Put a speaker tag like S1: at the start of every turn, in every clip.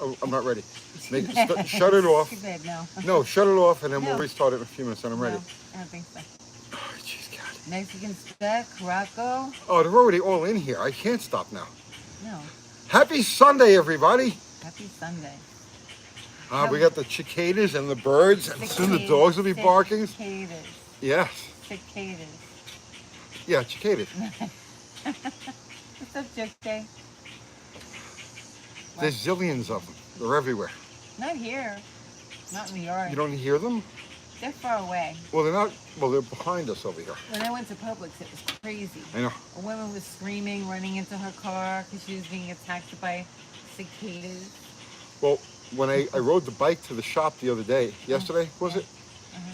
S1: Oh, I'm not ready. Shut it off.
S2: Too bad, no.
S1: No, shut it off, and then we'll
S2: No,
S1: restart it in a few minutes, and I'm ready.
S2: no, I don't think so.
S1: Oh, jeez, God.
S2: Mexican speck, Rocco.
S1: Oh, they're already all in here. I can't stop now.
S2: No.
S1: Happy Sunday, everybody.
S2: Happy Sunday.
S1: We got the cicadas and the birds, and soon the dogs will be barking.
S2: Cicadas.
S1: Yes.
S2: Cicadas.
S1: Yeah, cicadas.
S2: What's up, Jokey?
S1: There's zillions of them. They're everywhere.
S2: Not here. Not in the yard.
S1: You don't hear them?
S2: They're far away.
S1: Well, they're not. Well, they're behind us over here.
S2: When I went to Publix, it was crazy.
S1: I know.
S2: A woman was screaming, running into her car because she was being attacked by cicadas.
S1: Well, when I rode the bike to the shop the other day, yesterday was it?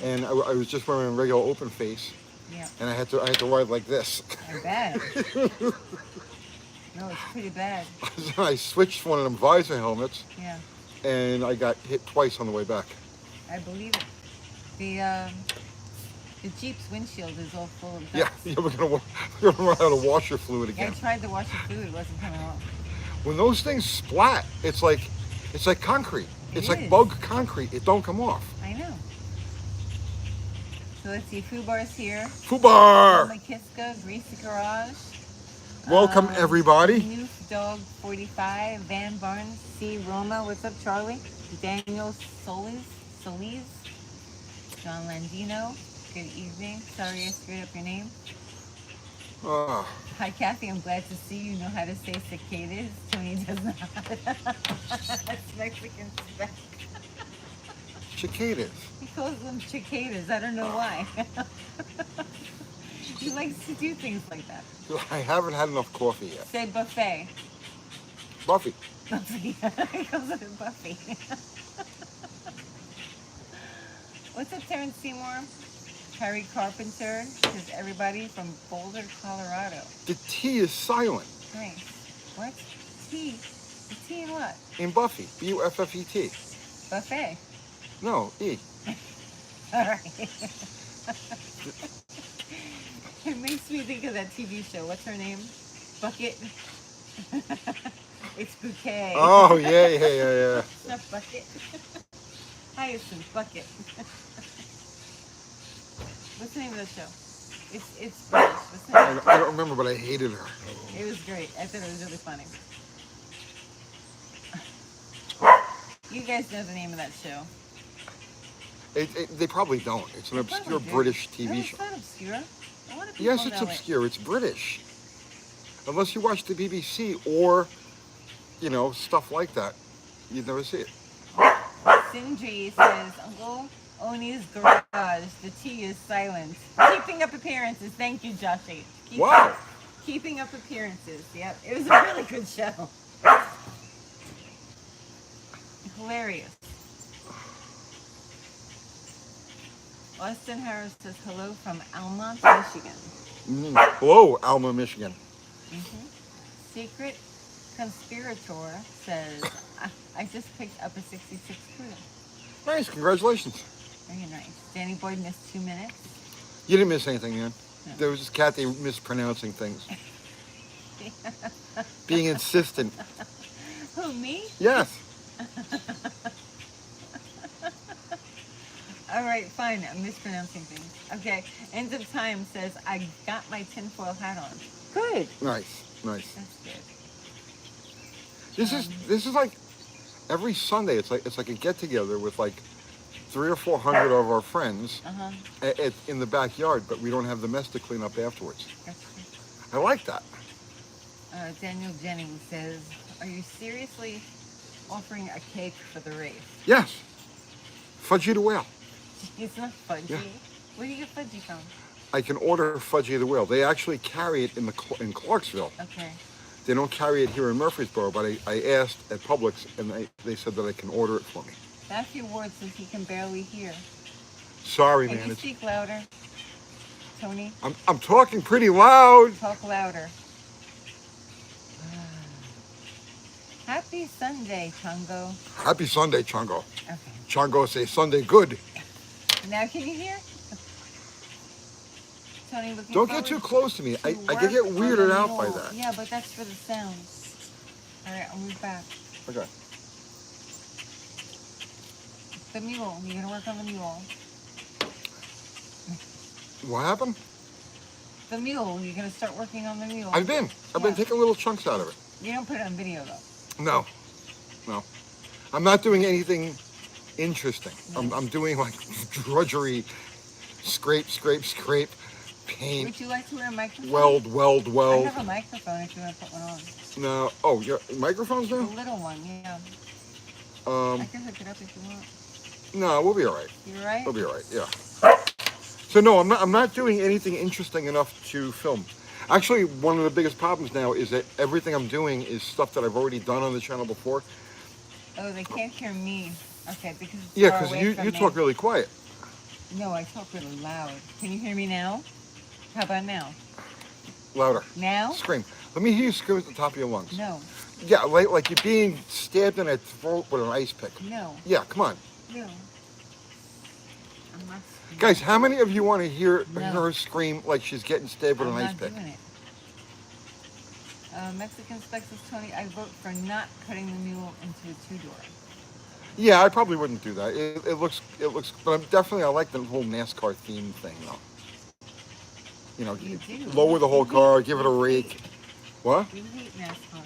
S1: And I was just wearing a regular open face,
S2: Yeah.
S1: and I had to ride like this.
S2: I bet. No, it's pretty bad.
S1: I switched one of them visor helmets,
S2: Yeah,
S1: and I got hit twice on the way back.
S2: I believe it. The Jeep's windshield is all full of
S1: Yeah,
S2: dust.
S1: we're gonna run out of washer fluid
S2: I
S1: again.
S2: tried to wash the food, it wasn't coming off.
S1: When those things splat, it's like concrete. It's like
S2: is.
S1: bug concrete. It don't come off.
S2: I know. So let's see, Fubar's here.
S1: Fubar!
S2: Mama Kiska, Greasy Garage.
S1: Welcome everybody.
S2: Noof Dog 45, Van Barnes, C. Roma, what's up, Charlie? Daniel Solis, John Landino, good evening. Sorry I screwed up your name.
S1: Ah,
S2: Hi, Kathy, I'm glad to see you know how to say cicadas. Tony does not. That's Mexican spec.
S1: cicadas.
S2: He calls them cicadas. I don't know why. He likes to do things like that.
S1: I haven't had enough coffee yet.
S2: Say buffet.
S1: Buffy.
S2: Buffy. He calls it a Buffy. What's up, Terrence Seymour? Harry Carpenter. Says everybody from Boulder, Colorado.
S1: The T is silent
S2: Nice. What? T? The T in what?
S1: in Buffy. Buffet.
S2: Buffet.
S1: No, E.
S2: All right. It makes me think of that TV show. What's her name? Bucket. It's Bouquet.
S1: Oh, yeah.
S2: It's not Bucket. Hyacinth Bucket. What's the name of the show? It's British. What's the name?
S1: I don't remember, but I hated her.
S2: It was great. I thought it was really funny. You guys know the name of that show.
S1: They probably don't. It's an
S2: They
S1: obscure
S2: probably do.
S1: British
S2: No,
S1: TV
S2: it's
S1: show.
S2: not obscure. A lot of people
S1: Yes,
S2: know
S1: it's
S2: it.
S1: obscure. It's British. Unless you watch the BBC or, stuff like that, you'd never see it.
S2: Sindri says, Uncle Oni's garage, the T is silent. Keeping up appearances. Thank you, Joshy.
S1: Wow.
S2: Keeping up appearances. Yep. It was a really good show. Hilarious. Austin Harris says hello from Alma, Michigan.
S1: Hello, Alma, Michigan.
S2: Secret Conspirator says, I just picked up a 66 Cuda.
S1: Nice, congratulations.
S2: Very nice. Danny Boyd missed 2 minutes.
S1: You didn't miss anything, man.
S2: No.
S1: There was just Kathy mispronouncing things. Being insistent.
S2: Who, me?
S1: Yes.
S2: All right, fine. I'm mispronouncing things. Okay. End of Time says, I got my tinfoil hat on. Good.
S1: Nice.
S2: That's good.
S1: This is like every Sunday. It's like a get together with like 300 or 400 of our friends in the backyard, but we don't have the mess to clean up afterwards.
S2: That's good.
S1: I like that.
S2: Daniel Jennings says, are you seriously offering a cake for the race?
S1: Yes. Fudgy the Whale.
S2: It's not fudgy.
S1: Yeah.
S2: Where do you get fudgy from?
S1: I can order Fudgy the Whale. They actually carry it in Clarksville.
S2: Okay.
S1: They don't carry it here in Murfreesboro, but I asked at Publix, and they said that I can order it for me.
S2: Matthew Ward says he can barely hear.
S1: Sorry,
S2: Can
S1: man.
S2: you speak louder? Tony,
S1: I'm talking pretty loud.
S2: talk louder. Happy Sunday, Chungo.
S1: Happy Sunday, Chongo.
S2: Okay.
S1: Chongo say Sunday good.
S2: Now can you hear? Tony, looking
S1: Don't get too close to me. I can get weirded out by that.
S2: Yeah, but that's for the sounds. All right, I'll move back.
S1: Okay.
S2: The mule. You're gonna work on the mule.
S1: What happened?
S2: The mule. You're gonna start working on the mule.
S1: I've been taking little chunks out of it.
S2: You don't put it on video though.
S1: No. I'm not doing anything interesting. I'm doing like drudgery, scrape, paint,
S2: Would you like to wear a microphone?
S1: weld.
S2: I have a microphone if you want to put one on.
S1: No. Oh, your microphone's
S2: The
S1: now?
S2: little one, yeah. I can hook it up if you want.
S1: No, we'll be all right.
S2: You all right?
S1: We'll be all right. Yeah. So no, I'm not doing anything interesting enough to film. Actually, one of the biggest problems now is that everything I'm doing is stuff that I've already done on the channel before.
S2: Oh, they can't hear me. Okay, because it's
S1: Yeah,
S2: far
S1: because
S2: away from
S1: you
S2: me.
S1: talk really quiet.
S2: No, I talk really loud. Can you hear me now? How about now?
S1: Louder.
S2: Now?
S1: Scream. Let me hear you scream at the top of your lungs.
S2: No.
S1: Yeah, like you're being stabbed in the throat with an ice pick.
S2: No.
S1: Yeah, come on.
S2: No. I'm not screaming.
S1: Guys, how many of you want to hear
S2: No.
S1: her scream like she's getting stabbed with
S2: I'm
S1: an ice
S2: not
S1: pick?
S2: doing it. Mexican Specs is Tony. I vote for not cutting the mule into a two-door.
S1: Yeah, I probably wouldn't do that. It looks, but I like the whole NASCAR theme thing though. You know,
S2: You do.
S1: lower the whole car, give it a rake. What?
S2: You hate NASCAR.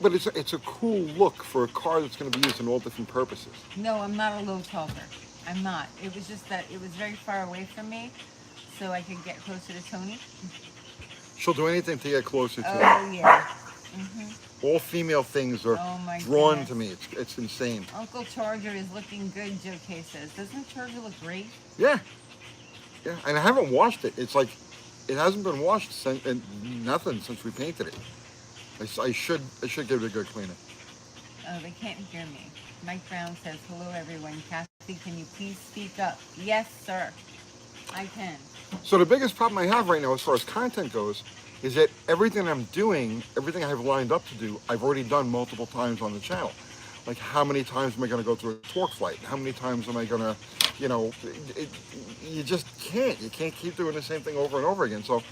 S1: But it's a cool look for a car that's going to be used in all different purposes.
S2: No, I'm not a low talker. I'm not. It was just that it was very far away from me, so I could get closer to Tony.
S1: She'll do anything to get closer to it.
S2: Oh, yeah. Mm-hmm.
S1: All female things are
S2: Oh, my
S1: drawn
S2: goodness.
S1: to me. It's insane.
S2: Uncle Charger is looking good, Joe K says. Doesn't Charger look great?
S1: Yeah, and I haven't washed it. It's like it hasn't been washed since nothing since we painted it. I should give it a good cleaning.
S2: Oh, they can't hear me. Mike Brown says, hello, everyone. Kathy, can you please speak up? Yes, sir. I can.
S1: So the biggest problem I have right now, as far as content goes, is that everything I'm doing, everything I have lined up to do, I've already done multiple times on the channel. Like, how many times am I going to go through a torque flight? How many times am I going to, you just can't. You can't keep doing the same thing over and over again. So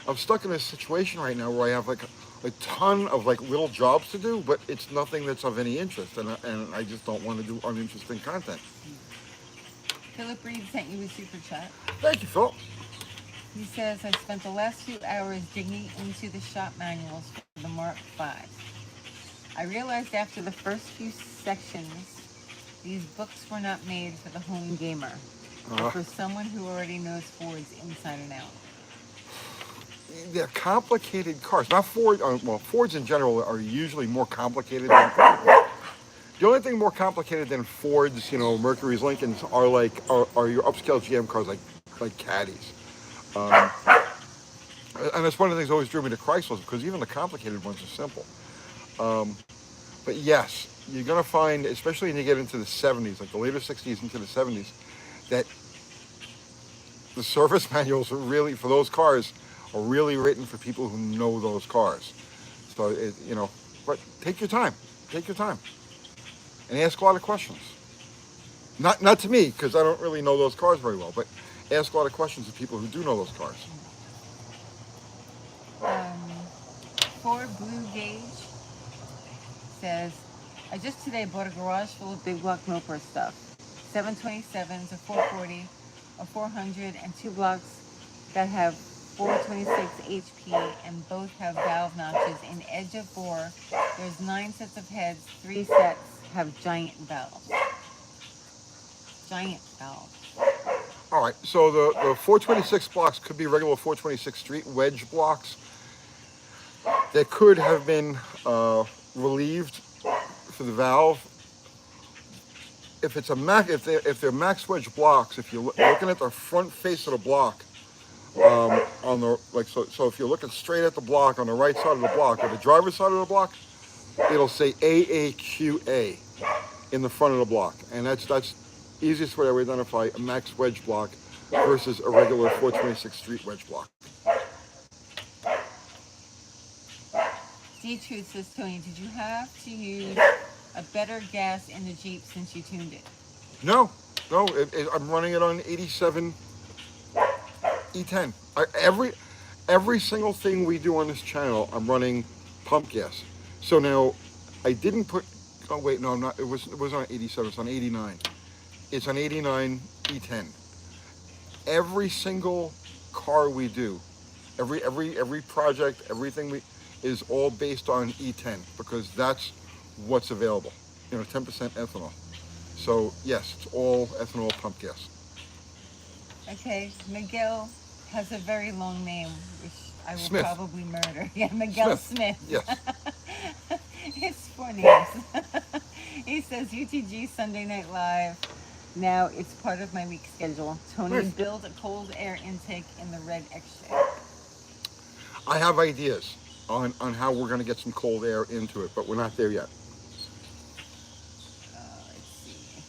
S1: I'm stuck in a situation right now where I have like a ton of like little jobs to do, but it's nothing that's of any interest, and I just don't want to do uninteresting content.
S2: Philip Reed sent you a super chat.
S1: Thank you, Phil.
S2: He says, I spent the last few hours digging into the shop manuals for the Mark V. I realized after the first few sections, these books were not made for the home gamer, but for someone who already knows Fords inside and out.
S1: They're complicated cars. Not Ford. Well, Fords in general are usually more complicated than the only thing more complicated than Fords, Mercury's, Lincolns are your upscale GM cars like Caddies. And that's one of the things that always drew me to Chrysler's, because even the complicated ones are simple. But yes, you're going to find, especially when you get into the 70s, like the later 60s into the 70s, that the service manuals are really, for those cars, are really written for people who know those cars. So, but take your time. Take your time. And ask a lot of questions. Not to me, because I don't really know those cars very well, but ask a lot of questions of people who do know those cars.
S2: Ford Blue Gauge says, I just today bought a garage full of big block Milper stuff. 727s, a 440, a 400, and 2 blocks that have 426 HP and both have valve notches. In edge of bore, there's 9 sets of heads, 3 sets have giant valves. Giant valves.
S1: All right, so the 426 blocks could be regular 426 street wedge blocks that could have been relieved for the valve. If it's if they're max wedge blocks, if you're looking at the front face of the block, on the so if you're looking straight at the block on the right side of the block, or the driver's side of the block, it'll say AAQA in the front of the block, and that's easiest way to identify a max wedge block versus a regular 426 street wedge block.
S2: D-Truth says, Tony, did you have to use a better gas in the Jeep since you tuned it?
S1: No, I'm running it on 87 E10. Every single thing we do on this channel, I'm running pump gas. So now, I didn't put. Oh wait, no, I'm not. It was on 87. It's on 89. It's an 89 E10. Every single car we do, every project, everything we is all based on E10 because that's what's available. 10% ethanol. So yes, it's all ethanol pump gas.
S2: Okay, Miguel has a very long name, which I will
S1: Smith.
S2: probably murder. Yeah, Miguel Smith.
S1: Yes.
S2: It's 4 names. He says UTG Sunday Night Live. Now it's part of my week schedule. Tony,
S1: Nice.
S2: build a cold air intake in the red X-Shape.
S1: I have ideas on how we're going to get some cold air into it, but we're not there yet.
S2: Let's see.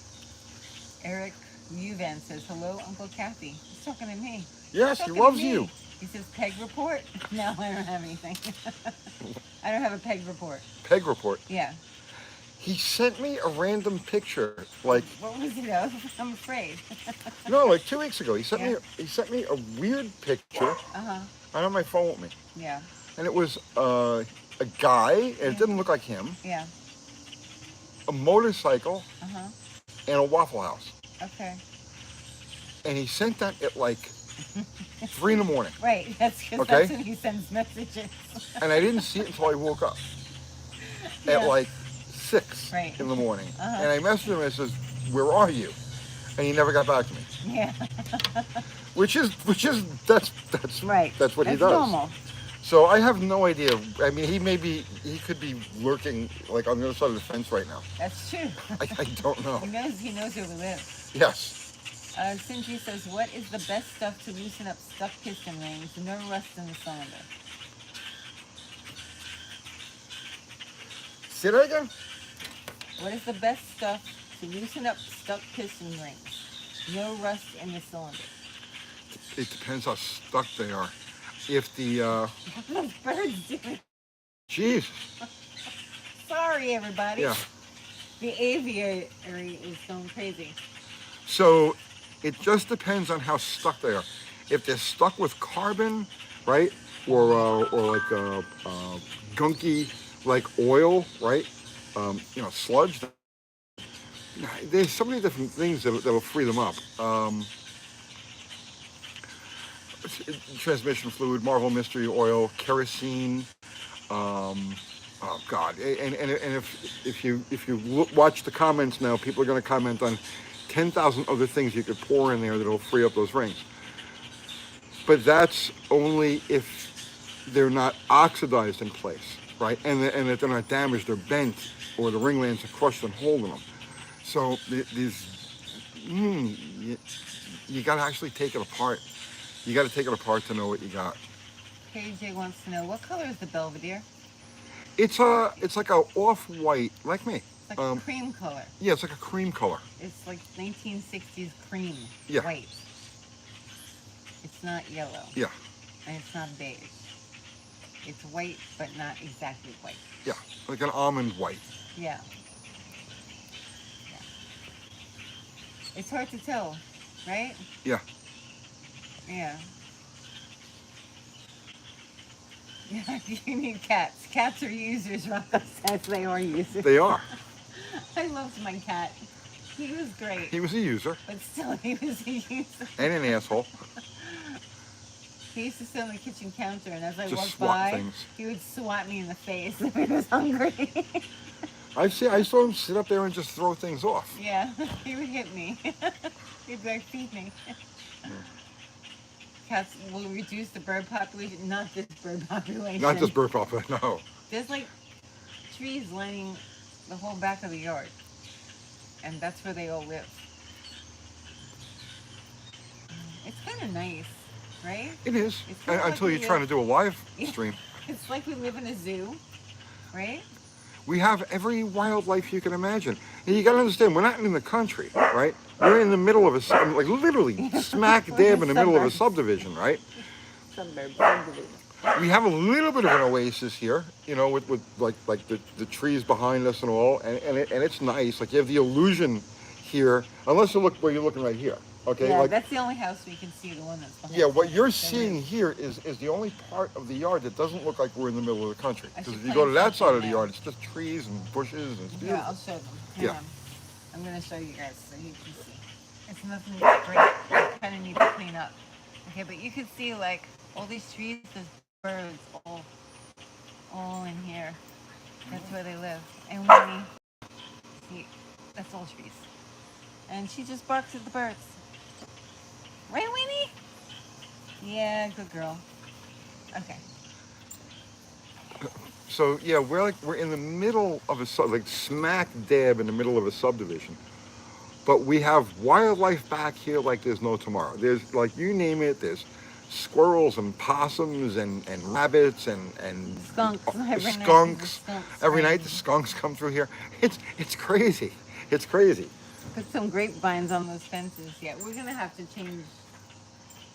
S2: Eric Uvan says, hello, Uncle Kathy. He's talking to me.
S1: Yes,
S2: He's
S1: he
S2: talking to
S1: loves
S2: me.
S1: you.
S2: He says, peg report? No, I don't have anything. I don't have a peg report.
S1: Peg report.
S2: Yeah.
S1: He sent me a random picture, like
S2: What was it of? I'm afraid.
S1: no, like 2 weeks ago.
S2: Yeah.
S1: He sent me a weird picture.
S2: Uh-huh.
S1: I have my phone with me,
S2: Yeah.
S1: and it was a guy, and it didn't look like him.
S2: Yeah.
S1: A motorcycle
S2: Uh-huh.
S1: and a Waffle House,
S2: Okay.
S1: and he sent that at like 3 in the morning,
S2: Right. That's because
S1: Okay.
S2: that's when he sends messages.
S1: and I didn't see it until I woke up
S2: Yeah.
S1: at like 6
S2: Right.
S1: in the morning,
S2: Uh-huh.
S1: and I messaged him and I says, "Where are you?" And he never got back to me.
S2: Yeah.
S1: Which is that's
S2: Right.
S1: That's what he
S2: That's
S1: does.
S2: normal.
S1: So I have no idea. I mean, he could be lurking like on the other side of the fence right now.
S2: That's true.
S1: I don't know.
S2: He knows where we live.
S1: Yes.
S2: Cindy says, what is the best stuff to loosen up stuck piston rings? No rust in the cylinder.
S1: Say that again.
S2: What is the best stuff to loosen up stuck piston rings? No rust in the cylinder.
S1: It depends how stuck they are. If the
S2: Those birds doing.
S1: geez,
S2: Sorry, everybody.
S1: yeah.
S2: The aviary is going crazy.
S1: So it just depends on how stuck they are. If they're stuck with carbon, right, or like gunky like oil, right, sludge. There's so many different things that'll free them up. Transmission fluid, Marvel Mystery Oil, kerosene. Oh God! And if you watch the comments now, people are going to comment on 10,000 other things you could pour in there that'll free up those rings. But that's only if they're not oxidized in place, right? And that they're not damaged or bent, or the ring lands are crushed and hole in them. So you got to actually take it apart. You got to take it apart to know what you got.
S2: KJ wants to know, what color is the Belvedere?
S1: It's like a off-white, like me.
S2: It's like a cream color.
S1: Yeah, it's like a cream color.
S2: It's like 1960s cream.
S1: Yeah.
S2: White. It's not yellow.
S1: Yeah.
S2: And it's not beige. It's white, but not exactly white.
S1: Yeah, like an almond white.
S2: Yeah. Yeah. It's hard to tell, right?
S1: Yeah.
S2: Yeah. Yeah, you need cats. Cats are users, Rocco says they are users.
S1: They are.
S2: I loved my cat. He was great.
S1: He was a user.
S2: But still, he was a user.
S1: And an asshole.
S2: He used to sit on the kitchen counter, and as I
S1: Just
S2: walked
S1: swat
S2: by,
S1: things.
S2: he would swat me in the face if he was hungry.
S1: I saw him sit up there and just throw things off.
S2: Yeah, he would hit me. He'd be like, feed me. Cats will reduce the bird population. Not this bird population.
S1: Not just bird population, no.
S2: There's like trees lining the whole back of the yard. And that's where they all live. It's kind of nice, right?
S1: It is.
S2: It's kinda like
S1: Until
S2: we
S1: you're trying to
S2: live-
S1: do a live stream.
S2: It's like we live in a zoo, right?
S1: We have every wildlife you can imagine. And you got to understand, we're not in the country, right? We're in the middle of like literally smack dab in the middle of a subdivision, right? We have a little bit of an oasis here, with like the trees behind us and all, and it's nice. Like you have the illusion here, unless you look where you're looking right here. Okay,
S2: Yeah,
S1: like
S2: that's the only house we can see, the one that's behind.
S1: yeah, what
S2: us.
S1: you're seeing here is the only part of the yard that doesn't look like we're in the middle of the country.
S2: I
S1: Because
S2: should
S1: if you go to that
S2: plant
S1: side of the
S2: something
S1: yard, it's just trees and bushes and it's
S2: Yeah,
S1: beautiful.
S2: I'll show them. Hang
S1: Yeah.
S2: on. I'm going to show you guys so you can see. It's nothing that's great. I kind of need to clean up. Okay, but you can see like all these trees, there's birds all in here. That's where they live. And Winnie, see, that's all trees. And she just barks at the birds. Right, Winnie? Yeah, good girl. Okay.
S1: So yeah, we're in the middle of like smack dab in the middle of a subdivision. But we have wildlife back here like there's no tomorrow. There's like you name it. There's squirrels and possums and rabbits and
S2: Skunks. Every night there's a
S1: skunks.
S2: skunk
S1: Every night
S2: spraying.
S1: the skunks come through here. It's crazy. It's crazy.
S2: Put some grapevines on those fences. Yeah, we're gonna have to change.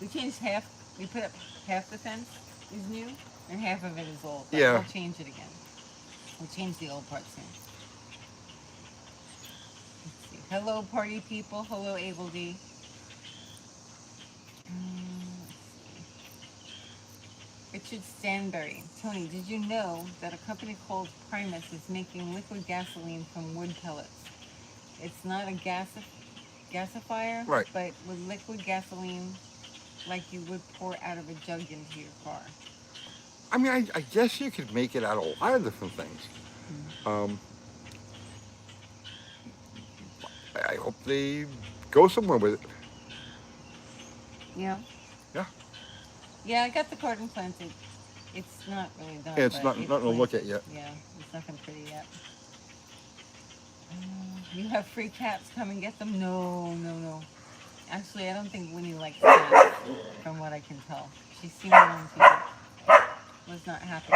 S2: We changed half. We put up half the fence is new, and half of it is old. But
S1: Yeah.
S2: we'll change it again. We'll change the old part soon. Let's see. Hello, party people. Hello, Able D. Richard Stanbury. Tony, did you know that a company called Primus is making liquid gasoline from wood pellets? It's not a gasifier,
S1: Right.
S2: but with liquid gasoline like you would pour out of a jug into your car.
S1: I mean, I guess you could make it out of a lot of different things. I hope they go somewhere with it.
S2: Yeah.
S1: Yeah.
S2: Yeah, I got the garden planted. It's not really done.
S1: Yeah, it's
S2: but
S1: nothing to look at yet.
S2: Yeah, it's nothing pretty yet. You have free cats. Come and get them. No. Actually, I don't think Winnie likes cats, from what I can tell. She's seen them on TV. Was not happy.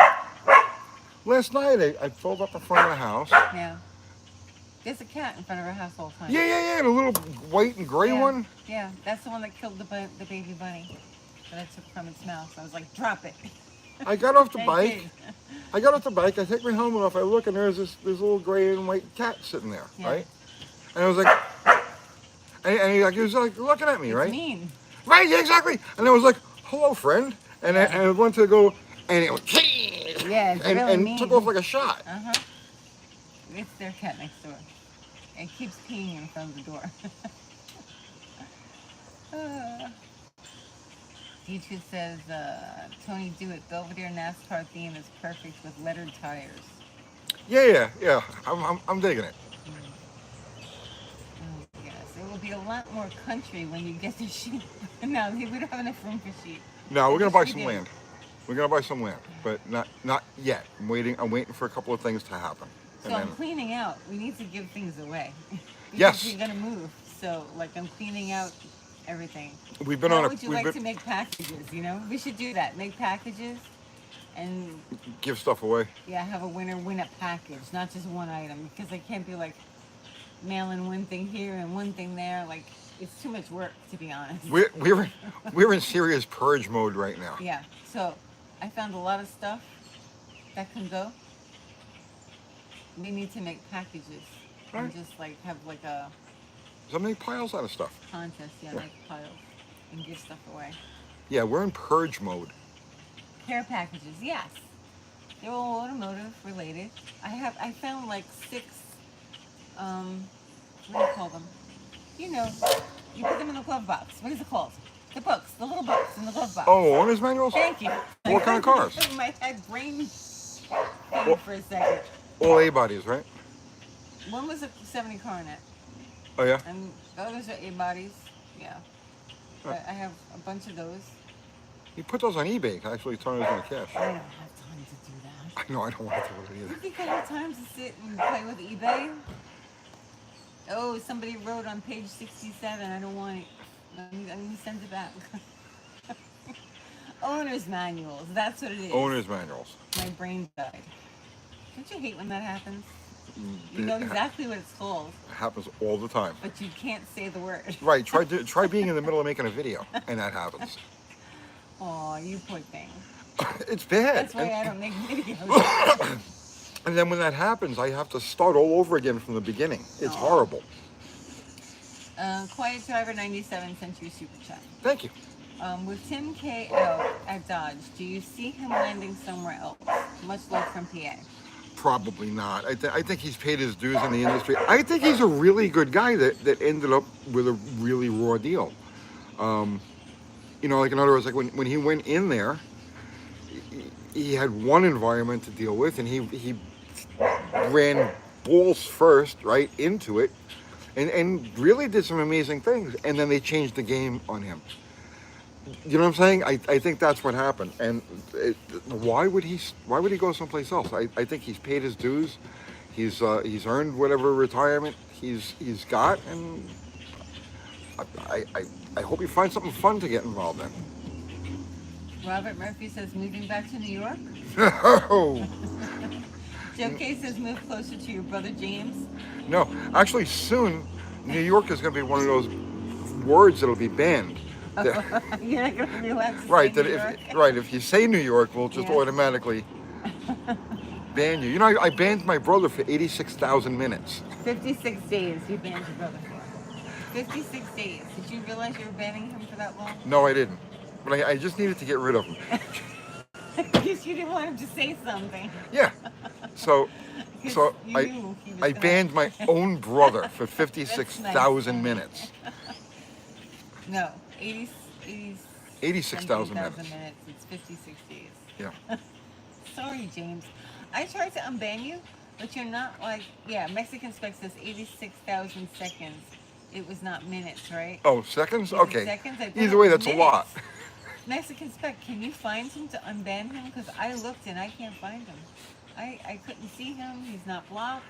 S1: Last night I pulled up in front of the house.
S2: Yeah. There's a cat in front of our house all the time.
S1: Yeah, the little white and gray
S2: Yeah.
S1: one.
S2: Yeah, that's the one that killed the baby bunny that I took from its mouth. I was like, drop it.
S1: I got off the
S2: I
S1: bike.
S2: did.
S1: I got off the bike. I take my helmet off. I look and there's this little gray and white cat sitting there,
S2: Yeah.
S1: right? And I was like, and he was like looking at me,
S2: It's
S1: right?
S2: mean.
S1: Right, yeah, exactly. And I was like, hello, friend. And I went to go, and it went,
S2: Yeah, it's really
S1: and
S2: mean.
S1: took off like a shot.
S2: Uh-huh. It's their cat next door. It keeps peeing in front of the door. D2 says, Tony, do it. Belvedere NASCAR theme is perfect with lettered tires.
S1: Yeah. I'm digging it.
S2: Oh, yes. It will be a lot more country when you get the sheep. No, we don't have enough room for sheep.
S1: No, we're gonna buy
S2: We
S1: some
S2: do.
S1: land. We're gonna buy some land, but not yet. I'm waiting for a couple of things to happen.
S2: So I'm cleaning out. We need to give things away. Because
S1: Yes.
S2: we're gonna move. So like I'm cleaning out everything.
S1: We've been
S2: How
S1: on a
S2: would you
S1: we've
S2: like
S1: been,
S2: to make packages? You know, we should do that. Make packages, and
S1: give stuff away.
S2: yeah, have a winner win a package, not just one item. Because I can't be like mailing one thing here and one thing there. Like it's too much work, to be honest.
S1: We're in serious purge mode right now.
S2: Yeah. So I found a lot of stuff that can go. We need to make packages and
S1: Right.
S2: just like have like a
S1: So many piles out of stuff.
S2: contest, yeah,
S1: Yeah.
S2: make piles and give stuff away.
S1: Yeah, we're in purge mode.
S2: Care packages, yes. They're all automotive related. I found like 6 what do you call them? You know, you put them in the glove box. What is it called? The books, the little books in the glove box.
S1: Oh, owner's manuals?
S2: Thank you.
S1: What kind of cars?
S2: My head brain thing for a second.
S1: All A bodies, right?
S2: One was a 70 Coronet,
S1: Oh yeah.
S2: and the others are A bodies. Yeah.
S1: Huh.
S2: But I have a bunch of those.
S1: You put those on eBay. You can actually turn those into cash.
S2: I don't have time to do that.
S1: I know. I don't want to do it
S2: You
S1: either.
S2: think I have time to sit and play with eBay? Oh, somebody wrote on page 67. I don't want it. Let me send it back. Owner's manuals. That's what it is.
S1: Owner's manuals.
S2: My brain died. Don't you hate when that happens? You know exactly what it's called,
S1: It happens all the time.
S2: but you can't say the word.
S1: Right. Try being in the middle of making a video, and that happens.
S2: Aw, you poor thing.
S1: It's bad.
S2: That's why I don't make videos.
S1: And then when that happens, I have to start all over again from the beginning. It's
S2: Aw.
S1: horrible.
S2: Quiet Driver 97 sent you a super chat.
S1: Thank you.
S2: With Tim K out at Dodge, do you see him landing somewhere else? Much love from PA.
S1: Probably not. I think he's paid his dues in the industry. I think he's a really good guy that ended up with a really raw deal. Like in other words, like when he went in there, he had one environment to deal with, and he ran balls first right into it, and really did some amazing things. And then they changed the game on him. You know what I'm saying? I think that's what happened. And why would he go someplace else? I think he's paid his dues. He's earned whatever retirement he's got, and I hope he finds something fun to get involved in.
S2: Robert Murphy says moving back to New York.
S1: No,
S2: Joe K says move closer to your brother James.
S1: no. Actually, soon New York is going to be one of those words that'll be banned.
S2: You're not going to be allowed to
S1: Right.
S2: say
S1: That
S2: New York.
S1: if you say New York, we'll just
S2: Yeah.
S1: automatically ban you. I banned my brother for 86,000 minutes.
S2: 56 days you banned your brother for. 56 days. Did you realize you were banning him for that long?
S1: No, I didn't. But I just needed to get rid of him.
S2: Because you didn't want him to say something.
S1: Yeah. So
S2: 'Cause
S1: so
S2: you knew he was
S1: I
S2: gonna-
S1: banned my own brother for 56,000 minutes.
S2: No, 80,
S1: 86,000
S2: minutes.
S1: minutes.
S2: It's 56 days.
S1: Yeah.
S2: Sorry, James. I tried to unban you, but you're not like, Mexican Spec says 86,000 seconds. It was not minutes, right?
S1: Oh, seconds?
S2: Is it
S1: Okay.
S2: seconds? I thought
S1: Either
S2: it
S1: way,
S2: was
S1: that's a
S2: minutes.
S1: lot.
S2: Mexican Spec, can you find him to unban him? Because I looked and I can't find him. I couldn't see him. He's not blocked.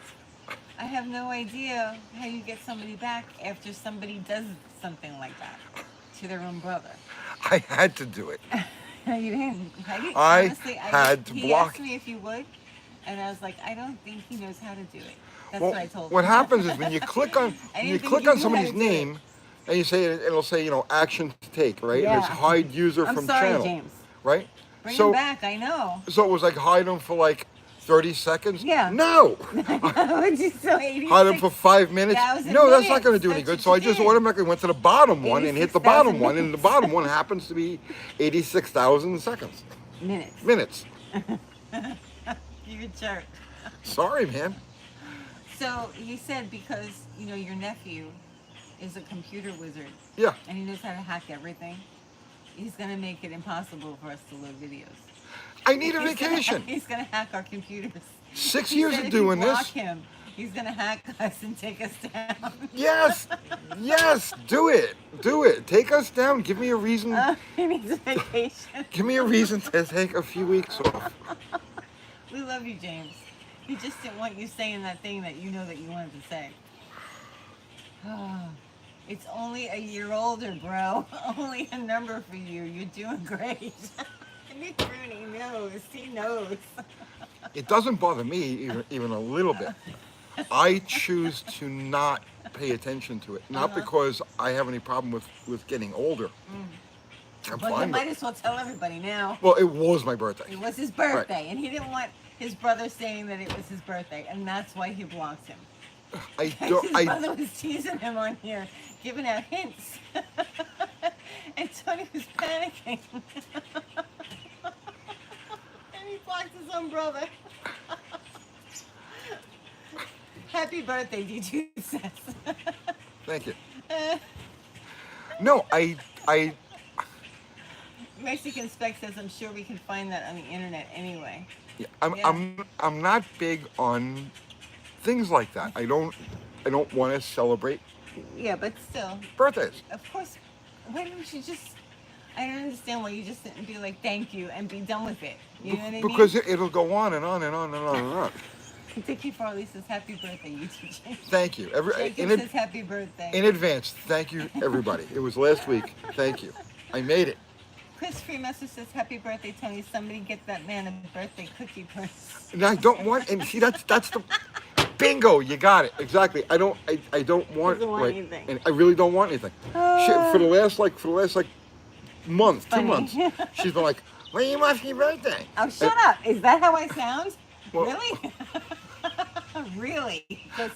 S2: I have no idea how you get somebody back after somebody does something like that to their own brother.
S1: I had to do it.
S2: You didn't.
S1: I had to
S2: he
S1: block-
S2: asked me if you would, and I was like, I don't think he knows how to do it. That's
S1: Well,
S2: what I told
S1: what
S2: him.
S1: happens is when you click on
S2: I
S1: when you
S2: didn't think
S1: click
S2: you
S1: on
S2: knew
S1: somebody's
S2: how to do it.
S1: name and you say it'll say action to take, right? And it's
S2: Yeah.
S1: hide user
S2: I'm
S1: from
S2: sorry,
S1: channel,
S2: James.
S1: right?
S2: Bring
S1: so
S2: him back. I know.
S1: so it was like hide them for like 30 seconds.
S2: Yeah.
S1: No.
S2: Would you so 86?
S1: Hide them for 5 minutes.
S2: 1,000
S1: No, that's not
S2: minutes.
S1: going to do any
S2: That's
S1: good.
S2: what
S1: So I
S2: you
S1: just
S2: did.
S1: automatically went to the bottom one and hit the bottom
S2: 86,000
S1: one, and the bottom one happens to be 86,000 seconds.
S2: Minutes.
S1: Minutes.
S2: You're a jerk.
S1: Sorry, man.
S2: So he said because your nephew is a computer wizard
S1: Yeah.
S2: and he knows how to hack everything, he's gonna make it impossible for us to load videos.
S1: I need a vacation.
S2: He's gonna hack our computers.
S1: 6
S2: He
S1: years
S2: said
S1: of
S2: if you
S1: doing
S2: block
S1: this.
S2: him, he's gonna hack us and take us down.
S1: Yes. Yes. Do it. Do it. Take us down. Give me a reason.
S2: He needs a vacation.
S1: Give me a reason to take a few weeks off.
S2: We love you, James. He just didn't want you saying that thing that you know that you wanted to say. It's only a year older, bro. Only a number for you. You're doing great. Nick Rooney knows. He knows.
S1: It doesn't bother me even a little bit. I choose to not pay attention to it, not because I have any problem with getting older. I'm
S2: Well, you
S1: fine.
S2: might as well tell everybody now.
S1: Well, it was my birthday.
S2: It was his birthday, and he didn't want his brother saying that it was his birthday, and that's why he blocked him.
S1: I
S2: His
S1: don't.
S2: brother was teasing him on here, giving out hints. And Tony was panicking. And he blocked his own brother. Happy birthday, D2 says.
S1: Thank you. No, I.
S2: Mexican Spec says, I'm sure we can find that on the internet anyway.
S1: Yeah,
S2: Yeah.
S1: I'm not big on things like that. I don't want to celebrate
S2: Yeah, but still,
S1: birthdays.
S2: of course, why don't you just, I don't understand why you just didn't be like, thank you, and be done with it. You know what I mean?
S1: Because it'll go on and on and on and on and on.
S2: Dickie Farley says, happy birthday, UTG.
S1: Thank you.
S2: Jacob says, happy birthday.
S1: In advance, thank you, everybody. It was last week. Thank you. I made it.
S2: Chris Freemaster says, happy birthday, Tony. Somebody get that man a birthday cookie, Prince.
S1: And I don't want. And see, that's the bingo. You got it exactly. I don't want.
S2: Doesn't want
S1: right,
S2: anything.
S1: and I really don't want anything. Shit, for the last month, 2
S2: Funny.
S1: months, she's been like, "What do you want for your birthday?"
S2: Oh, shut up. Is that how I sound?
S1: Well-
S2: Really? Really? Because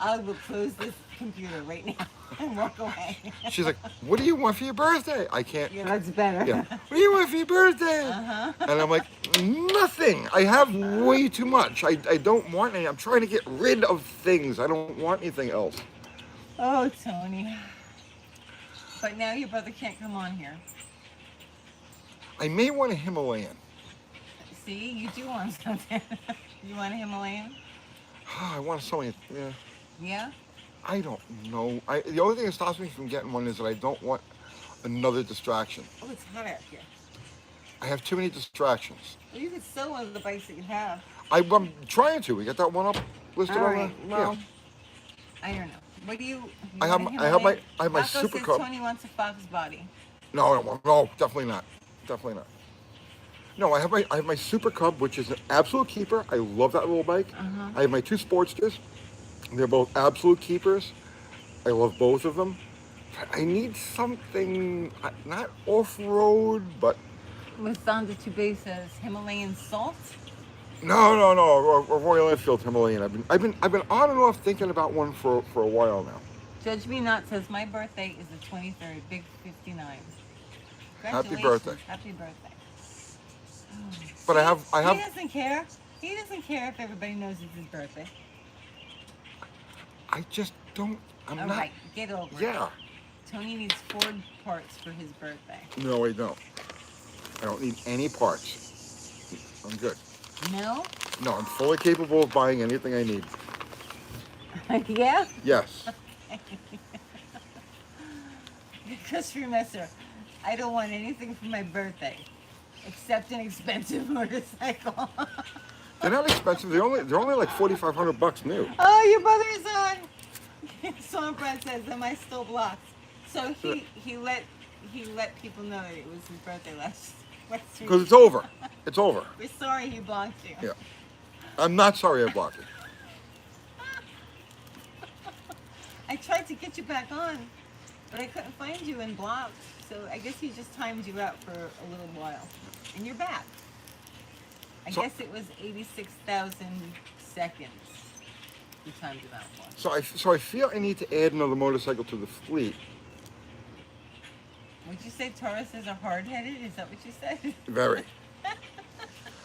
S2: I will close this computer right now and walk away.
S1: She's like, "What do you want for your birthday?" I can't.
S2: Yeah, that's better.
S1: Yeah. What do you want for your birthday?
S2: Uh-huh.
S1: And I'm like, Nothing. I have way too much. I don't want any. I'm trying to get rid of things. I don't want anything else.
S2: Oh, Tony. But now your brother can't come on here.
S1: I may want a Himalayan.
S2: See, you do want something. You want a Himalayan?
S1: I want something. Yeah.
S2: Yeah?
S1: I don't know. The only thing that stops me from getting one is that I don't want another distraction.
S2: Oh, it's hot out here.
S1: I have too many distractions.
S2: Well, you could sell one of the bikes that you have.
S1: I'm trying to. We got that one up listed
S2: All
S1: on
S2: right.
S1: there.
S2: Well,
S1: Yeah.
S2: I don't know. What do you?
S1: I have
S2: want a
S1: my- I have my-
S2: Himalayan?
S1: I have my
S2: Rocco
S1: Super
S2: says
S1: Cub.
S2: Tony wants a Fox body.
S1: No, definitely not. Definitely not. No, I have my Super Cub, which is an absolute keeper. I love that little bike.
S2: Uh-huh.
S1: I have my two Sportsters. They're both absolute keepers. I love both of them. But I need something not off-road, but
S2: With Sandra Toubé says Himalayan salt.
S1: no, a Royal Enfield Himalayan. I've been on and off thinking about one for a while now.
S2: Judge Me Not says my birthday is the 23rd, big 59.
S1: Happy
S2: Congratulations.
S1: birthday.
S2: Happy birthday.
S1: But I have
S2: He doesn't care. He doesn't care if everybody knows it's his birthday.
S1: I just don't. I'm
S2: All
S1: not.
S2: right, get over it.
S1: Yeah.
S2: Tony needs Ford parts for his birthday.
S1: No, I don't. I don't need any parts. I'm good.
S2: No?
S1: No, I'm fully capable of buying anything I need.
S2: Yeah?
S1: Yes.
S2: Christopher Messer, I don't want anything for my birthday except an expensive motorcycle.
S1: They're not expensive. They're only like $4,500 new.
S2: Oh, your brother's on. Song Brad says, am I still blocked? So he let people know that it was his birthday last week.
S1: Because it's over. It's over.
S2: We're sorry he blocked you.
S1: Yeah. I'm not sorry I blocked you.
S2: I tried to get you back on, but I couldn't find you and blocked. So I guess he just timed you out for a little while. And you're back. I
S1: So-
S2: guess it was 86,000 seconds you timed him out for.
S1: So I feel I need to add another motorcycle to the fleet.
S2: Would you say Tauruses are hard-headed? Is that what you said?
S1: Very.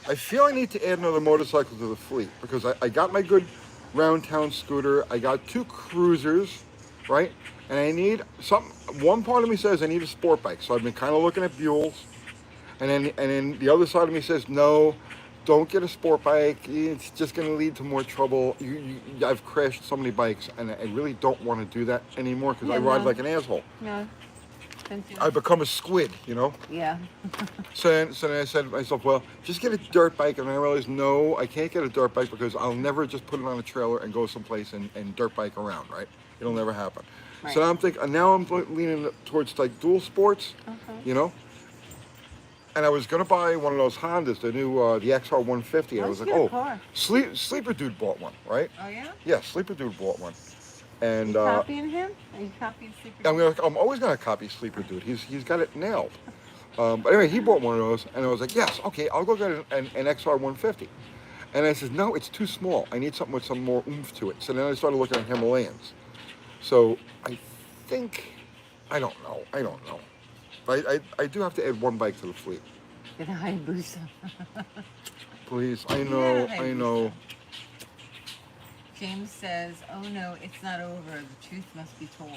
S1: I feel I need to add another motorcycle to the fleet because I got my good round town scooter. I got two cruisers, right? And I need something. One part of me says I need a sport bike, so I've been kind of looking at Buells, and then the other side of me says no, don't get a sport bike. It's just going to lead to more trouble. I've crashed so many bikes, and I really don't want to do that anymore because I ride like an asshole.
S2: No.
S1: I become a squid, you know.
S2: Yeah.
S1: So then I said to myself, well, just get a dirt bike. And I realized, no, I can't get a dirt bike because I'll never just put it on a trailer and go someplace and dirt bike around, right? It'll never happen.
S2: Right.
S1: So now I'm thinking, now I'm leaning towards like dual sports, you know? And I was going to buy one of those Hondas, the new, the XR 150. And I was like, oh,
S2: car.
S1: Sleeper Dude bought one, right?
S2: Oh, yeah?
S1: Yeah, Sleeper Dude bought one. And
S2: You copying him? Are you copying Sleeper?
S1: I'm always going to copy Sleeper Dude. He's got it nailed. But anyway, he bought one of those, and I was like, yes, okay, I'll go get an XR 150. And I said, no, it's too small. I need something with some more oomph to it. So then I started looking at Himalayans. So I think, I don't know. But I do have to add one bike to the fleet.
S2: Get a Hayabusa.
S1: Please, I know.
S2: James says, oh no, it's not over. The truth must be told.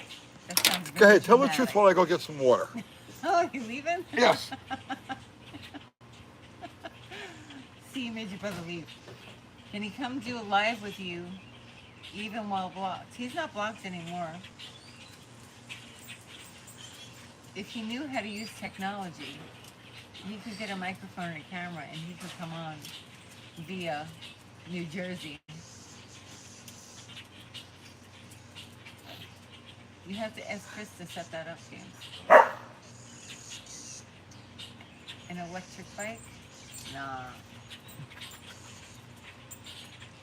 S2: That sounds
S1: Go
S2: very
S1: ahead, tell the
S2: dramatic.
S1: truth while I go get some water.
S2: Oh, you leaving?
S1: Yes.
S2: See, you made your brother leave. Can he come do a live with you, even while blocked? He's not blocked anymore. If he knew how to use technology, he could get a microphone and a camera, and he could come on via New Jersey. You have to ask Chris to set that up, James. An electric bike? Nah.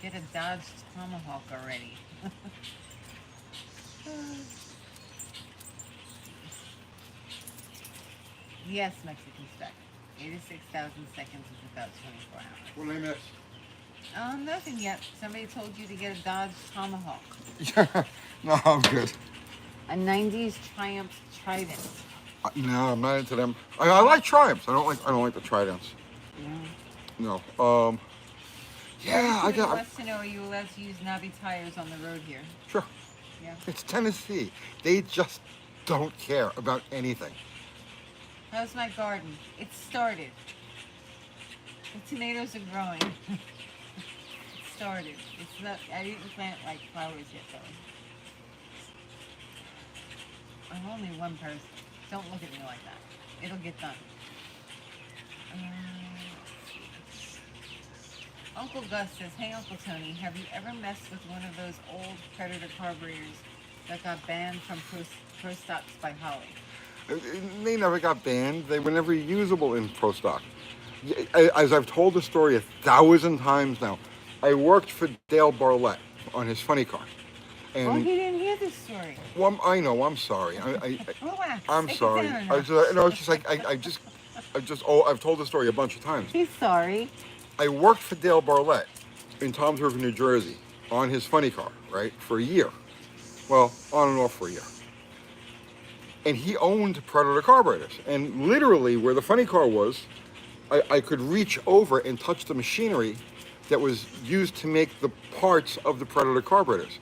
S2: Get a Dodge Tomahawk already. Yes, Mexican spec. 86,000 seconds is about 24 hours.
S1: What did I miss?
S2: Nothing yet. Somebody told you to get a Dodge Tomahawk.
S1: No, I'm good.
S2: A 90s Triumph Trident.
S1: No, I'm not into them. I like Triumphs. I don't like the Tridents.
S2: Yeah.
S1: No. Yeah, I
S2: Everybody
S1: got.
S2: wants to know, are you allowed to use knobby tires on the road here?
S1: Sure.
S2: Yeah.
S1: It's Tennessee. They just don't care about anything.
S2: How's my garden? It started. The tomatoes are growing. It started. It's not. I didn't plant like flowers yet though. I'm only one person. Don't look at me like that. It'll get done. Uh, Uncle Gus says, "Hey Uncle Tony, have you ever messed with one of those old predator carburetors that got banned from pro stocks by Holly?"
S1: They never got banned. They were never usable in pro stock. As I've told the story 1,000 times now, I worked for Dale Barlett on his funny car.
S2: Oh,
S1: And
S2: he didn't hear this story.
S1: well, I know. I'm sorry.
S2: Relax.
S1: I'm
S2: Take it
S1: sorry.
S2: down
S1: I
S2: now.
S1: was just, no, it's just like I've told the story a bunch of times.
S2: He's sorry.
S1: I worked for Dale Barlett in Toms River, New Jersey, on his funny car, right, for a year. Well, on and off for a year. And he owned Predator carburetors. And literally, where the funny car was, I could reach over and touch the machinery that was used to make the parts of the Predator carburetors.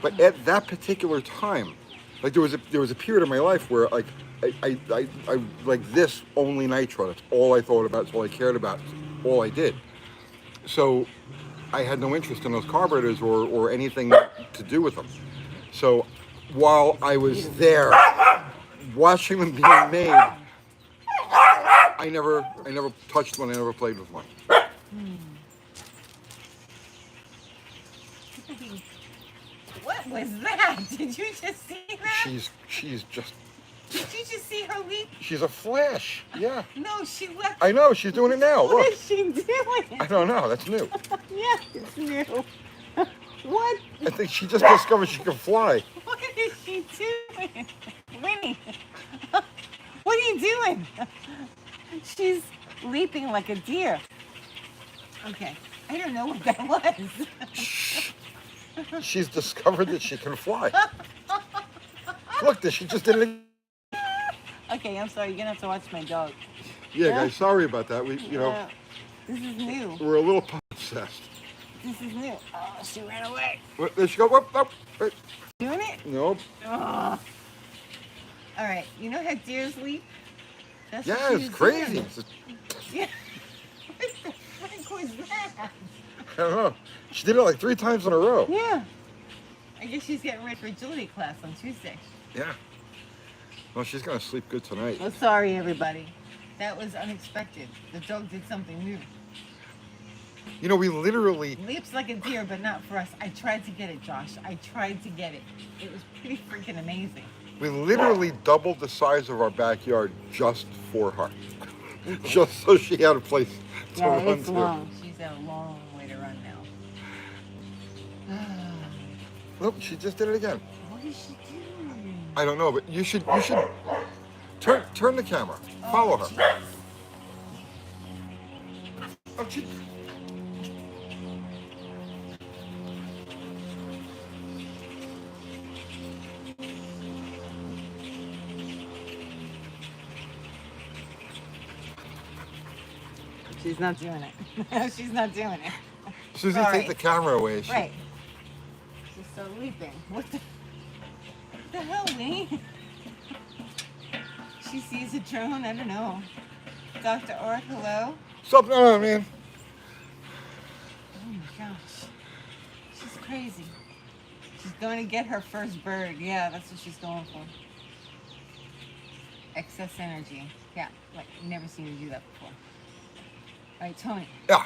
S1: But at that particular time, like there was a period of my life where like I like this only nitro. That's all I thought about. That's all I cared about. All I did. So I had no interest in those carburetors or anything to do with them. So while I was there watching them being made, I never touched one. I never played with one.
S2: What was that? Did you just see that?
S1: She's just
S2: Did you just see her leap?
S1: she's a flash. Yeah.
S2: No, she left.
S1: I know she's doing it now.
S2: What
S1: Look.
S2: is she doing?
S1: I don't know. That's new.
S2: Yeah, it's new. What?
S1: I think she just discovered she can fly.
S2: What is she doing? Winnie, what are you doing? She's leaping like a deer. Okay, I don't know what that was.
S1: She's discovered that she can fly. Look, she just did it again.
S2: Okay, I'm sorry. You're gonna have to watch my dog.
S1: Yeah, guys, sorry about that. We,
S2: Yeah, this is new.
S1: we're a little pup obsessed.
S2: This is new. Oh, she ran away.
S1: There she go. Whoop, whoop, wait.
S2: Doing it?
S1: Nope.
S2: Oh. All right. You know how deers leap? That's what
S1: Yeah,
S2: she
S1: it's
S2: was
S1: crazy.
S2: doing.
S1: It's just,
S2: Yeah. What the frick was that?
S1: I don't know. She did it like 3 times in a row.
S2: Yeah. I guess she's getting ready for agility class on Tuesday.
S1: Yeah. Well, she's gonna sleep good tonight.
S2: Oh, sorry, everybody. That was unexpected. The dog did something new.
S1: You know, we literally.
S2: Leaps like a deer, but not for us. I tried to get it, Josh. I tried to get it. It was pretty freaking amazing.
S1: We literally doubled the size of our backyard just for her. Just so she had a place to
S2: Yeah,
S1: run
S2: it's
S1: to.
S2: long. She's got a long way to run now.
S1: Nope, she just did it again.
S2: What is she doing?
S1: I don't know, but you should turn the camera. Follow her.
S2: Jeez.
S1: Oh, she,
S2: She's not doing it. She's not doing it.
S1: Susie,
S2: Sorry.
S1: take the camera away.
S2: Right. She's still leaping. What the hell, Winnie? She sees a drone? I don't know. Dr. Ork, hello?
S1: Something on, man.
S2: Oh my gosh. She's crazy. She's going to get her first bird. Yeah, that's what she's going for. Excess energy. Yeah, like, never seen you do that before. All right, Tony,
S1: Yeah,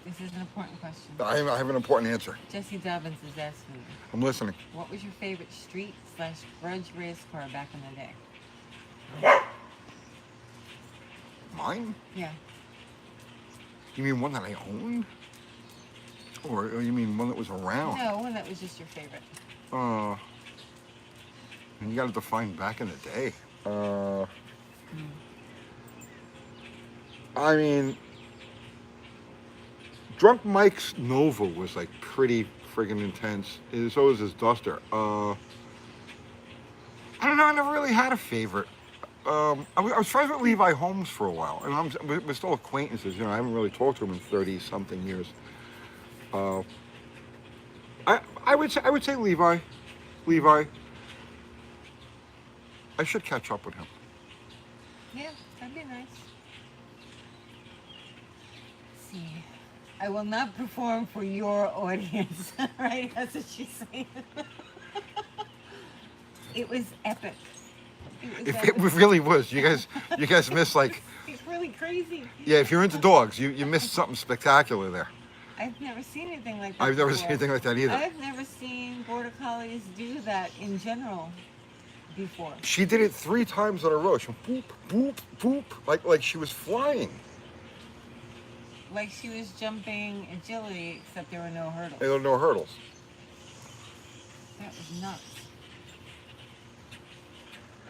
S2: this is an important question.
S1: I have an important answer.
S2: Jesse Dobbins is asking you,
S1: I'm listening.
S2: what was your favorite street/grudge race car back in the day?
S1: Mine?
S2: Yeah.
S1: You mean one that I owned? Or you mean one that was around?
S2: No, one that was just your favorite.
S1: You got to define back in the day. I mean, Drunk Mike's Nova was like pretty friggin' intense. So was his Duster. I don't know. I never really had a favorite. I was friends with Levi Holmes for a while, and we're still acquaintances. You know, I haven't really talked to him in 30 something years. Uh, I would say Levi. I should catch up with him.
S2: Yeah, that'd be nice. Let's see. I will not perform for your audience, right? That's what she's saying. It was epic. It was
S1: If it
S2: epic.
S1: really was, you guys missed like,
S2: It's really crazy.
S1: yeah. If you're into dogs, you missed something spectacular there.
S2: I've never seen anything like that
S1: I've never seen
S2: before.
S1: anything like that either.
S2: I've never seen border collies do that in general before.
S1: She did it 3 times in a row. She went boop, boop, boop, like she was flying.
S2: Like she was jumping agility, except there were no hurdles.
S1: There were no hurdles.
S2: That was nuts.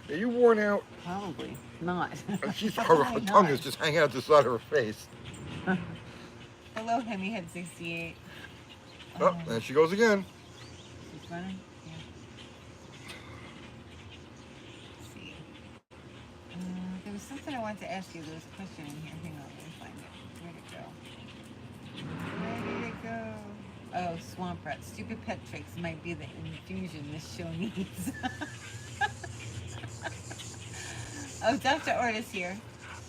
S1: Are you worn out?
S2: Probably not.
S1: Her
S2: Probably
S1: tongue
S2: not.
S1: is just hanging out the side of her face.
S2: Hello, Hemi Head 68.
S1: Oh, there she goes again.
S2: She's running? Yeah. Let's see. There was something I wanted to ask you. There was a question in here. Hang on, let me find it. Where did it go? Where did it go? Oh, swamp rat. Stupid pet tricks might be the infusion this show needs. Oh, Dr. Art is here.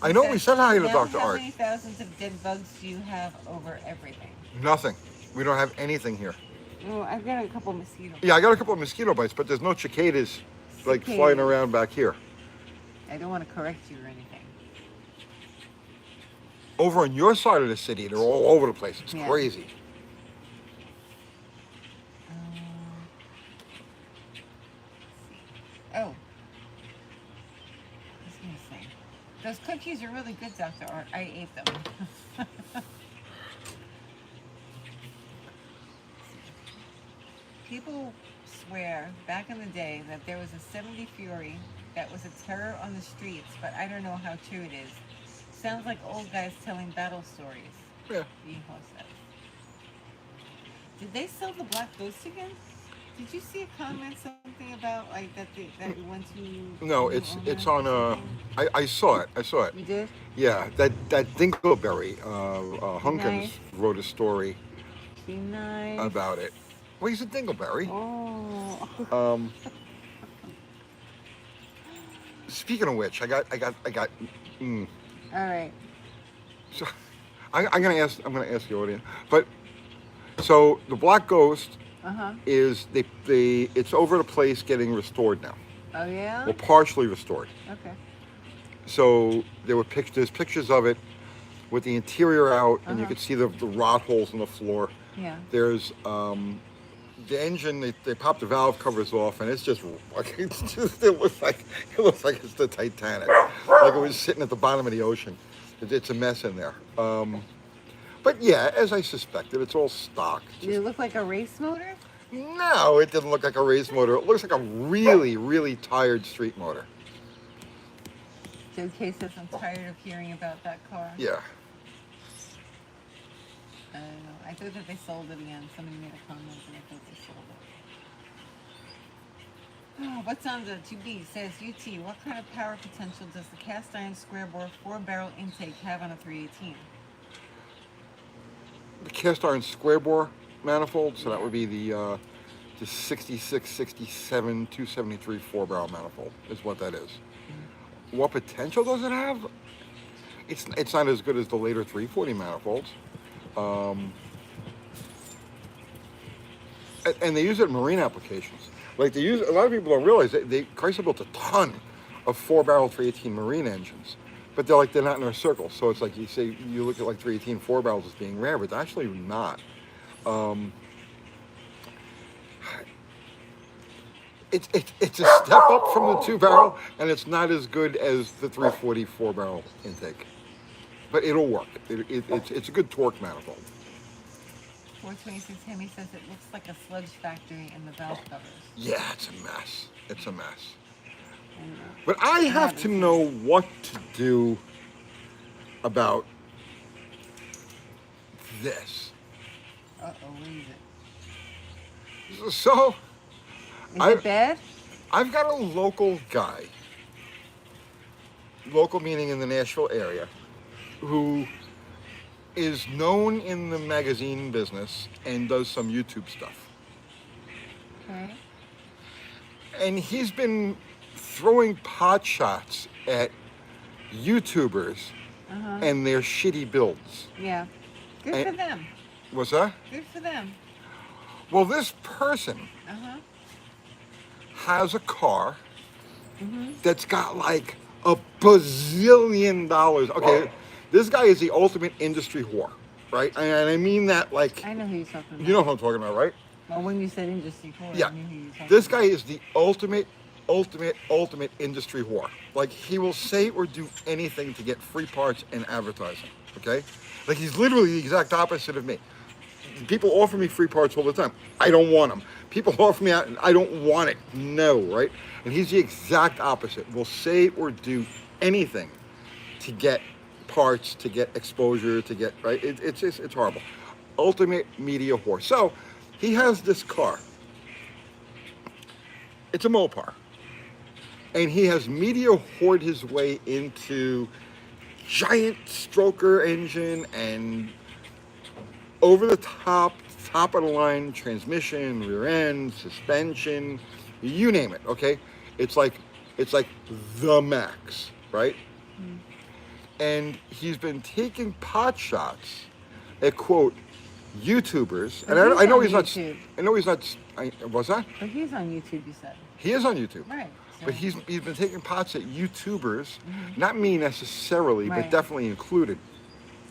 S1: I know we said hi to
S2: Now,
S1: Dr.
S2: how
S1: Art.
S2: many thousands of dead bugs do you have over everything?
S1: Nothing. We don't have anything here.
S2: Oh, I've got a couple mosquitoes.
S1: Yeah, I got a couple of mosquito bites, but there's no cicadas like
S2: Cicadas.
S1: flying around back here.
S2: I don't want to correct you or anything.
S1: Over on your side of the city, they're all over the place. It's
S2: Yeah.
S1: crazy.
S2: Let's see. Oh. I was going to say. Those cookies are really good, Dr. Art. I ate them. People swear back in the day that there was a 70 Fury that was a terror on the streets, but I don't know how true it is. Sounds like old guys telling battle stories.
S1: Yeah.
S2: Yeehaw says. Did they sell the Black Ghost again? Did you see a comment something about like that that you went to?
S1: No,
S2: new
S1: it's
S2: owner or
S1: on.
S2: something?
S1: I saw it. I saw it.
S2: You did?
S1: Yeah, that Dingleberry. Hunkins
S2: Nice.
S1: wrote a story
S2: Be nice.
S1: about it. Well, he's a Dingleberry.
S2: Oh.
S1: Speaking of which, I got.
S2: All right.
S1: So, I'm gonna ask the audience, but so the Black Ghost
S2: Uh-huh.
S1: is it's over the place getting restored now.
S2: Oh yeah?
S1: Well, partially restored.
S2: Okay.
S1: So there's pictures of it with the interior out, and you
S2: Uh-huh.
S1: could see the rot holes in the floor.
S2: Yeah.
S1: There's the engine. They pop the valve covers off, and it's just like it looks like it's the Titanic, like it was sitting at the bottom of the ocean. It's a mess in there. But yeah, as I suspected, it's all stock.
S2: Did it look like a race motor?
S1: No, it didn't look like a race motor. It looks like a really, really tired street motor.
S2: Joe K says I'm tired of hearing about that car.
S1: Yeah.
S2: I don't know. I thought that they sold it again. Somebody made a comment and I thought they sold it. Oh, what's on the 2B says UT, what kind of power potential does the cast iron square bore 4-barrel intake have on a 318?
S1: The cast iron square bore manifold, so that would be the 66, 67, 273 4-barrel manifold is what that is. What potential does it have? It's not as good as the later 340 manifolds. And they use it in marine applications. Like a lot of people don't realize Chrysler built a ton of 4-barrel 318 marine engines, but they're not in our circle. So it's like you look at like 318 4-barrels as being rare, but they're actually not. It's a step up from the 2-barrel, and it's not as good as the 340 4-barrel intake, but it'll work. It's a good torque manifold.
S2: 426 Hemi says it looks like a sludge factory in the valve covers.
S1: Yeah, it's a mess. It's a mess.
S2: I know.
S1: But I have to know what to do about this.
S2: Uh-oh, what is it?
S1: So,
S2: Is it bad?
S1: I've got a local guy local meaning in the Nashville area, who is known in the magazine business and does some YouTube stuff.
S2: Okay.
S1: And he's been throwing pot shots at YouTubers and their shitty builds.
S2: Yeah. Good
S1: And-
S2: for them.
S1: What's that?
S2: Good for them.
S1: Well, this person has a car that's got like a bazillion dollars. Okay, this guy is the ultimate industry whore, right? And I mean that like,
S2: I know who you're talking about.
S1: you know who I'm talking about, right?
S2: Well, when you said industry whore,
S1: Yeah.
S2: I knew who you were talking
S1: This
S2: about.
S1: guy is the ultimate industry whore. Like, he will say or do anything to get free parts and advertising, okay? Like, he's literally the exact opposite of me. People offer me free parts all the time. I don't want them. People offer me out and I don't want it. No, right? And he's the exact opposite. Will say or do anything to get parts, to get exposure, to get, right? It's horrible. Ultimate media whore. So, he has this car. It's a Mopar. And he has media whored his way into giant stroker engine and over the top of the line transmission, rear end, suspension, you name it, okay? It's like the max, right? And he's been taking pot shots at quote YouTubers, and
S2: But
S1: I know
S2: on
S1: he's not.
S2: YouTube.
S1: I know he's not. Was that?
S2: But he's on YouTube, you said.
S1: He is on YouTube.
S2: Right. So.
S1: But he's been taking pots at YouTubers, not me necessarily, but
S2: Right.
S1: definitely included,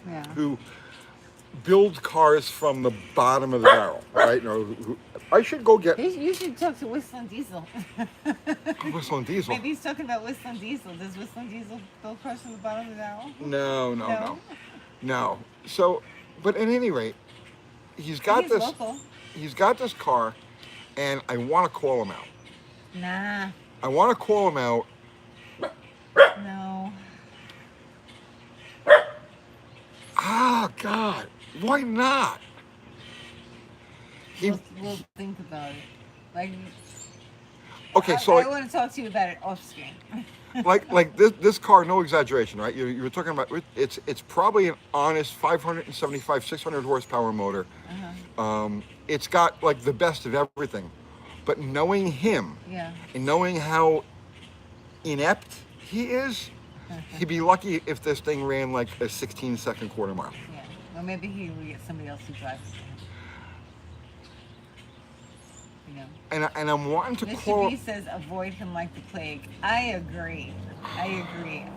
S2: Yeah.
S1: who build cars from the bottom of the barrel, right? I should go get
S2: You should talk to Whistling Diesel.
S1: Whistling Diesel.
S2: Maybe he's talking about Whistling Diesel. Does Whistling Diesel build cars from the bottom of the barrel?
S1: No. So, but at any rate, he's got
S2: He's
S1: this.
S2: local.
S1: He's got this car, and I want to call him out.
S2: Nah.
S1: I want to call him out.
S2: No.
S1: Ah, God, why not?
S2: We'll think about it. Like.
S1: Okay, so
S2: I want to talk to you about it off screen.
S1: like this car, no exaggeration, right? You were talking about it's probably an honest 575, 600 horsepower motor. It's got like the best of everything, but knowing him
S2: Yeah.
S1: and knowing how inept he is, he'd be lucky if this thing ran like a 16-second quarter mile.
S2: Yeah. Well, maybe he will get somebody else to drive it. You know.
S1: And I'm wanting to
S2: Mr.
S1: call.
S2: B says avoid him like the plague. I agree.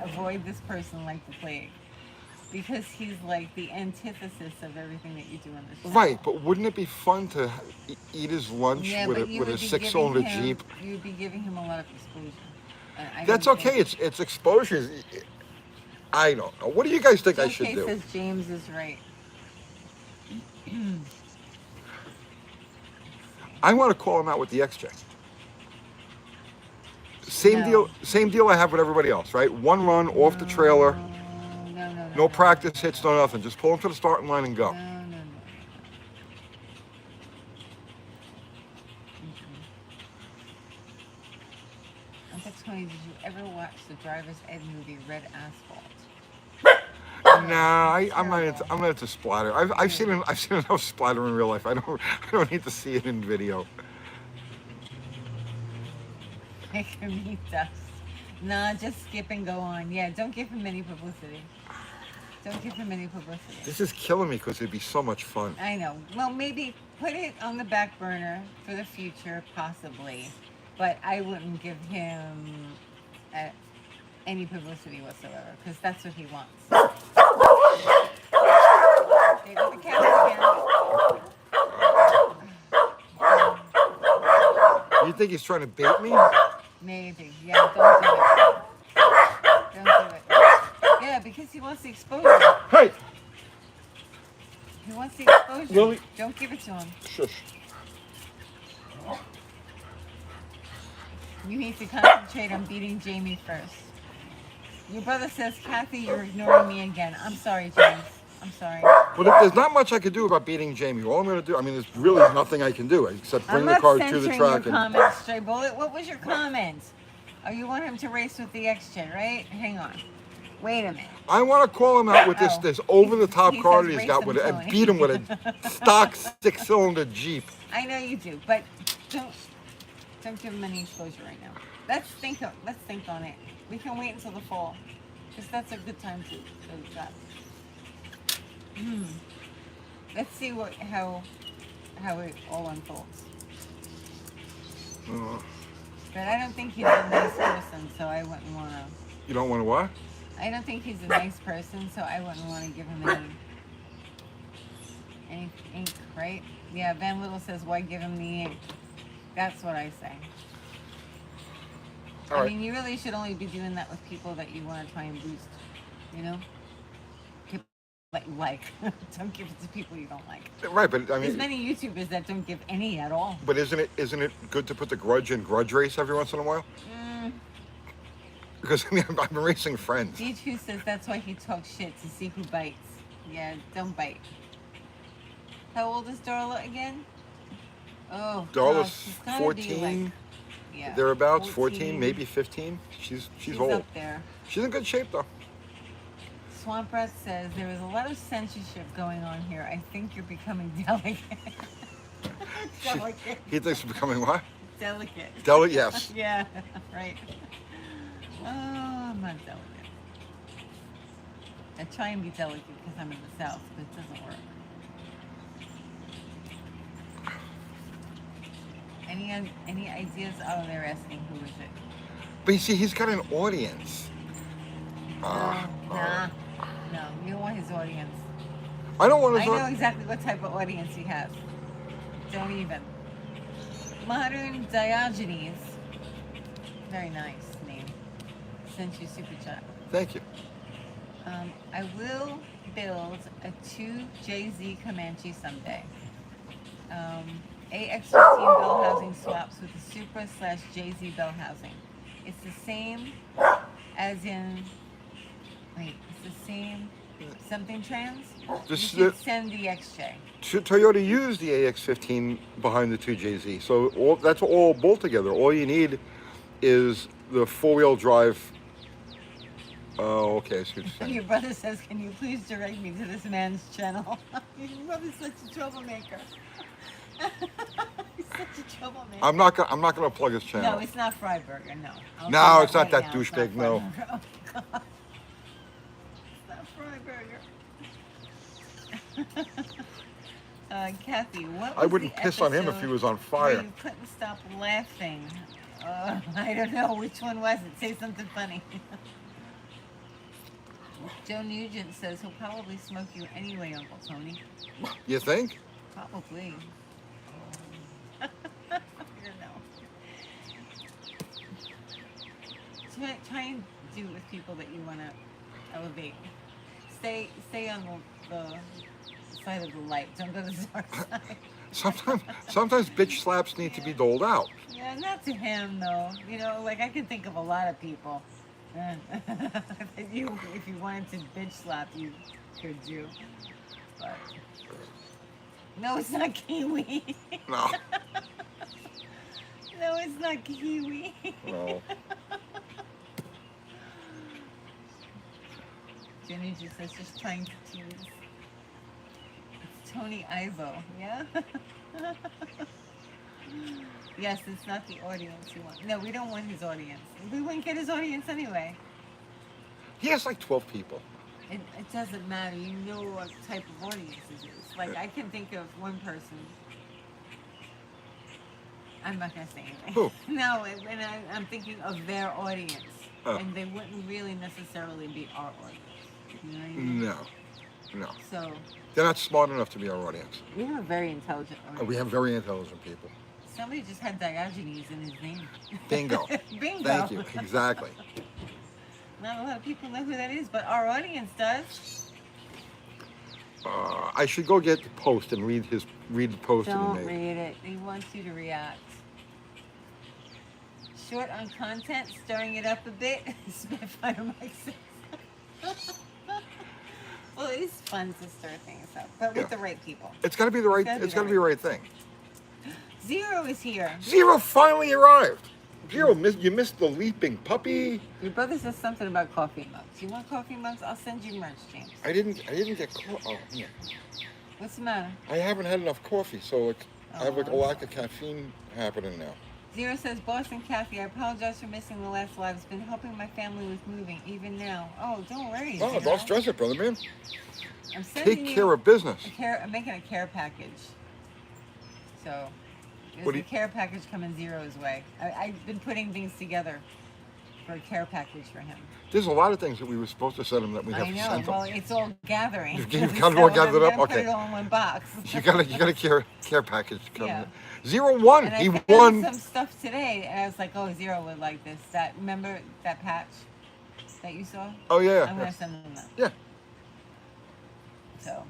S2: Avoid this person like the plague. Because he's like the antithesis of everything that you do on this show.
S1: Right, but wouldn't it be fun to eat his lunch
S2: Yeah,
S1: with
S2: but you
S1: a
S2: would be
S1: 6-cylinder
S2: giving him-
S1: Jeep?
S2: You'd be giving him a lot of exposure. And I
S1: That's
S2: don't
S1: okay.
S2: think-
S1: It's exposure. I don't know. What do you guys think I should
S2: Okay,
S1: do?
S2: says James is right.
S1: I want to call him out with the XJ. Same
S2: No.
S1: deal I have with everybody else, right? One run off the trailer, no practice hits, no nothing. Just pull him to the starting line and go.
S2: No. Uncle Tony, did you ever watch the Driver's Ed movie Red Asphalt?
S1: I'm not into splatter. I've seen enough splatter in real life. I don't need to see it in video.
S2: It can be dust. Nah, just skip and go on. Yeah, don't give him any publicity.
S1: This is killing me because it'd be so much fun.
S2: I know. Well, maybe put it on the back burner for the future, possibly. But I wouldn't give him any publicity whatsoever, because that's what he wants. There go the cat again.
S1: You think he's trying to bait me?
S2: Maybe. Yeah, don't do it. Don't do it. Yeah, because he wants the exposure.
S1: Hey!
S2: He wants the exposure.
S1: Lily.
S2: Don't give it to him.
S1: Shush.
S2: You need to concentrate on beating Jamie first. Your brother says, Kathy, you're ignoring me again. I'm sorry, James. I'm sorry.
S1: But there's not much I can do about beating Jamie. All I'm going to do, there's really nothing I can do except bring
S2: I'm
S1: the
S2: not
S1: car to the
S2: censoring
S1: track.
S2: your comments, Stray Bullet. What was your comment? Oh, you want him to race with the X-Gen, right? Hang on. Wait a minute.
S1: I want to call him out with this
S2: Oh.
S1: this over the top
S2: He
S1: car
S2: says
S1: that he's
S2: race
S1: got
S2: him,
S1: with it and
S2: Tony.
S1: beat him with a stock 6-cylinder Jeep.
S2: I know you do, but don't give him any exposure right now. Let's think on it. We can wait until the fall, because that's a good time to go to that. Let's see how it all unfolds. But I don't think he's a nice person, so I wouldn't want to.
S1: You don't want to what?
S2: I don't think he's a nice person, so I wouldn't want to give him any ink, right? Yeah, Van Little says, why give him the ink? That's what I say.
S1: All
S2: I
S1: right.
S2: mean, you really should only be doing that with people that you want to try and boost, you know? People that you like. Don't give it to people you don't like.
S1: Right, but I
S2: There's
S1: mean,
S2: many YouTubers that don't give any at all.
S1: but isn't it good to put the grudge in grudge race every once in a while? Because I mean, I'm racing friends.
S2: D2 says that's why he talks shit, to see who bites. Yeah, don't bite. How old is Darla again? Oh,
S1: Darla's
S2: gosh, she's gotta
S1: 14,
S2: be like, yeah,
S1: thereabouts, 14, maybe 15. She's old.
S2: up there.
S1: She's in good shape though.
S2: Swamp Rat says there is a lot of censorship going on here. I think you're becoming delicate. Delicate.
S1: He thinks we're becoming what?
S2: Delicate.
S1: Yes.
S2: Yeah, right. Oh, I'm not delicate. I try and be delicate because I'm in the South, but it doesn't work. Any ideas? Oh, they're asking who is it?
S1: But you see, he's got an audience.
S2: No, you don't want his audience.
S1: I don't want
S2: I
S1: to.
S2: know exactly what type of audience he has. Don't even. Modern Diogenes. Very nice name. Sent you super chat.
S1: Thank you.
S2: I will build a 2JZ Comanche someday. AX15 bell housing swaps with the Supra/JZ bell housing. It's the same as in. Wait, it's the same something trans? You should send the XJ.
S1: Toyota used the AX15 behind the 2JZ, so that's all bolt together. All you need is the four-wheel drive. Oh, okay. I see what you're saying.
S2: Your brother says, "Can you please direct me to this man's channel?" Your brother's such a troublemaker. He's such a troublemaker.
S1: I'm not gonna plug his channel.
S2: No, it's not Freiberger. No.
S1: No, it's not that douchebag. No.
S2: Oh, God. Kathy, what was
S1: I wouldn't
S2: the
S1: piss on him if he was on fire.
S2: where you couldn't stop laughing? I don't know. Which one was it? Say something funny. Joe Nugent says he'll probably smoke you anyway, Uncle Tony.
S1: You think?
S2: Probably. I don't know. Try and do it with people that you want to elevate. Stay on the side of the light. Don't go to the dark side.
S1: Sometimes bitch slaps need to be doled out.
S2: Yeah, not to him though. You know, like I can think of a lot of people. If you wanted to bitch slap, you could do. But no, it's not Kiwi.
S1: No.
S2: No, it's not Kiwi.
S1: No.
S2: Jenny just says, just trying to tease. It's Tony Ivo, yeah? Yes, it's not the audience you want. No, we don't want his audience. We wouldn't get his audience anyway.
S1: He has like 12 people.
S2: It doesn't matter. You know what type of audience it is. Like, I can think of one person. I'm not going to say anything.
S1: Who?
S2: No, and I'm thinking of their audience. Oh. And they wouldn't really necessarily be our audience. You know what I mean?
S1: No.
S2: So
S1: they're not smart enough to be our audience.
S2: we have a very intelligent audience.
S1: We have very intelligent people.
S2: Somebody just had Diogenes in his name.
S1: Bingo.
S2: Bingo.
S1: Thank you. Exactly.
S2: Not a lot of people know who that is, but our audience does.
S1: I should go get the post and read the post
S2: Don't
S1: that he made.
S2: read it. He wants you to react. Short on content, stirring it up a bit. Spitfire Mike says. Well, it is fun to stir things up, but with the right people.
S1: It's got to be the right. It's got to be the right thing.
S2: Zero is here.
S1: Zero finally arrived. Zero, you missed the leaping puppy.
S2: Your brother says something about coffee mugs. You want coffee mugs? I'll send you merch, James.
S1: I didn't get oh yeah.
S2: What's the matter?
S1: I haven't had enough coffee, so like I have like a
S2: I'm
S1: lack
S2: sorry.
S1: of caffeine happening now.
S2: Zero says, Boston Kathy, I apologize for missing the last live. It's been helping my family with moving, even now. Oh, don't worry.
S1: Oh, don't stress it, brother man.
S2: I'm sending
S1: Take
S2: you
S1: care of business.
S2: I'm making a care package. So, there's a care package coming Zero's way. I've been putting things together for a care package for him.
S1: There's a lot of things that we were supposed to send him that we have
S2: I
S1: to
S2: know.
S1: send him.
S2: Well, it's all gathering.
S1: You've got it all gathered up.
S2: Put
S1: Okay.
S2: it all in one box.
S1: You got a care package coming.
S2: Yeah.
S1: 0-1.
S2: And I
S1: He
S2: found
S1: won.
S2: some stuff today, and I was like, "Oh, Zero would like this." Remember that patch that you saw?
S1: Oh yeah.
S2: I'm gonna send them that.
S1: Yeah.
S2: So.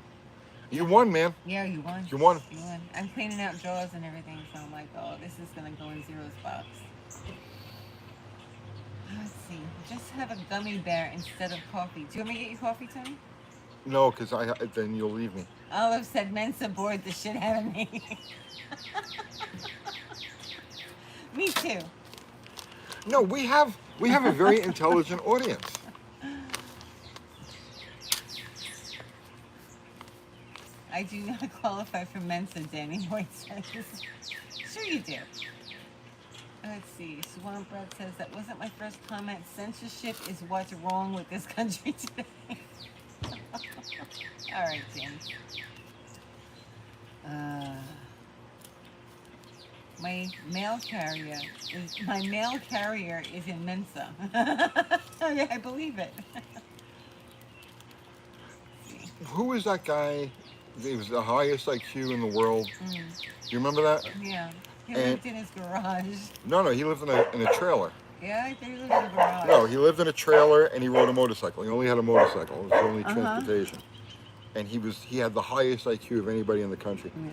S1: You won, man.
S2: Yeah, you won.
S1: You won.
S2: You won. I'm cleaning out drawers and everything, so I'm like, "Oh, this is gonna go in Zero's box." Let's see. Just have a gummy bear instead of coffee. Do you want me to get you coffee, Tony?
S1: No, because then you'll leave me.
S2: Olive said Mensa bored the shit out of me. Me too.
S1: No, we have a very intelligent audience.
S2: I do not qualify for Mensa, Danny White says. Sure you do. Let's see. Swamp Bread says, that wasn't my first comment. Censorship is what's wrong with this country today. All right, Jim. My mail carrier is in Mensa. Yeah, I believe it.
S1: Who is that guy? He was the highest IQ in the world. Do you remember that?
S2: Yeah. He lived in his garage.
S1: No, he lived in a trailer.
S2: Yeah, I think he lived in a garage.
S1: No, he lived in a trailer and he rode a motorcycle. He only had a motorcycle. It was his only transportation. And he had the highest IQ of anybody in the country.
S2: Yeah.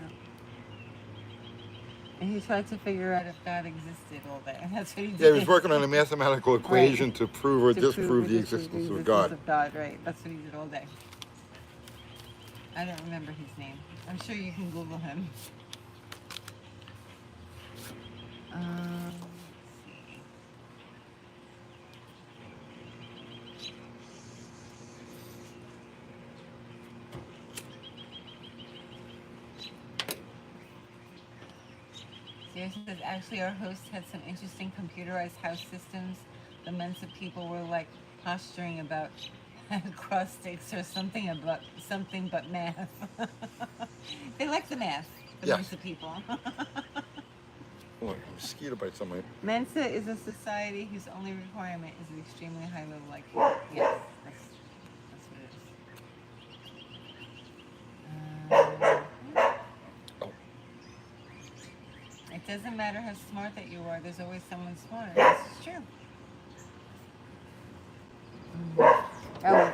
S2: And he tried to figure out if God existed all day. That's what he did.
S1: Yeah, he was working on a mathematical equation
S2: Right.
S1: to prove or disprove the existence of God.
S2: Right. That's what he did all day. I don't remember his name. I'm sure you can Google him. Let's see. Sarah says, actually, our host had some interesting computerized house systems. The Mensa people were like posturing about acrostics or something but math. They like the math, the Mensa people.
S1: Look, mosquito bites on my...
S2: Mensa is a society whose only requirement is an extremely high level IQ. Yes, that's what it is. It doesn't matter how smart that you are, there's always someone smarter. This is true. Oh,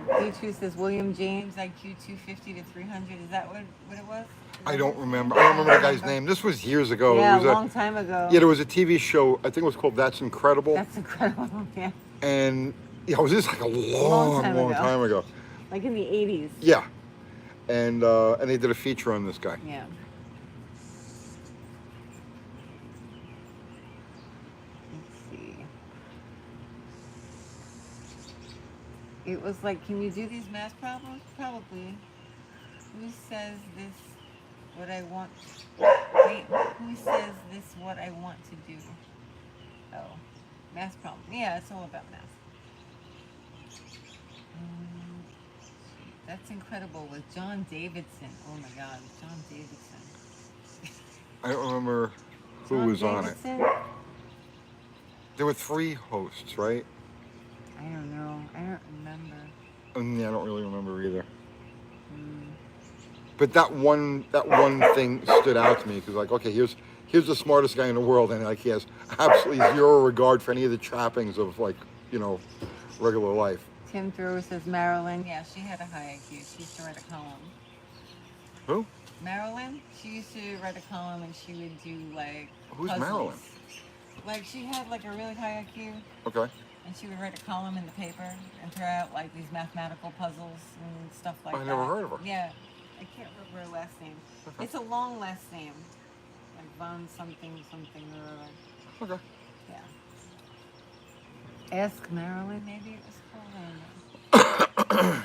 S2: D2 says William James, IQ 250 to 300. Is that what it was?
S1: I don't remember. I don't remember the guy's name. This was years ago.
S2: Yeah,
S1: it was
S2: a long time ago.
S1: Yeah, there was a TV show. I think it was called That's Incredible.
S2: That's incredible. Yeah.
S1: And yeah, it was just like a long time ago.
S2: Like in the 80s.
S1: Yeah. And they did a feature on this guy.
S2: Yeah. It was like, can you do these math problems? Probably. Who says this what I want? Wait, who says this what I want to do? Oh, math problem. Yeah, it's all about math. That's incredible with John Davidson. Oh my God, John Davidson.
S1: I don't remember who was on it. There were 3 hosts, right?
S2: I don't know. I don't remember.
S1: Yeah, I don't really remember either. But that one thing stood out to me because, like, okay, here's the smartest guy in the world, and like he has absolutely zero regard for any of the trappings of, like, you know, regular life.
S2: Tim Thrower says Marilyn. Yeah, she had a high IQ. She used to write a column.
S1: Who?
S2: Marilyn. She used to write a column, and she would do like.
S1: Who's
S2: puzzles.
S1: Marilyn?
S2: Like she had like a really high IQ.
S1: Okay.
S2: And she would write a column in the paper and throw out like these mathematical puzzles and stuff like that.
S1: I never heard of her.
S2: Yeah. I can't remember her last name. Okay. It's a long last name. Like Von something or other.
S1: Okay.
S2: Yeah. Ask Marilyn, maybe it was called. I don't know.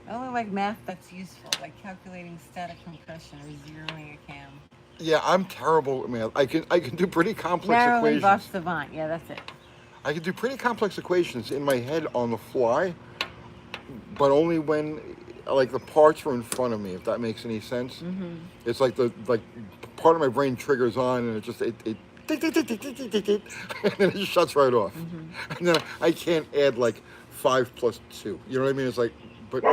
S2: I only like math that's useful, like calculating static compression or zeroing a cam.
S1: Yeah, I'm terrible at math. I can do pretty complex
S2: Marilyn Bosch
S1: equations.
S2: Savant. Yeah, that's it.
S1: I can do pretty complex equations in my head on the fly, but only when like the parts are in front of me. If that makes any sense, it's like the part of my brain triggers on, and it tick, tick, tick, tick, tick, tick, tick, tick, and then it just shuts right off, and then I can't add like 5 + 2. You know what I mean? It's like, but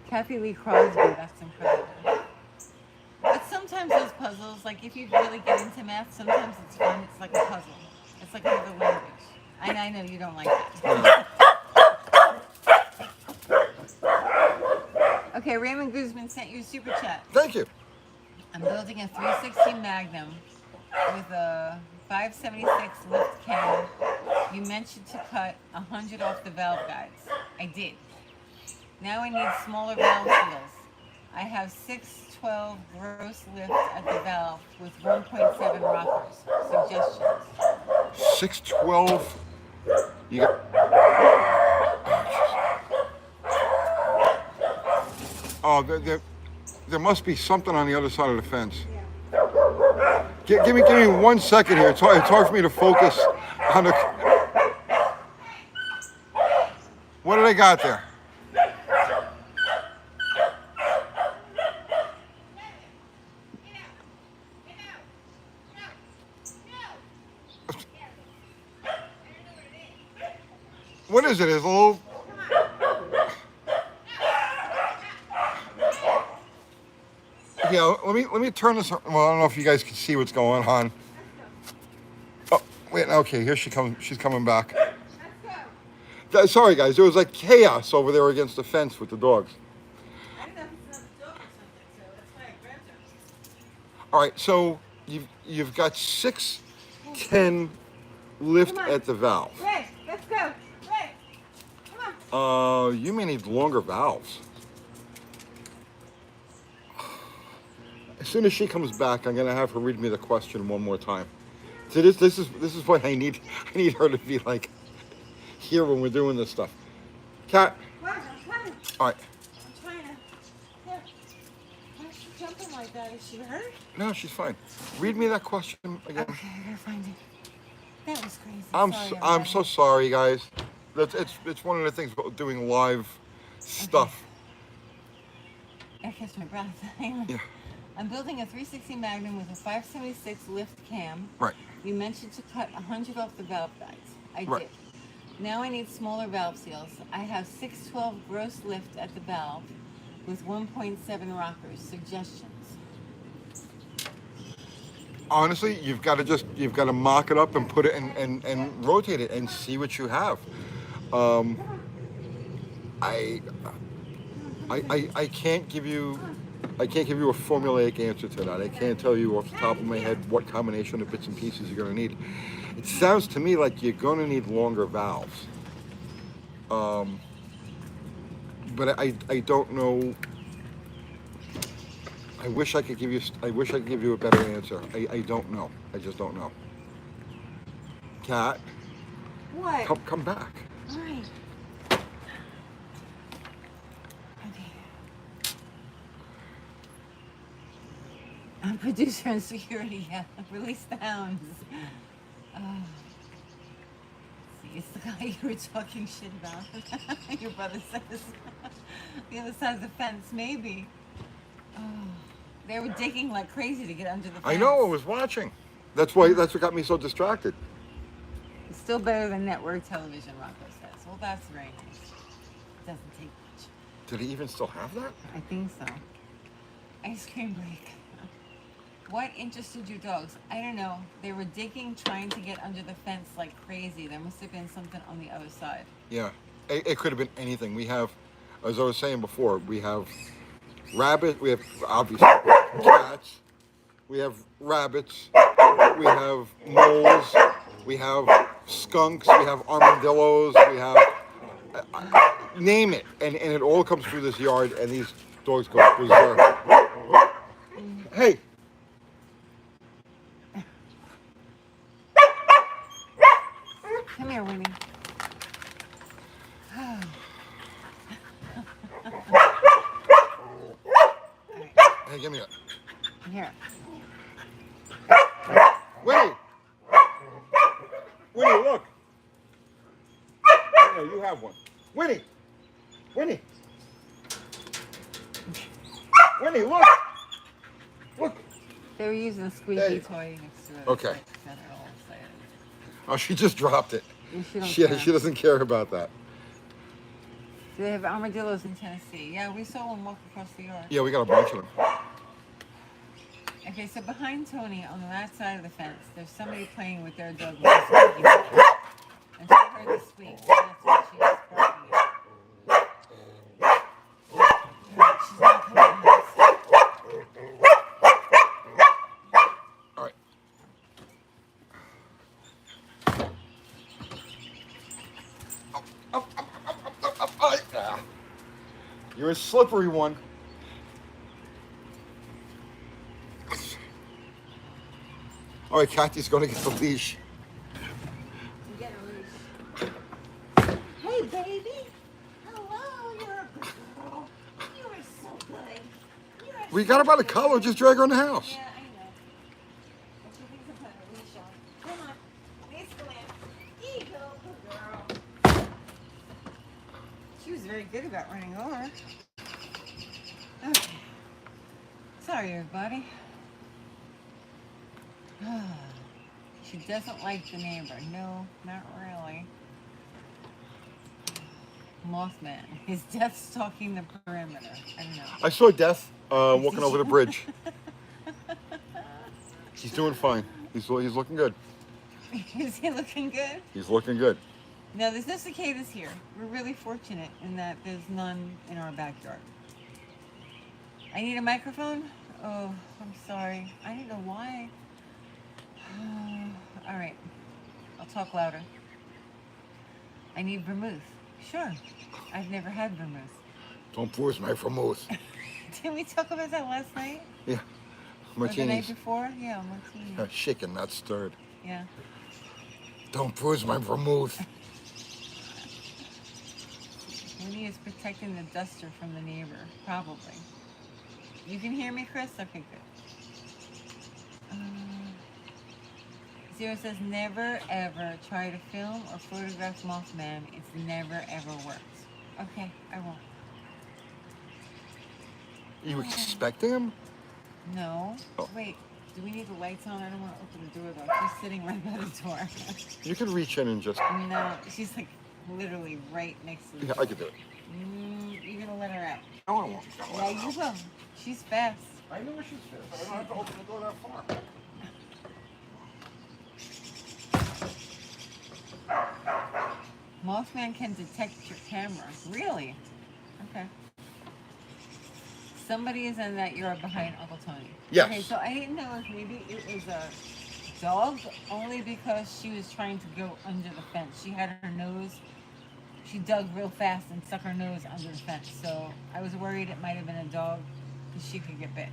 S2: Kathy Lee Crosby. That's incredible. But sometimes those puzzles, like if you really get into math, sometimes it's fun. It's like a puzzle. It's like another language. I know you don't like it. Okay, Raymond Guzman sent you a super chat.
S1: thank you.
S2: I'm building a 360 Magnum with a 576 lift cam. You mentioned to cut 100 off the valve guides. I did. Now I need smaller valve seals. I have 612 gross lift at the valve with 1.7 rockers. Suggestions.
S1: 612. You got. Oh, there must be something on the other side of the fence. Give me 1 second here. It's hard for me to focus on the. What did I got there? What is it? Is a little. Yeah, let me turn this. Well, I don't know if you guys can see what's going on. Oh, wait. Okay, here she comes. She's coming back. Sorry, guys. There was like chaos over there against the fence with the dogs.
S2: I don't know if it's another dog or something, so that's why I grabbed her.
S1: All right, so you've got 610 lift at the valve.
S2: Ray, let's go. Ray, come on.
S1: You may need longer valves. As soon as she comes back, I'm gonna have her read me the question one more time. So this is what I need. I need her to be like here when we're doing this stuff. Cat.
S2: What? I'm coming.
S1: All right.
S2: I'm trying to. Here. Why is she jumping like that? Is she hurt?
S1: No, she's fine. Read me that question again.
S2: Okay, I gotta find it. That was crazy.
S1: I'm
S2: Sorry,
S1: so sorry, guys. It's one of the things about doing live stuff.
S2: I catch my breath. Hang on.
S1: Yeah.
S2: I'm building a 360 Magnum with a 576 lift cam.
S1: Right.
S2: You mentioned to cut 100 off the valve guides. I
S1: Right.
S2: did. Now I need smaller valve seals. I have 612 gross lift at the valve with 1.7 rockers. Suggestions.
S1: Honestly, you've got to mock it up and put it and rotate it and see what you have. I can't give you a formulaic answer to that. I can't tell you off the top of my head what combination of bits and pieces you're going to need. It sounds to me like you're going to need longer valves. But I don't know. I wish I could give you a better answer. I don't know. I just don't know. Kat,
S2: What?
S1: come back.
S2: All right. Okay. I'm producer and security. Yeah. Release the hounds. See, it's the guy you were talking shit about. Your brother says. The other side of the fence, maybe. Oh. They were digging like crazy to get under the fence.
S1: I know. I was watching. That's what got me so distracted.
S2: It's still better than network television, Rocco says. Well, that's very nice. Doesn't take much.
S1: Did he even still have that?
S2: I think so. Ice cream break. What interested your dogs? I don't know. They were digging, trying to get under the fence like crazy. There must have been something on the other side.
S1: Yeah. It could have been anything. We have, as I was saying before, we have rabbit. We have obviously cats. We have rabbits. We have moles. We have skunks. We have armadillos. We have name it, and it all comes through this yard, and these dogs go berserk. Hey.
S2: Come here, Winnie.
S1: Hey, give me it.
S2: Here.
S1: Winnie! Winnie, look! No, you have one. Winnie! Winnie! Winnie, look! Look!
S2: They were using a squeaky toy next to it.
S1: Okay.
S2: Got her all excited.
S1: Oh, she just dropped it.
S2: She don't
S1: She
S2: care.
S1: doesn't care about that.
S2: Do they have armadillos in Tennessee? Yeah, we saw one walk across the yard.
S1: Yeah, we got a bunch of them.
S2: Okay, so behind Tony, on that side of the fence, there's somebody playing with their dog with a squeaky toy. And she heard the squeak, so that's why she was barking it. Alright, she's not coming in the house.
S1: All right. Up. You're a slippery one. All right, Kathy's going to get the leash.
S2: You get a leash. Hey, baby. Hello, you're a good girl. You are so good. You are
S1: We
S2: so
S1: got her by the
S2: good.
S1: collar. Just drag her in the house.
S2: Yeah, I know. But she thinks I'm putting a leash on. Come on. Leash go in. Here you go, good girl. She was very good about running over. Okay. Sorry, everybody. She doesn't like the neighbor. No, not really. Mothman. His death stalking the perimeter. I don't know.
S1: I saw Death walking over the bridge. He's doing fine. He's looking good.
S2: Is he looking good?
S1: He's looking good.
S2: No, there's no cicadas here. We're really fortunate in that there's none in our backyard. I need a microphone? Oh, I'm sorry. I don't know why. All right. I'll talk louder. I need vermouth. Sure. I've never had vermouth.
S1: Don't bruise my vermouth.
S2: Didn't we talk about that last night?
S1: Yeah.
S2: Or the night
S1: Martinis.
S2: before? Yeah, martini.
S1: Shaken, not stirred.
S2: Yeah.
S1: Don't bruise my vermouth.
S2: Winnie is protecting the duster from the neighbor. Probably. You can hear me, Chris? Okay, good. Zero says, never ever try to film or photograph Mothman. It's never ever worked. Okay, I won't.
S1: You expecting him?
S2: No.
S1: Oh.
S2: Wait, do we need the lights on? I don't want to open the door though. She's sitting right by the door.
S1: You can reach in and just.
S2: No, she's like literally right next to the
S1: Yeah,
S2: door.
S1: I can do it.
S2: You're gonna let her out.
S1: No, I won't.
S2: Yeah, you will. She's fast.
S1: I know where she's fit. I don't have to open the door that far.
S2: Mothman can detect your camera. Really? Okay. Somebody is in that yard behind Uncle Tony.
S1: Yes.
S2: Okay, so I didn't know if maybe it was a dog, only because she was trying to go under the fence. She had her nose, she dug real fast and stuck her nose under the fence. So I was worried it might have been a dog because she could get bit.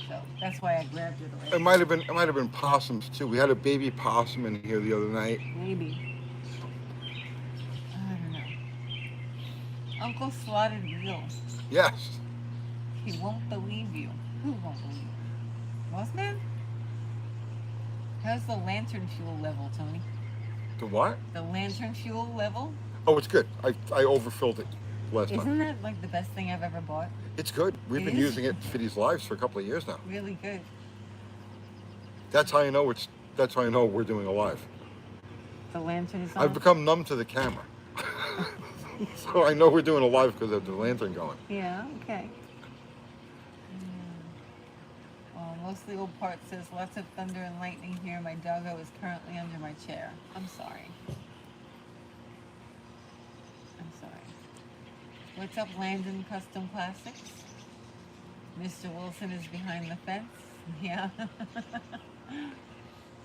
S2: So that's why I grabbed it away.
S1: It might have been possums too. We had a baby possum in here the other night.
S2: Maybe. I don't know. Uncle Slotted Wheel.
S1: Yes.
S2: He won't believe you. Who won't believe you? Mothman? How's the lantern fuel level, Tony?
S1: The what?
S2: The lantern fuel level?
S1: Oh, it's good. I overfilled it last time.
S2: Isn't that like the best thing I've ever bought?
S1: It's good. We've
S2: It
S1: been
S2: is?
S1: using it for these lives for a couple of years now.
S2: Really good.
S1: That's how I know That's how I know we're doing a live.
S2: The lantern is on.
S1: I've become numb to the camera, so I know we're doing a live because of the lantern going.
S2: Yeah, okay. Mostly old part says lots of thunder and lightning here. My doggo is currently under my chair. I'm sorry. I'm sorry. What's up, Landon Custom Classics? Mr. Wilson is behind the fence. Yeah.